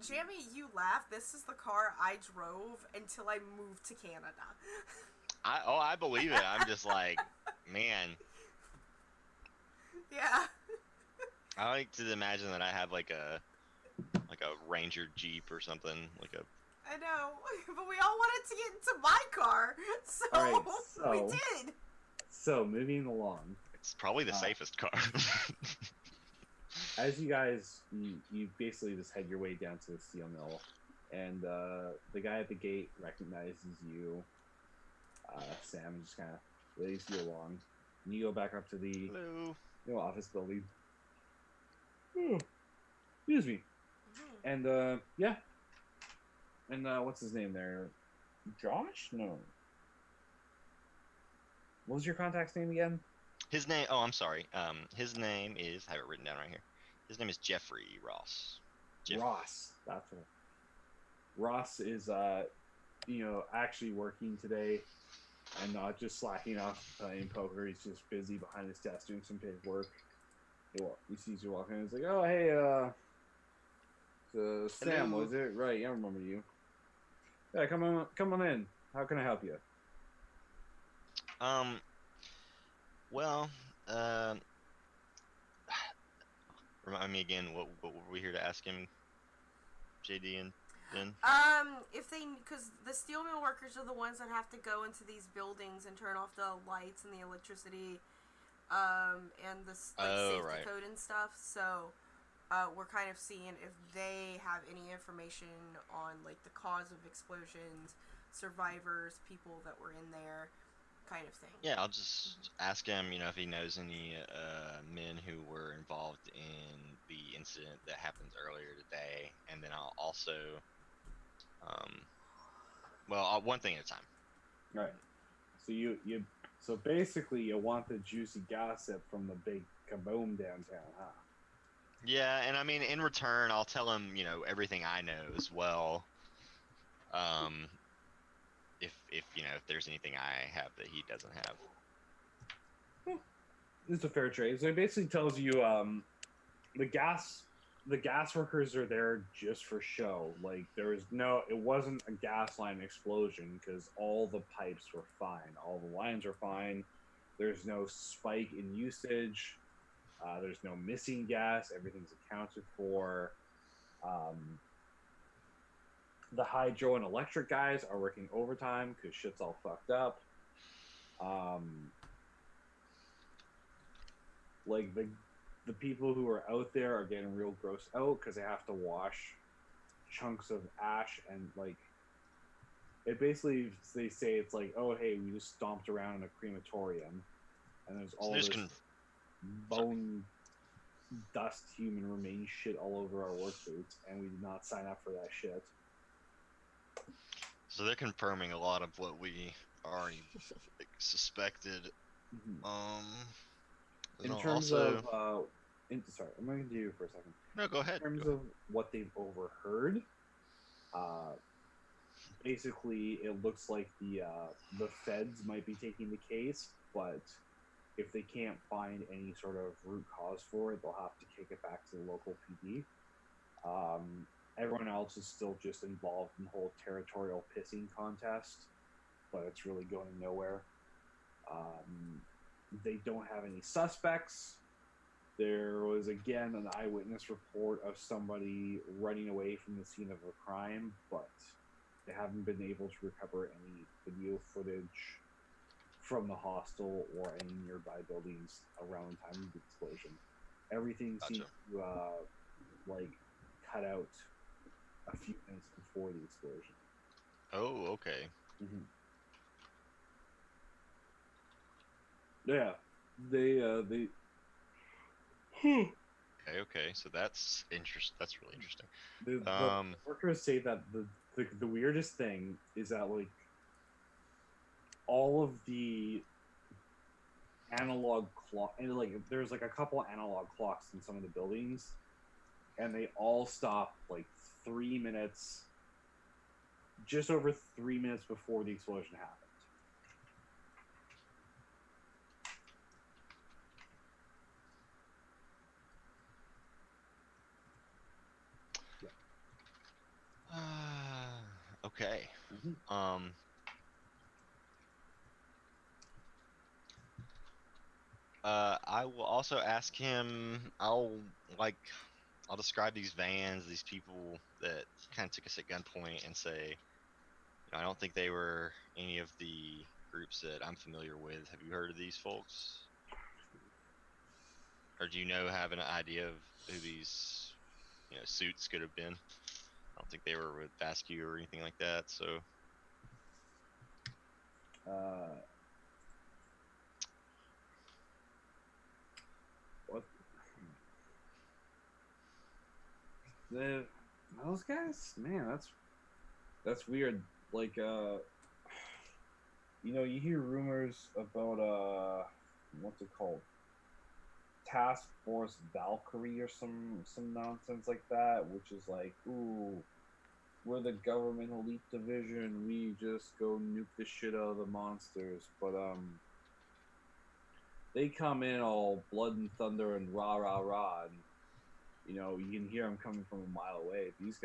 Jamie, you laugh. This is the car I drove until I moved to Canada. I believe it. I'm just like, man. Yeah. I like to imagine that I have like a Ranger Jeep or something, like a... I know, but we all wanted to get into my car, so, Alright, we did. So, moving along. It's probably the safest car. As you guys, you basically just head your way down to the steel mill, and the guy at the gate recognizes you, Sam, and just kind of lays you along. And you go back up to the office building. Excuse me. And, yeah. And, what's his name there? Josh? No. What was your contact's name again? His name, oh, I'm sorry. His name is, I have it written down right here. His name is Jeffrey Ross. Ross. That's it. Ross is, actually working today and not just slacking off playing poker. He's just busy behind his desk doing some paperwork. He sees you walking in. He's like, "Oh, hey, Sam, Hello. was it? Right, yeah, I remember you. Yeah, come on in. How can I help you?" Well, remind me again, what were we here to ask him, JD and Ben? Because the steel mill workers are the ones that have to go into these buildings and turn off the lights and the electricity, and the safety code and stuff. So, we're kind of seeing if they have any information on like the cause of explosions, survivors, people that were in there, kind of thing. Yeah, I'll just ask him, if he knows any men who were involved in the incident that happened earlier today, and then I'll also, one thing at a time. Right. So so basically you want the juicy gossip from the big kaboom downtown, huh? Yeah, and I mean, in return, I'll tell him, everything I know as well. If there's anything I have that he doesn't have. It's a fair trade. So it basically tells you the gas workers are there just for show. Like it wasn't a gas line explosion because all the pipes were fine. All the lines are fine. There's no spike in usage. There's no missing gas. Everything's accounted for. The hydro and electric guys are working overtime because shit's all fucked up. Like the people who are out there are getting real grossed out because they have to wash chunks of ash and like it basically they say it's like, oh hey, we just stomped around in a crematorium and there's all this bone dust human remains shit all over our work boots and we did not sign up for that shit. So they're confirming a lot of what we already suspected. In terms of, sorry, I'm going to do you for a second. No, go ahead. In terms of what they've overheard, basically it looks like the feds might be taking the case, but if they can't find any sort of root cause for it, they'll have to kick it back to the local PD. Everyone else is still just involved in the whole territorial pissing contest, but it's really going nowhere. They don't have any suspects. There was again an eyewitness report of somebody running away from the scene of a crime, but they haven't been able to recover any video footage from the hostel or any nearby buildings around the time of the explosion. Everything seems to cut out a few minutes before the explosion. Oh, okay. Mm-hmm. Yeah, they. Okay. So that's That's really interesting. The workers say that the weirdest thing is that all of the analog clock and there's a couple analog clocks in some of the buildings, and they all stop 3 minutes, just over 3 minutes before the explosion happened. Okay. Mm-hmm. I will also ask him. I'll describe these vans, these people that kind of took us at gunpoint, and say, I don't think they were any of the groups that I'm familiar with. Have you heard of these folks? Or do you have an idea of who these suits could have been? I don't think they were with Vascu or anything like that. So. What? Those guys, man, that's weird. You hear rumors about what's it called? Task Force Valkyrie or some nonsense like that, which is ooh, we're the government elite division. We just go nuke the shit out of the monsters. But they come in all blood and thunder and rah rah rah, and you can hear them coming from a mile away. These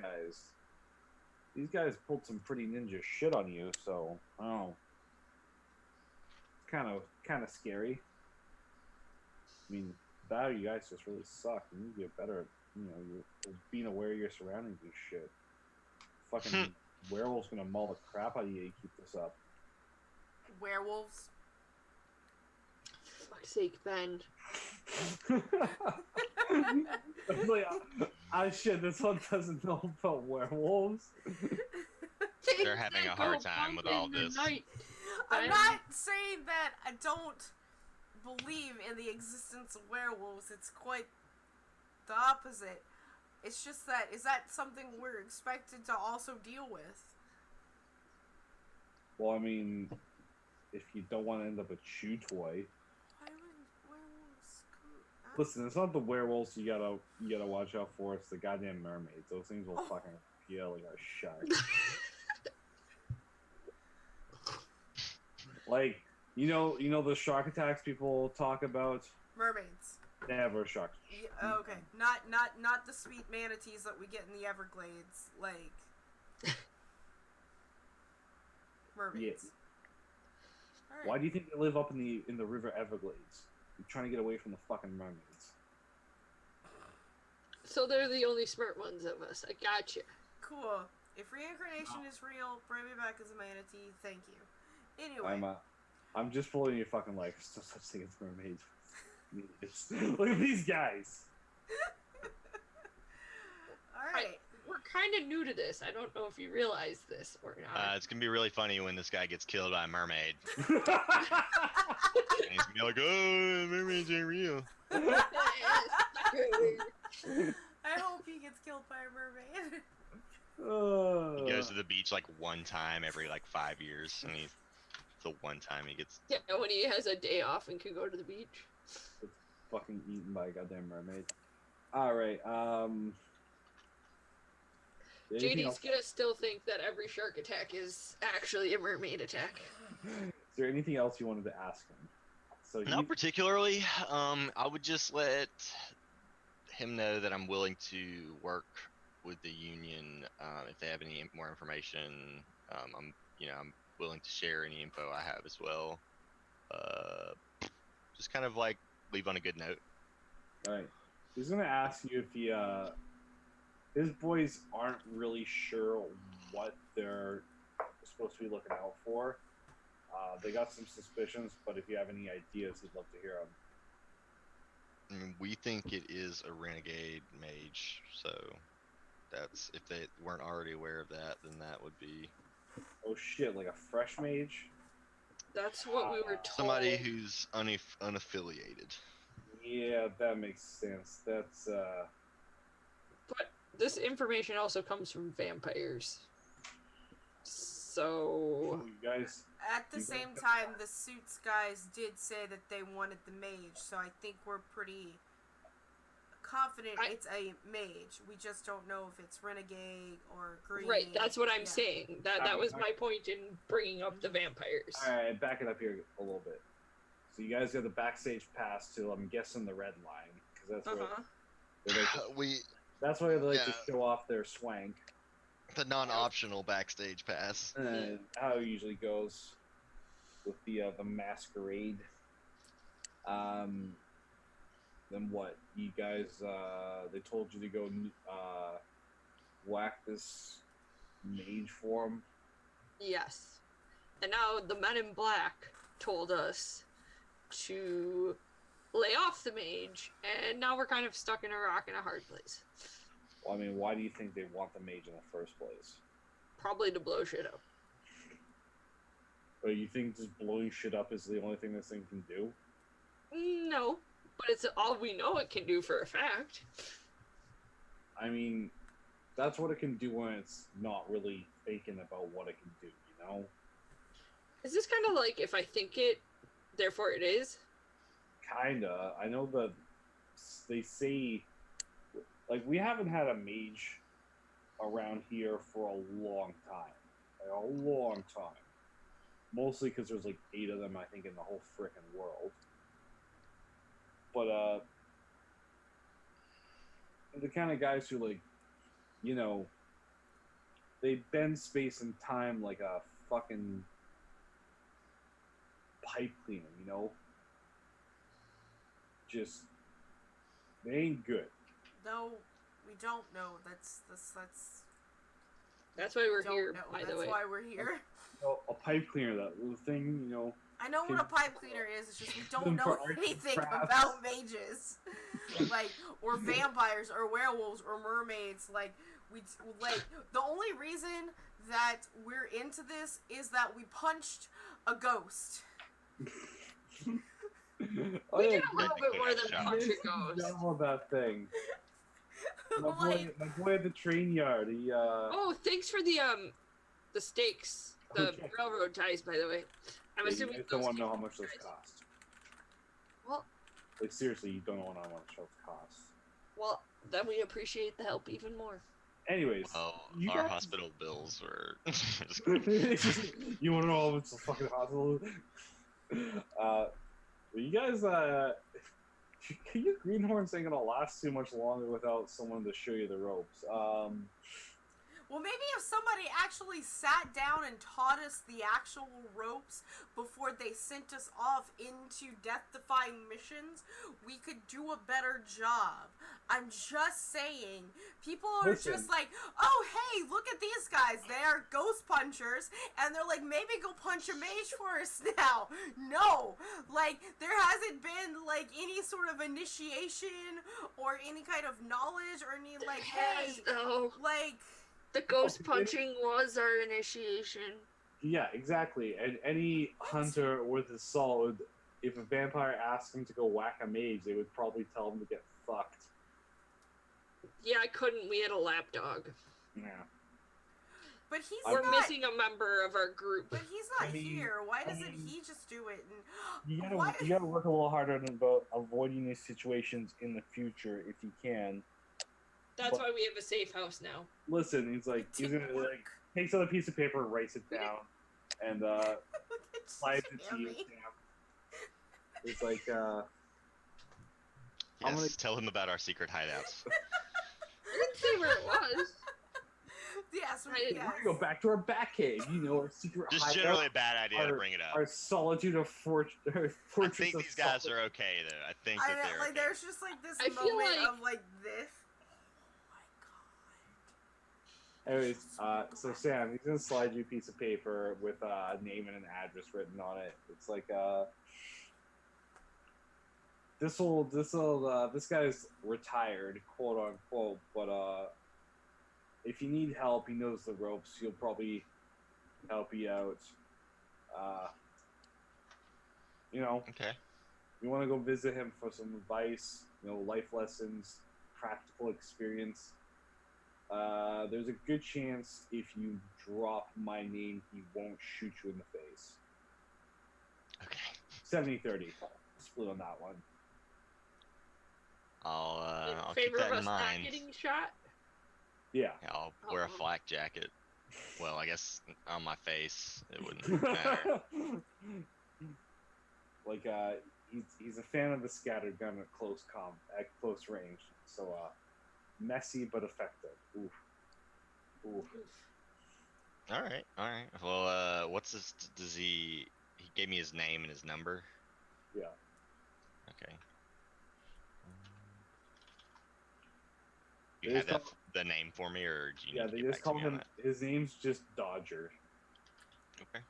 guys pulled some pretty ninja shit on you, so I don't know. Kind of scary. I mean, that or you guys just really suck. You need to get better at you're being aware of your surroundings and shit. Fucking werewolf's gonna maul the crap out of you keep this up. Werewolves. For fuck's sake, Ben. Shit, this one doesn't know about werewolves. They're having a hard time with all this. I'm not saying that I don't believe in the existence of werewolves. It's quite the opposite. It's just that, is that something we're expected to also deal with? Well, I mean, if you don't want to end up a chew toy. Why would werewolves come out? Listen, it's not the werewolves you gotta watch out for. It's the goddamn mermaids. Those things will fucking peel like a shark. The shark attacks people talk about. Mermaids. Never sharks. Yeah, okay, not the sweet manatees that we get in the Everglades, mermaids. Yeah. Right. Why do you think they live up in the river Everglades? You're trying to get away from the fucking mermaids. So they're the only smart ones of us. I gotcha. Cool. If reincarnation is real, bring me back as a manatee. Thank you. Anyway. I'm just pulling your fucking life. There's no such thing as mermaids. Look at these guys. Alright. We're kind of new to this. I don't know if you realize this or not. It's going to be really funny when this guy gets killed by a mermaid. And he's going to be like, oh, mermaids ain't real. I hope he gets killed by a mermaid. He goes to the beach one time every 5 years, and it's the one time he gets. Yeah, when he has a day off and can go to the beach. It's fucking eaten by a goddamn mermaid. Alright, JD's gonna still think that every shark attack is actually a mermaid attack. Is there anything else you wanted to ask him? So Not particularly. I would just let him know that I'm willing to work with the union if they have any more information. I'm willing to share any info I have as well. Just kind of like leave on a good note. all right. He's gonna ask you if his boys aren't really sure what they're supposed to be looking out for. They got some suspicions, but if you have any ideas, he'd love to hear them. We think it is a renegade mage, so that's if they weren't already aware of that, then that would be Oh shit, like a fresh mage? That's what we were told. somebody who's unaffiliated. Yeah, that makes sense. That's But this information also comes from vampires. So you guys. At the same time, the suits guys did say that they wanted the mage, so I think we're pretty confident it's a mage. We just don't know if it's renegade or green. right, that's what I'm saying. That was my point in bringing up the vampires. All right, back it up here a little bit. So you guys got the backstage pass to, I'm guessing, the red line, because that's where they like that's where they like to show off their swank. The non-optional backstage pass. How it usually goes with the masquerade. Then what? You guys, they told you to go whack this mage for him? Yes. And now the men in black told us to lay off the mage, and now we're kind of stuck in a rock and a hard place. Well, I mean, why do you think they want the mage in the first place? Probably to blow shit up. But you think just blowing shit up is the only thing this thing can do? No, but it's all we know it can do for a fact. I mean, that's what it can do when it's not really thinking about what it can do, you know? Is this kind of like if I think it, therefore it is? Kinda. I know that they say, like, we haven't had a mage around here for a long time. Like, a long time. Mostly because there's like 8 of them, I think, in the whole frickin' world. But, the kind of guys who, like, you know, they bend space and time like a fucking pipe cleaner, you know? Just, they ain't good. No, we don't know. That's why we're don't here, know. by the That's way. why we're here. A pipe cleaner, that little thing, you know. I know what a pipe cleaner is. It's just we don't Them know for arts and anything crafts. about mages, like or vampires or werewolves or mermaids. Like the only reason that we're into this is that we punched a ghost. Oh, We yeah, did a little bit more than Shot. punch you a ghost. know that thing. Like, My boy at the train yard. He Oh, thanks for the stakes, the Okay. railroad ties, by the way. I'm you assuming guys don't those want to know how came much from those you guys. cost. Well, Like seriously, you don't know how much those cost. well, then we appreciate the help even more. Anyways, Well, you our guys- hospital bills were. you want to know how much the fucking hospital? You guys, you greenhorns ain't gonna last too much longer without someone to show you the ropes. well, maybe if somebody actually sat down and taught us the actual ropes before they sent us off into death-defying missions, we could do a better job. I'm just saying. People are Listen. just like, oh, hey, look at these guys. They are ghost punchers. And they're like, maybe go punch a mage for us now. No. Like, there hasn't been, like, any sort of initiation or any kind of knowledge or any, like, hey, though. like... The ghost punching was our initiation. Yeah, exactly. And any hunter with a sword, if a vampire asked him to go whack a mage, they would probably tell him to get fucked. Yeah, I couldn't. We had a lapdog. Yeah. But he's We're not... missing a member of our group. But he's not I mean- here. Why I doesn't mean- he just do it? And You gotta work a little harder about avoiding these situations in the future if you can. That's why we have a safe house now. Listen, he's like, he's gonna like takes out a piece of paper, writes it down, and Look at slides it to you. Sammy. It's like, Yes, I'm gonna- tell him about our secret hideouts. I didn't say where it was. Yes, I didn't yes. we're gonna go back to our Batcave. You know, our secret Just hideout. generally a bad idea to bring it up. Our solitude of fortress. I think these guys are okay, though. I think that they're like okay. there's just like this I feel moment like- of like this. Oh Anyways, so Sam, he's gonna slide you a piece of paper with a name and an address written on it. It's like, this guy's retired, quote unquote, but if you need help, he knows the ropes. He'll probably help you out. You know, Okay. you want to go visit him for some advice, you know, life lessons, practical experience. There's a good chance if you drop my name, he won't shoot you in the face. Okay. 70-30. Split on that one. I'll In keep favor that of in us mind. not getting shot. Yeah. Yeah, I'll wear a Oh. flak jacket. Well, I guess on my face it wouldn't matter. Like, he's a fan of the scattered gun at close range. So, messy but effective. Oof. Oof. All right. Well, what's his? Does he? He gave me his name and his number. Yeah. Okay. You They have just the name for me, or do you Yeah, need to they get just back to call me on him. that? His name's just Dodger, Okay.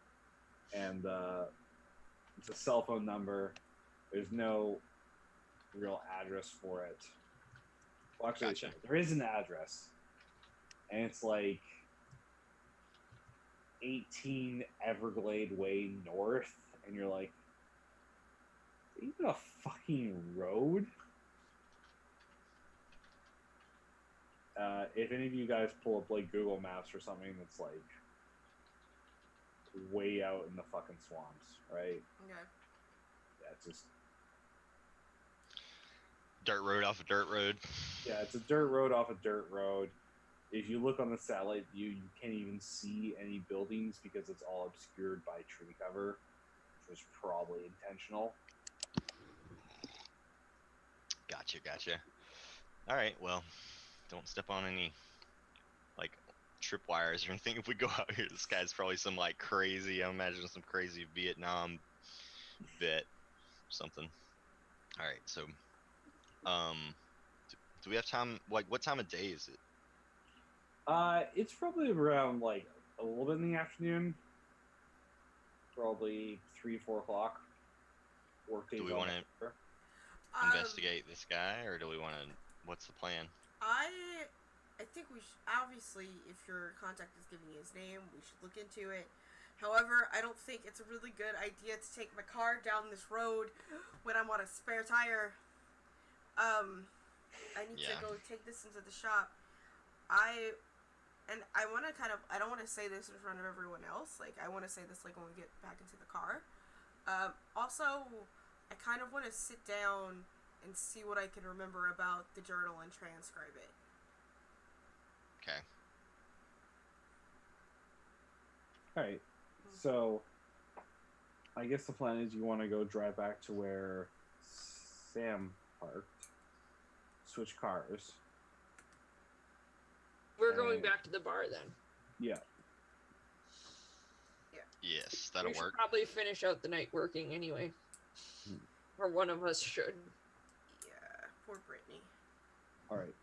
and it's a cell phone number. There's no real address for it. Well, actually, Gotcha. there is an address, and it's like 18 Everglade Way North, and you're like, is it even a fucking road? If any of you guys pull up like Google Maps or something that's like way out in the fucking swamps, right? Okay. Yeah, it's just Dirt road off a dirt road. yeah, it's a dirt road off a dirt road. If you look on the satellite view, you can't even see any buildings because it's all obscured by tree cover, which was probably intentional. Gotcha. All right. Well, don't step on any like tripwires or anything. If we go out here, this guy's probably some like crazy. I imagine some crazy Vietnam vet, something. All right. So, do we have time? Like, what time of day is it? It's probably around like a little bit in the afternoon, probably 3-4 o'clock. Workday. Do we want to investigate this guy, or do we want to? What's the plan? I think we should, obviously, if your contact is giving you his name, we should look into it. However, I don't think it's a really good idea to take my car down this road when I'm on a spare tire. I need to go take this into the shop. I want to I don't want to say this in front of everyone else. Like, I want to say this, like, when we get back into the car. Also, I kind of want to sit down and see what I can remember about the journal and transcribe it. Okay. Alright, so I guess the plan is you want to go drive back to where Sam parked, switch cars. We're going back to the bar then. Yeah. Yes, that'll We should work. probably finish out the night working anyway. Hmm. Or one of us should. Yeah, poor Brittany. Alright.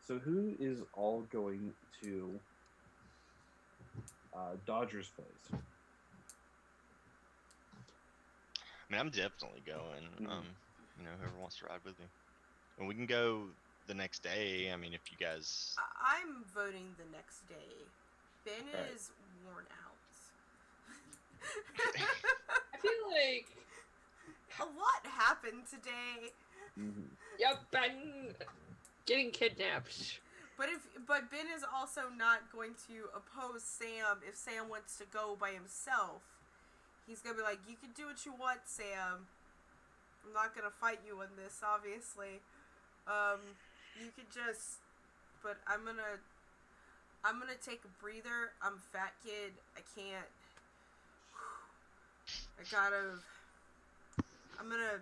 So who is all going to Dodger's place? I mean, I'm definitely going. Mhm. Whoever wants to ride with me, and we can go the next day. I mean, if you guys. I'm voting the next day. Ben Right. is worn out. I feel like, A lot happened today. Mm-hmm. yep, I'm getting kidnapped. But Ben is also not going to oppose Sam if Sam wants to go by himself. He's gonna be like, you can do what you want, Sam. I'm not gonna fight you on this, obviously. You could just, but I'm gonna take a breather. I'm a fat kid. I can't. I gotta. I'm gonna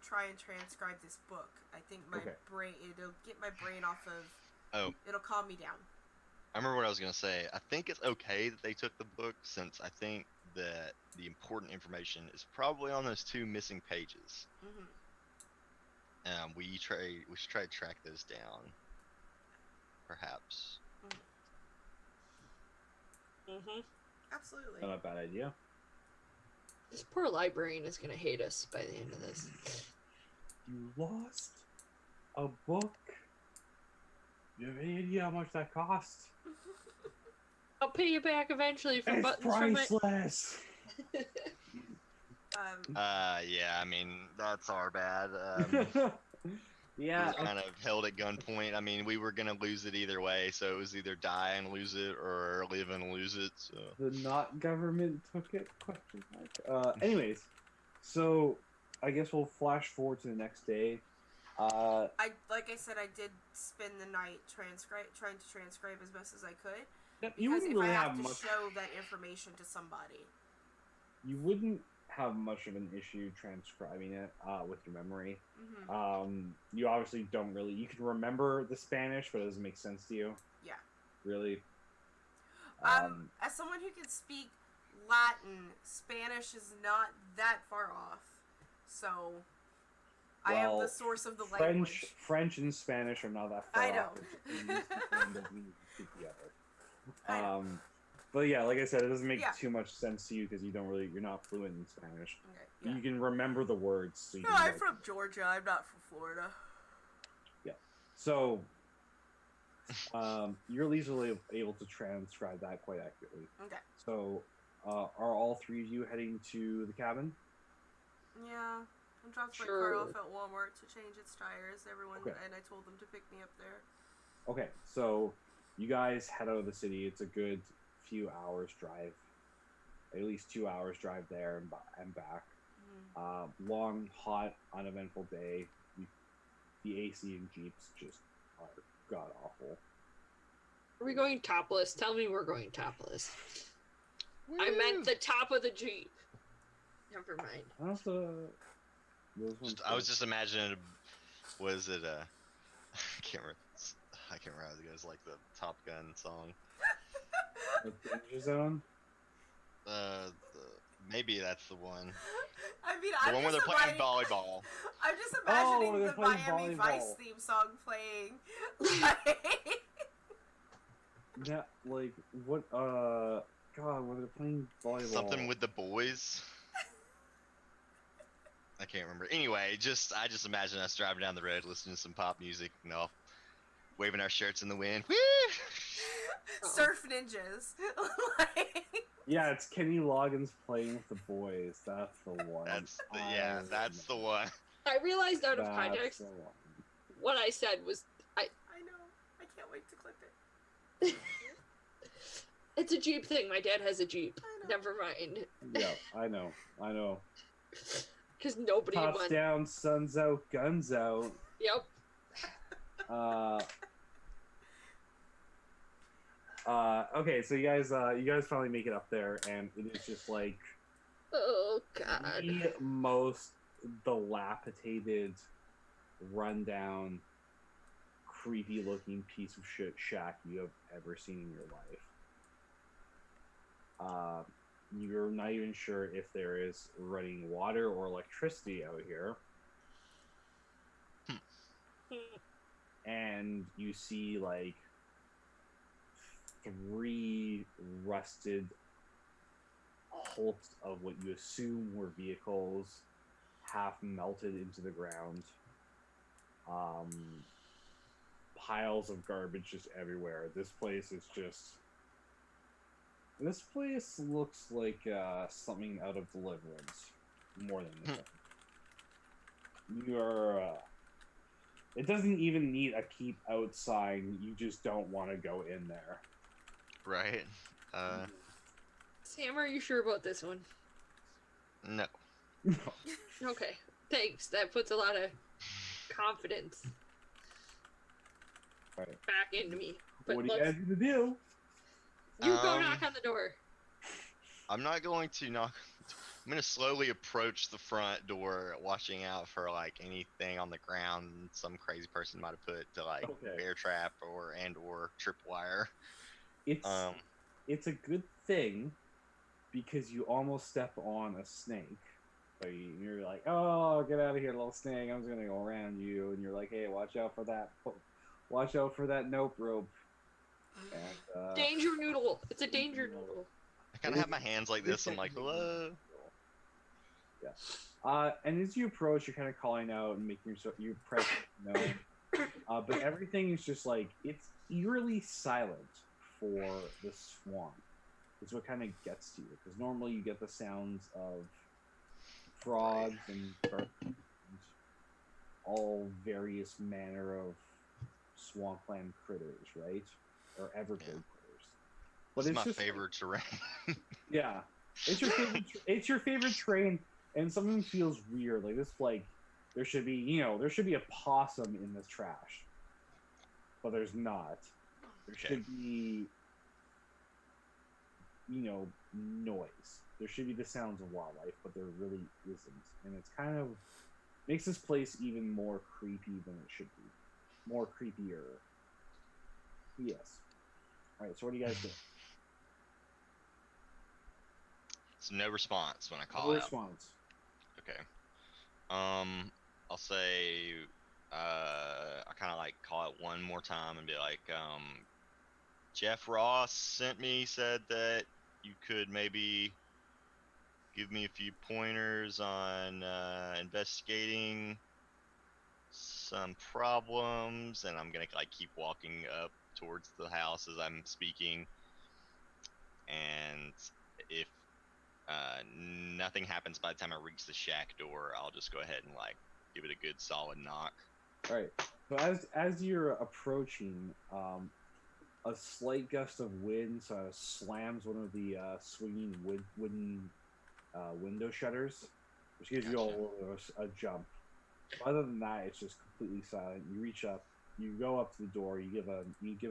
try and transcribe this book. I think my Okay. brain, it'll get my brain off of. Oh. It'll calm me down. I remember what I was gonna say. I think it's okay that they took the book, since I think that the important information is probably on those 2 missing pages. Mm-hmm. We should try to track those down. Perhaps. Mm-hmm. Absolutely. Not a bad idea. This poor librarian is gonna hate us by the end of this. You lost a book? You have any idea how much that cost? I'll pay you back eventually for It's buttons from my. priceless! Yeah, I mean, that's our bad. We Yeah, were kind of held at gunpoint. I mean, we were gonna lose it either way, so it was either die and lose it or live and lose it. So the not government took it? Question mark. Anyways, so I guess we'll flash forward to the next day. Like I said, I did spend the night trying to transcribe as best as I could. You Because wouldn't if really I have have to much. show that information to somebody. You wouldn't have much of an issue transcribing it with your memory. Mm-hmm. You obviously don't really. You can remember the Spanish, but it doesn't make sense to you. Yeah. Really. As someone who can speak Latin, Spanish is not that far off. So, I am the source of the language. French and Spanish are not that far I know. off. It's just that we speak together. But yeah, like I said, it doesn't make too much sense to you because you're not fluent in Spanish. Okay, yeah. You can remember the words. So you No, can I'm from Georgia. I'm not from Florida. Yeah. So, you're at least able to transcribe that quite accurately. Okay. So, are all 3 of you heading to the cabin? Yeah. I dropped my Sure. car off at Walmart to change its tires. Okay. And I told them to pick me up there. Okay, so you guys head out of the city. It's a good few hours drive, at least 2 hours drive there and back. Mm-hmm. Long, hot, uneventful day. The AC in Jeeps just are god awful. Are we going topless? Tell me we're going topless. I meant the top of the Jeep. Never mind. How's I was just imagining. Was it I can't remember. I can't remember how it goes. Like the Top Gun song. the Danger Zone? Maybe that's the one. I mean, The one where they're playing volleyball. I'm just imagining they're the playing Miami volleyball. Vice theme song playing. Like, Yeah, like what? God, when they're playing volleyball. Something with the boys. I can't remember. Anyway, I just imagine us driving down the road, listening to some pop music, waving our shirts in the wind. Woo! surf ninjas. Like, Yeah, it's Kenny Loggins playing with the boys. That's the one. That's the one. I realized out of That's context the one. what I said was I know. I can't wait to clip it. it's a Jeep thing. My dad has a Jeep. I know. Never mind. Yeah, I know. Because nobody Tops went. down, suns out, guns out. Yep. Okay, so you guys finally make it up there, and it is just like Oh God. the most dilapidated, rundown, creepy-looking piece of shit shack you have ever seen in your life. You're not even sure if there is running water or electricity out here. And you see like 3 rusted hulks of what you assume were vehicles, half melted into the ground. Piles of garbage just everywhere. This place looks like something out of Deliverance, more than anything. It doesn't even need a keep out sign. You just don't want to go in there. Right. Sam, are you sure about this one? No. Okay. Thanks. That puts a lot of confidence Right. back into me. But What do you let's- guys need to do? you go knock on the door. I'm not going to knock. I'm gonna slowly approach the front door, watching out for like anything on the ground some crazy person might have put to like Okay. bear trap or tripwire. It's Um, it's a good thing because you almost step on a snake. So you're like, oh, get out of here, little snake! I'm just gonna go around you, and you're like, hey, watch out for that nope rope. And Danger noodle. It's a danger noodle. I kind of have my hands like this. I'm like, hello. Yeah. And as you approach, you're kind of calling out and making your presence known. But everything is just like it's eerily silent for the swamp. It's what kind of gets to you because normally you get the sounds of frogs and birds, and all various manner of swampland critters, right? Or Everglade critters. But This is it's my just favorite terrain. yeah, it's your favorite. It's your favorite train, and something feels weird. Like this, like there should be, there should be a possum in this trash, but there's not. There should be, noise. There should be the sounds of wildlife, but there really isn't, and it's kind of makes this place even more creepy than it should be. More creepier. Yes. All right. So what do you guys do? So no response when I call No out. response. Okay. I'll say, I kind of like call it one more time and be like, Jeff Ross sent me, said that you could maybe give me a few pointers on investigating some problems, and I'm gonna like keep walking up towards the house as I'm speaking, and if nothing happens by the time I reach the shack door, I'll just go ahead and like give it a good solid knock. All right. So as you're approaching, a slight gust of wind slams one of the swinging wooden window shutters, which gives you all a jump. Other than that, it's just completely silent. You reach up, you go up to the door, you give a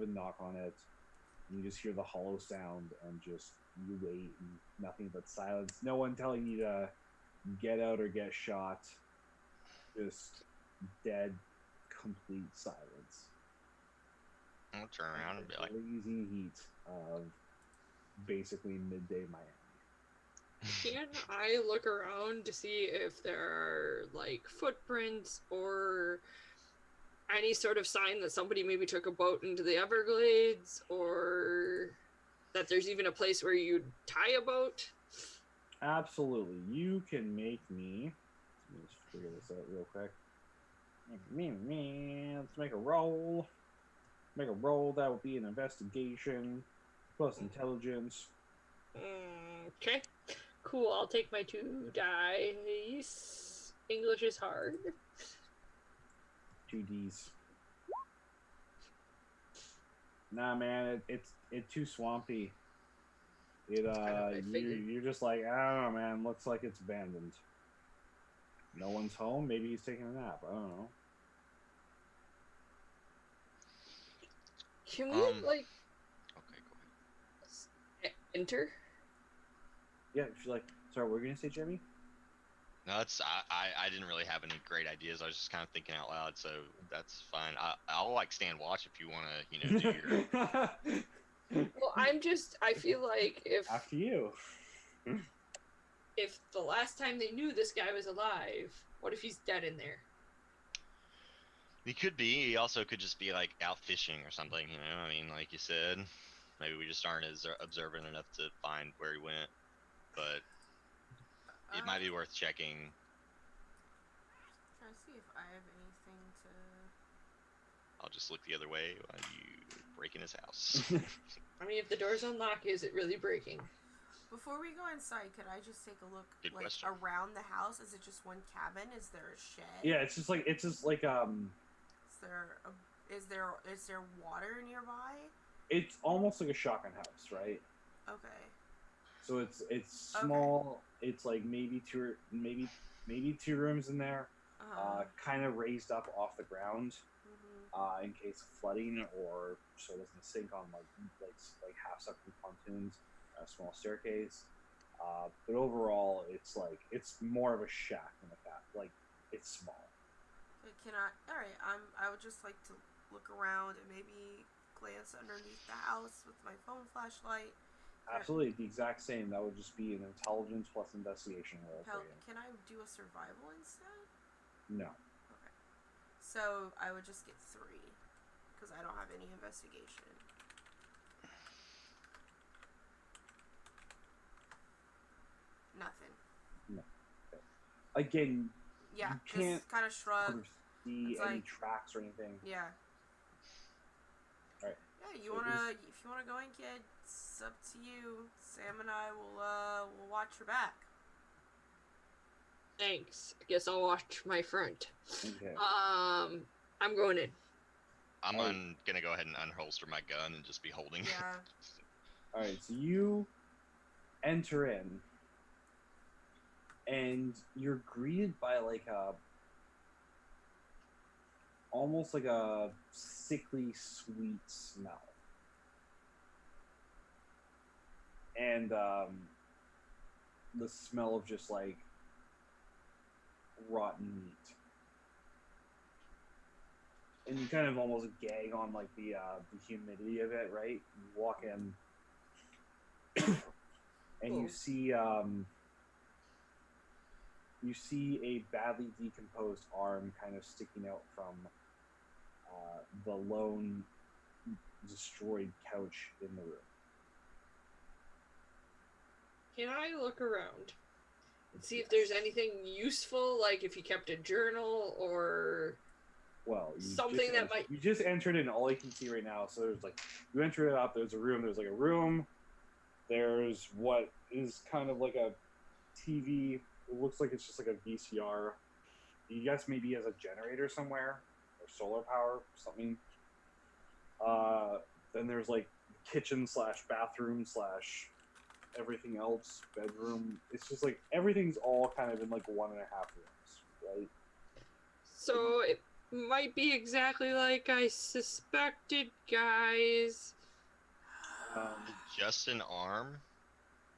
knock on it, and you just hear the hollow sound, and just you wait, and nothing but silence. No one telling you to get out or get shot. Just dead, complete silence. I'll turn around and be like, blazing heat of basically midday Miami. Can I look around to see if there are like footprints or any sort of sign that somebody maybe took a boat into the Everglades, or that there's even a place where you'd tie a boat? Absolutely. You can make me. Let me just figure this out real quick. Let's make a roll. Make a roll. That would be an investigation plus intelligence. Okay. Cool. I'll take my 2 dice. English is hard. 2Ds. Nah, man, it's too swampy. You're just like, I don't know, man. Looks like it's abandoned. No one's home. Maybe he's taking a nap. I don't know. Can we okay, go ahead. enter? Yeah, if you like. Sorry, what were you gonna say, Jeremy? No, I didn't really have any great ideas. I was just kind of thinking out loud, so that's fine. I'll like stand watch if you want to, do your. Well, I feel like After you. if the last time they knew this guy was alive, what if he's dead in there? He could be. He also could just be like out fishing or something. I mean, like you said, maybe we just aren't as observant enough to find where he went. But it might be worth checking. Trying to see if I have anything to. I'll just look the other way while you break in his house. I mean, if the door's unlocked, is it really breaking? Before we go inside, could I just take a look Good question. around the house? Is it just one cabin? Is there a shed? Yeah, it's just like Is there water nearby? It's almost like a shotgun house, right? Okay. So it's small. Okay. It's like maybe two rooms in there, kind of raised up off the ground, in case of flooding or so it doesn't sink on like half sunken pontoons. A small staircase. But overall, it's more of a shack than a cat. Like, it's small. Can I? All right. I would just like to look around and maybe glance underneath the house with my phone flashlight. Absolutely, the exact same. That would just be an intelligence plus investigation roll for you. Can I do a survival instead? No. Okay. So I would just get 3 because I don't have any investigation. Nothing. No. Okay. Again, Yeah, you can't just kind of shrug. see It's any like- tracks or anything. Yeah. All right. Yeah, So if you wanna go in, kid, it's up to you. Sam and I will watch your back. Thanks. I guess I'll watch my front. Okay. I'm going in. I'm Oh. gonna go ahead and unholster my gun and just be holding it. Yeah. All right. So you enter in, and you're greeted by almost like a sickly sweet smell. And the smell of just like rotten meat. And you kind of almost gag on like the humidity of it, right? You walk in and Ooh. you see a badly decomposed arm kind of sticking out from the lone destroyed couch in the room. Can I look around and see if there's anything useful, like if you kept a journal or Well, something that might... You just entered in, all you can see right now. So there's like, you enter it up, there's a room, there's like a room, there's what is kind of like a TV. It looks like it's just like a VCR. You guess maybe has a generator somewhere, or solar power, something. Then there's like kitchen / bathroom / everything else, bedroom. It's just like everything's all kind of in like 1.5 rooms, right? So it might be exactly like I suspected, guys. Just an arm?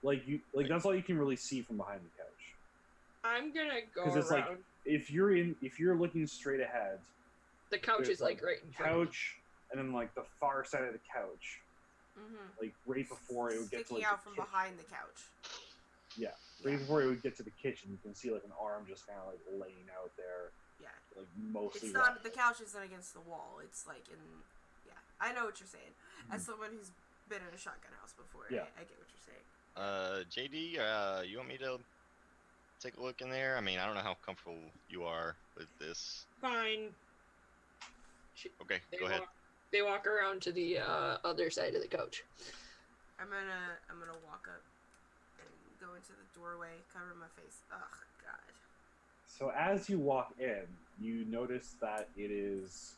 Like that's all you can really see from behind the couch. I'm gonna go Because it's around. like if you're looking straight ahead, The couch there's is like right in front of me. couch, and then like the far side of the couch, like right before it would get to Sticking like out the from kitchen. behind the couch. Yeah, right before it would get to the kitchen, you can see like an arm just kind of like laying out there, Yeah. like mostly. It's not, the couch isn't against the wall. It's like in, yeah. I know what you're saying. As someone who's been in a shotgun house before, Yeah. I get what you're saying. JD, you want me to take a look in there? I mean, I don't know how comfortable you are with this. Fine. Okay, go ahead. They walk around to the other side of the couch. I'm gonna walk up and go into the doorway, cover my face. Ugh, God. So as you walk in, you notice that it is,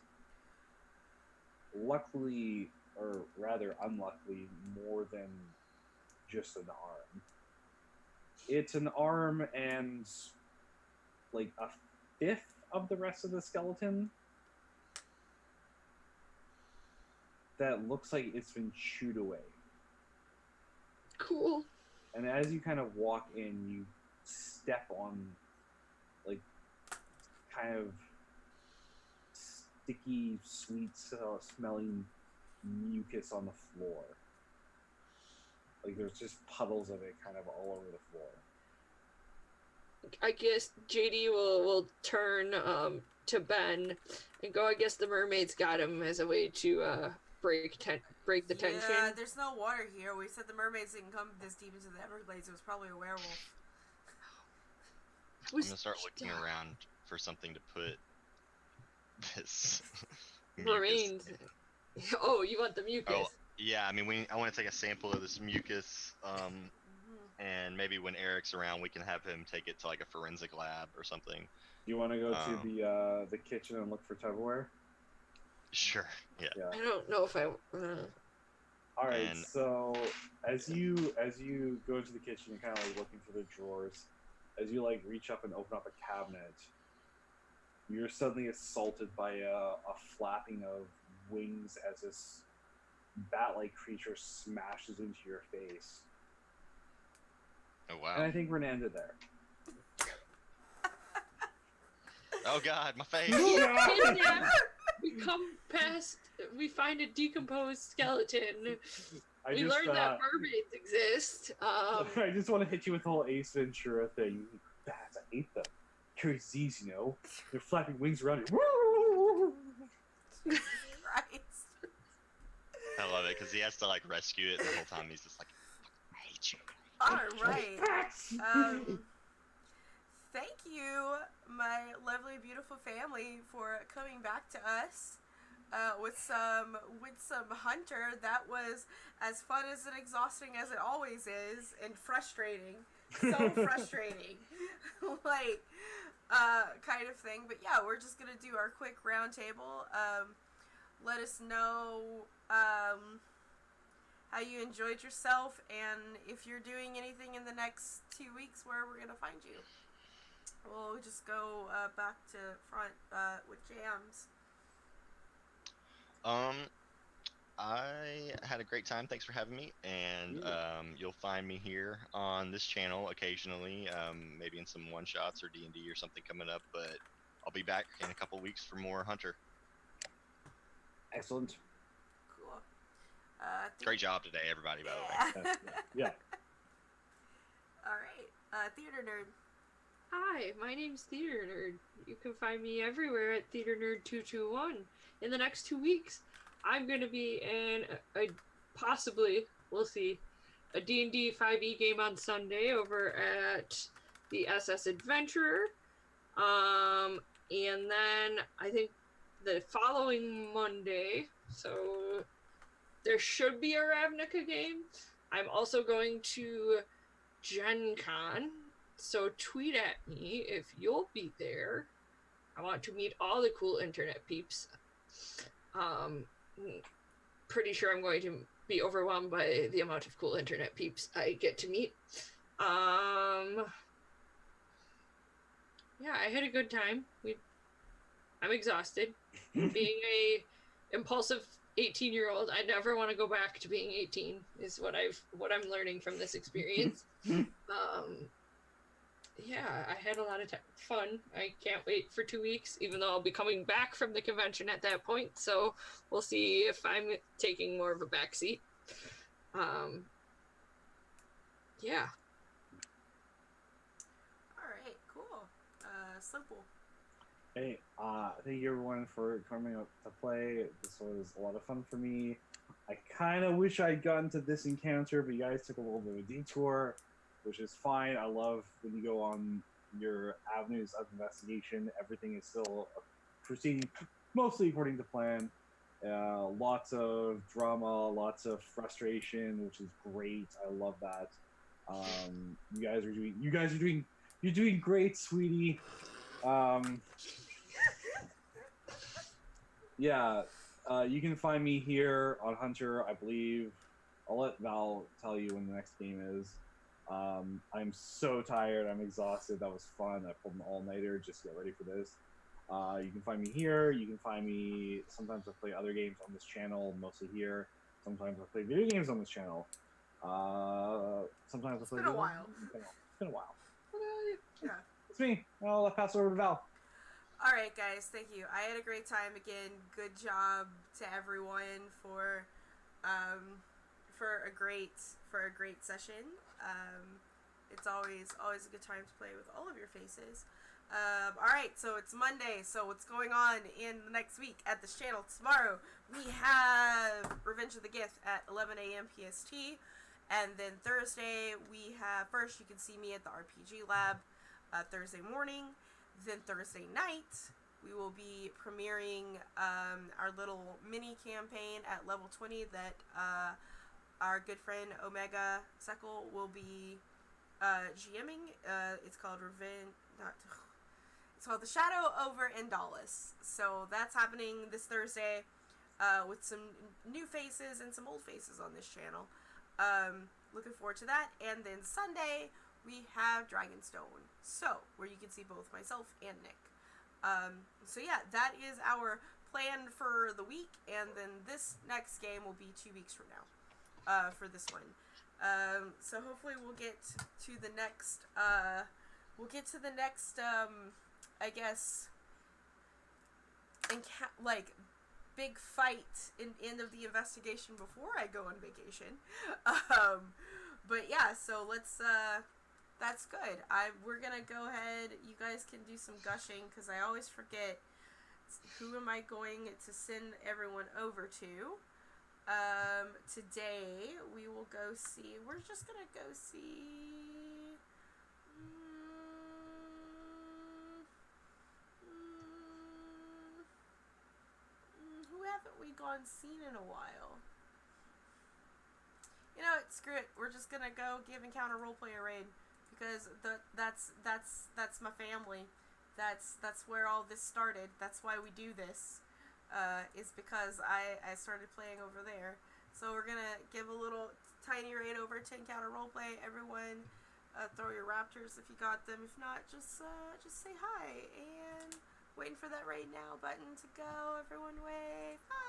luckily, or rather unluckily, more than just an arm. It's an arm and like a fifth of the rest of the skeleton that looks like it's been chewed away. Cool. And as you kind of walk in, you step on like kind of sticky, sweet smelling mucus on the floor. Like there's just puddles of it kind of all over the floor. I guess JD will turn to Ben and go, I guess the mermaids got him as a way to break the tension. Yeah, there's no water here. We said the mermaids didn't come this deep into the Everglades. It was probably a werewolf. I'm gonna start looking around for something to put this Marines. Oh, you want the mucus? Oh, yeah. I mean, I want to take a sample of this mucus, and maybe when Eric's around, we can have him take it to like a forensic lab or something. You want to go to the kitchen and look for Tupperware? Sure. Yeah. I don't know if I. All right. And- So as you go into the kitchen, you're kind of like looking for the drawers. As you like reach up and open up a cabinet, you're suddenly assaulted by a flapping of wings as this bat-like creature smashes into your face. Oh And I think we're gonna end it there. Oh God, my face. Kidnapped. We find a decomposed skeleton. We learned that mermaids exist. I just want to hit you with the whole Ace Ventura thing. Bats, I hate them. Carry disease, you know. They're flapping wings around you. Christ. I love it because he has to like rescue it, and the whole time he's just like, I hate you. All right. Thank you, my lovely, beautiful family, for coming back to us with some Hunter. That was as fun as and exhausting as it always is, and frustrating. So frustrating, like kind of thing. But yeah, we're just gonna do our quick round table. Let us know how you enjoyed yourself, and if you're doing anything in the next 2 weeks, where we're gonna find you. We'll just go back to front with Jams. I had a great time. Thanks for having me. And you'll find me here on this channel occasionally, maybe in some one-shots or D&D or something coming up. But I'll be back in a couple weeks for more Hunter. Excellent. Cool. Great job today, everybody, by the way. Yeah. All right. Theater Nerd. Hi, my name's Theater Nerd. You can find me everywhere at Theater Nerd 221. In the next 2 weeks, I'm going to be in possibly, we'll see, a D&D 5e game on Sunday over at the SS Adventurer. And then I think the following Monday, so there should be a Ravnica game. I'm also going to Gen Con. So tweet at me if you'll be there. I want to meet all the cool internet peeps. Pretty sure I'm going to be overwhelmed by the amount of cool internet peeps I get to meet. Yeah, I had a good time. I'm exhausted. Being a impulsive 18-year-old, I never want to go back to being 18. Is what I'm learning from this experience. Yeah, I had a lot of fun. I can't wait for 2 weeks, even though I'll be coming back from the convention at that point. So we'll see if I'm taking more of a backseat. Yeah. All right, cool. Simple. Hey, thank you everyone for coming up to play. This was a lot of fun for me. I kind of wish I'd gotten to this encounter, but you guys took a little bit of a detour, which is fine. I love when you go on your avenues of investigation. Everything is still proceeding mostly according to plan. Lots of drama, lots of frustration, which is great. I love that. You're doing great, sweetie. Yeah, you can find me here on Hunter, I believe. I'll let Val tell you when the next game is. I'm so tired. I'm exhausted. That was fun. I pulled an all-nighter just to get ready for this. You can find me here. You can find me. Sometimes I play other games on this channel, mostly here. Sometimes I play video games on this channel. Sometimes I play. It's been a while. It's been a while. Yeah. It's me. I'll pass it over to Val. All right, guys. Thank you. I had a great time again. Good job to everyone for a great session. It's always a good time to play with all of your faces. All right, so it's Monday. So what's going on in the next week at this channel? Tomorrow we have Revenge of the Gift at 11 a.m. PST, and then Thursday we have first you can see me at the RPG Lab Thursday morning. Then Thursday night we will be premiering our little mini campaign at level 20 that our good friend Omega Seckle will be GMing. It's called It's called The Shadow over Indolus. So that's happening this Thursday with some new faces and some old faces on this channel. Looking forward to that. And then Sunday we have Dragonstone, so where you can see both myself and Nick. So yeah, that is our plan for the week, and then this next game will be 2 weeks from now for this one. So hopefully we'll get to the next, I guess, like, big fight in end of the investigation before I go on vacation. But yeah, so let's, that's good. We're gonna go ahead, you guys can do some gushing, because I always forget who am I going to send everyone over to. Today we will go see, we're just gonna go see, who haven't we gone seen in a while? You know what, screw it, we're just gonna go give Encounter Roleplay a raid, because that's my family. That's where all this started. That's why we do this. Is because I started playing over there. So we're gonna give a little tiny raid over to Encounter Roleplay. Everyone, throw your raptors if you got them. If not, just say hi. And waiting for that raid now button to go. Everyone wave. Hi.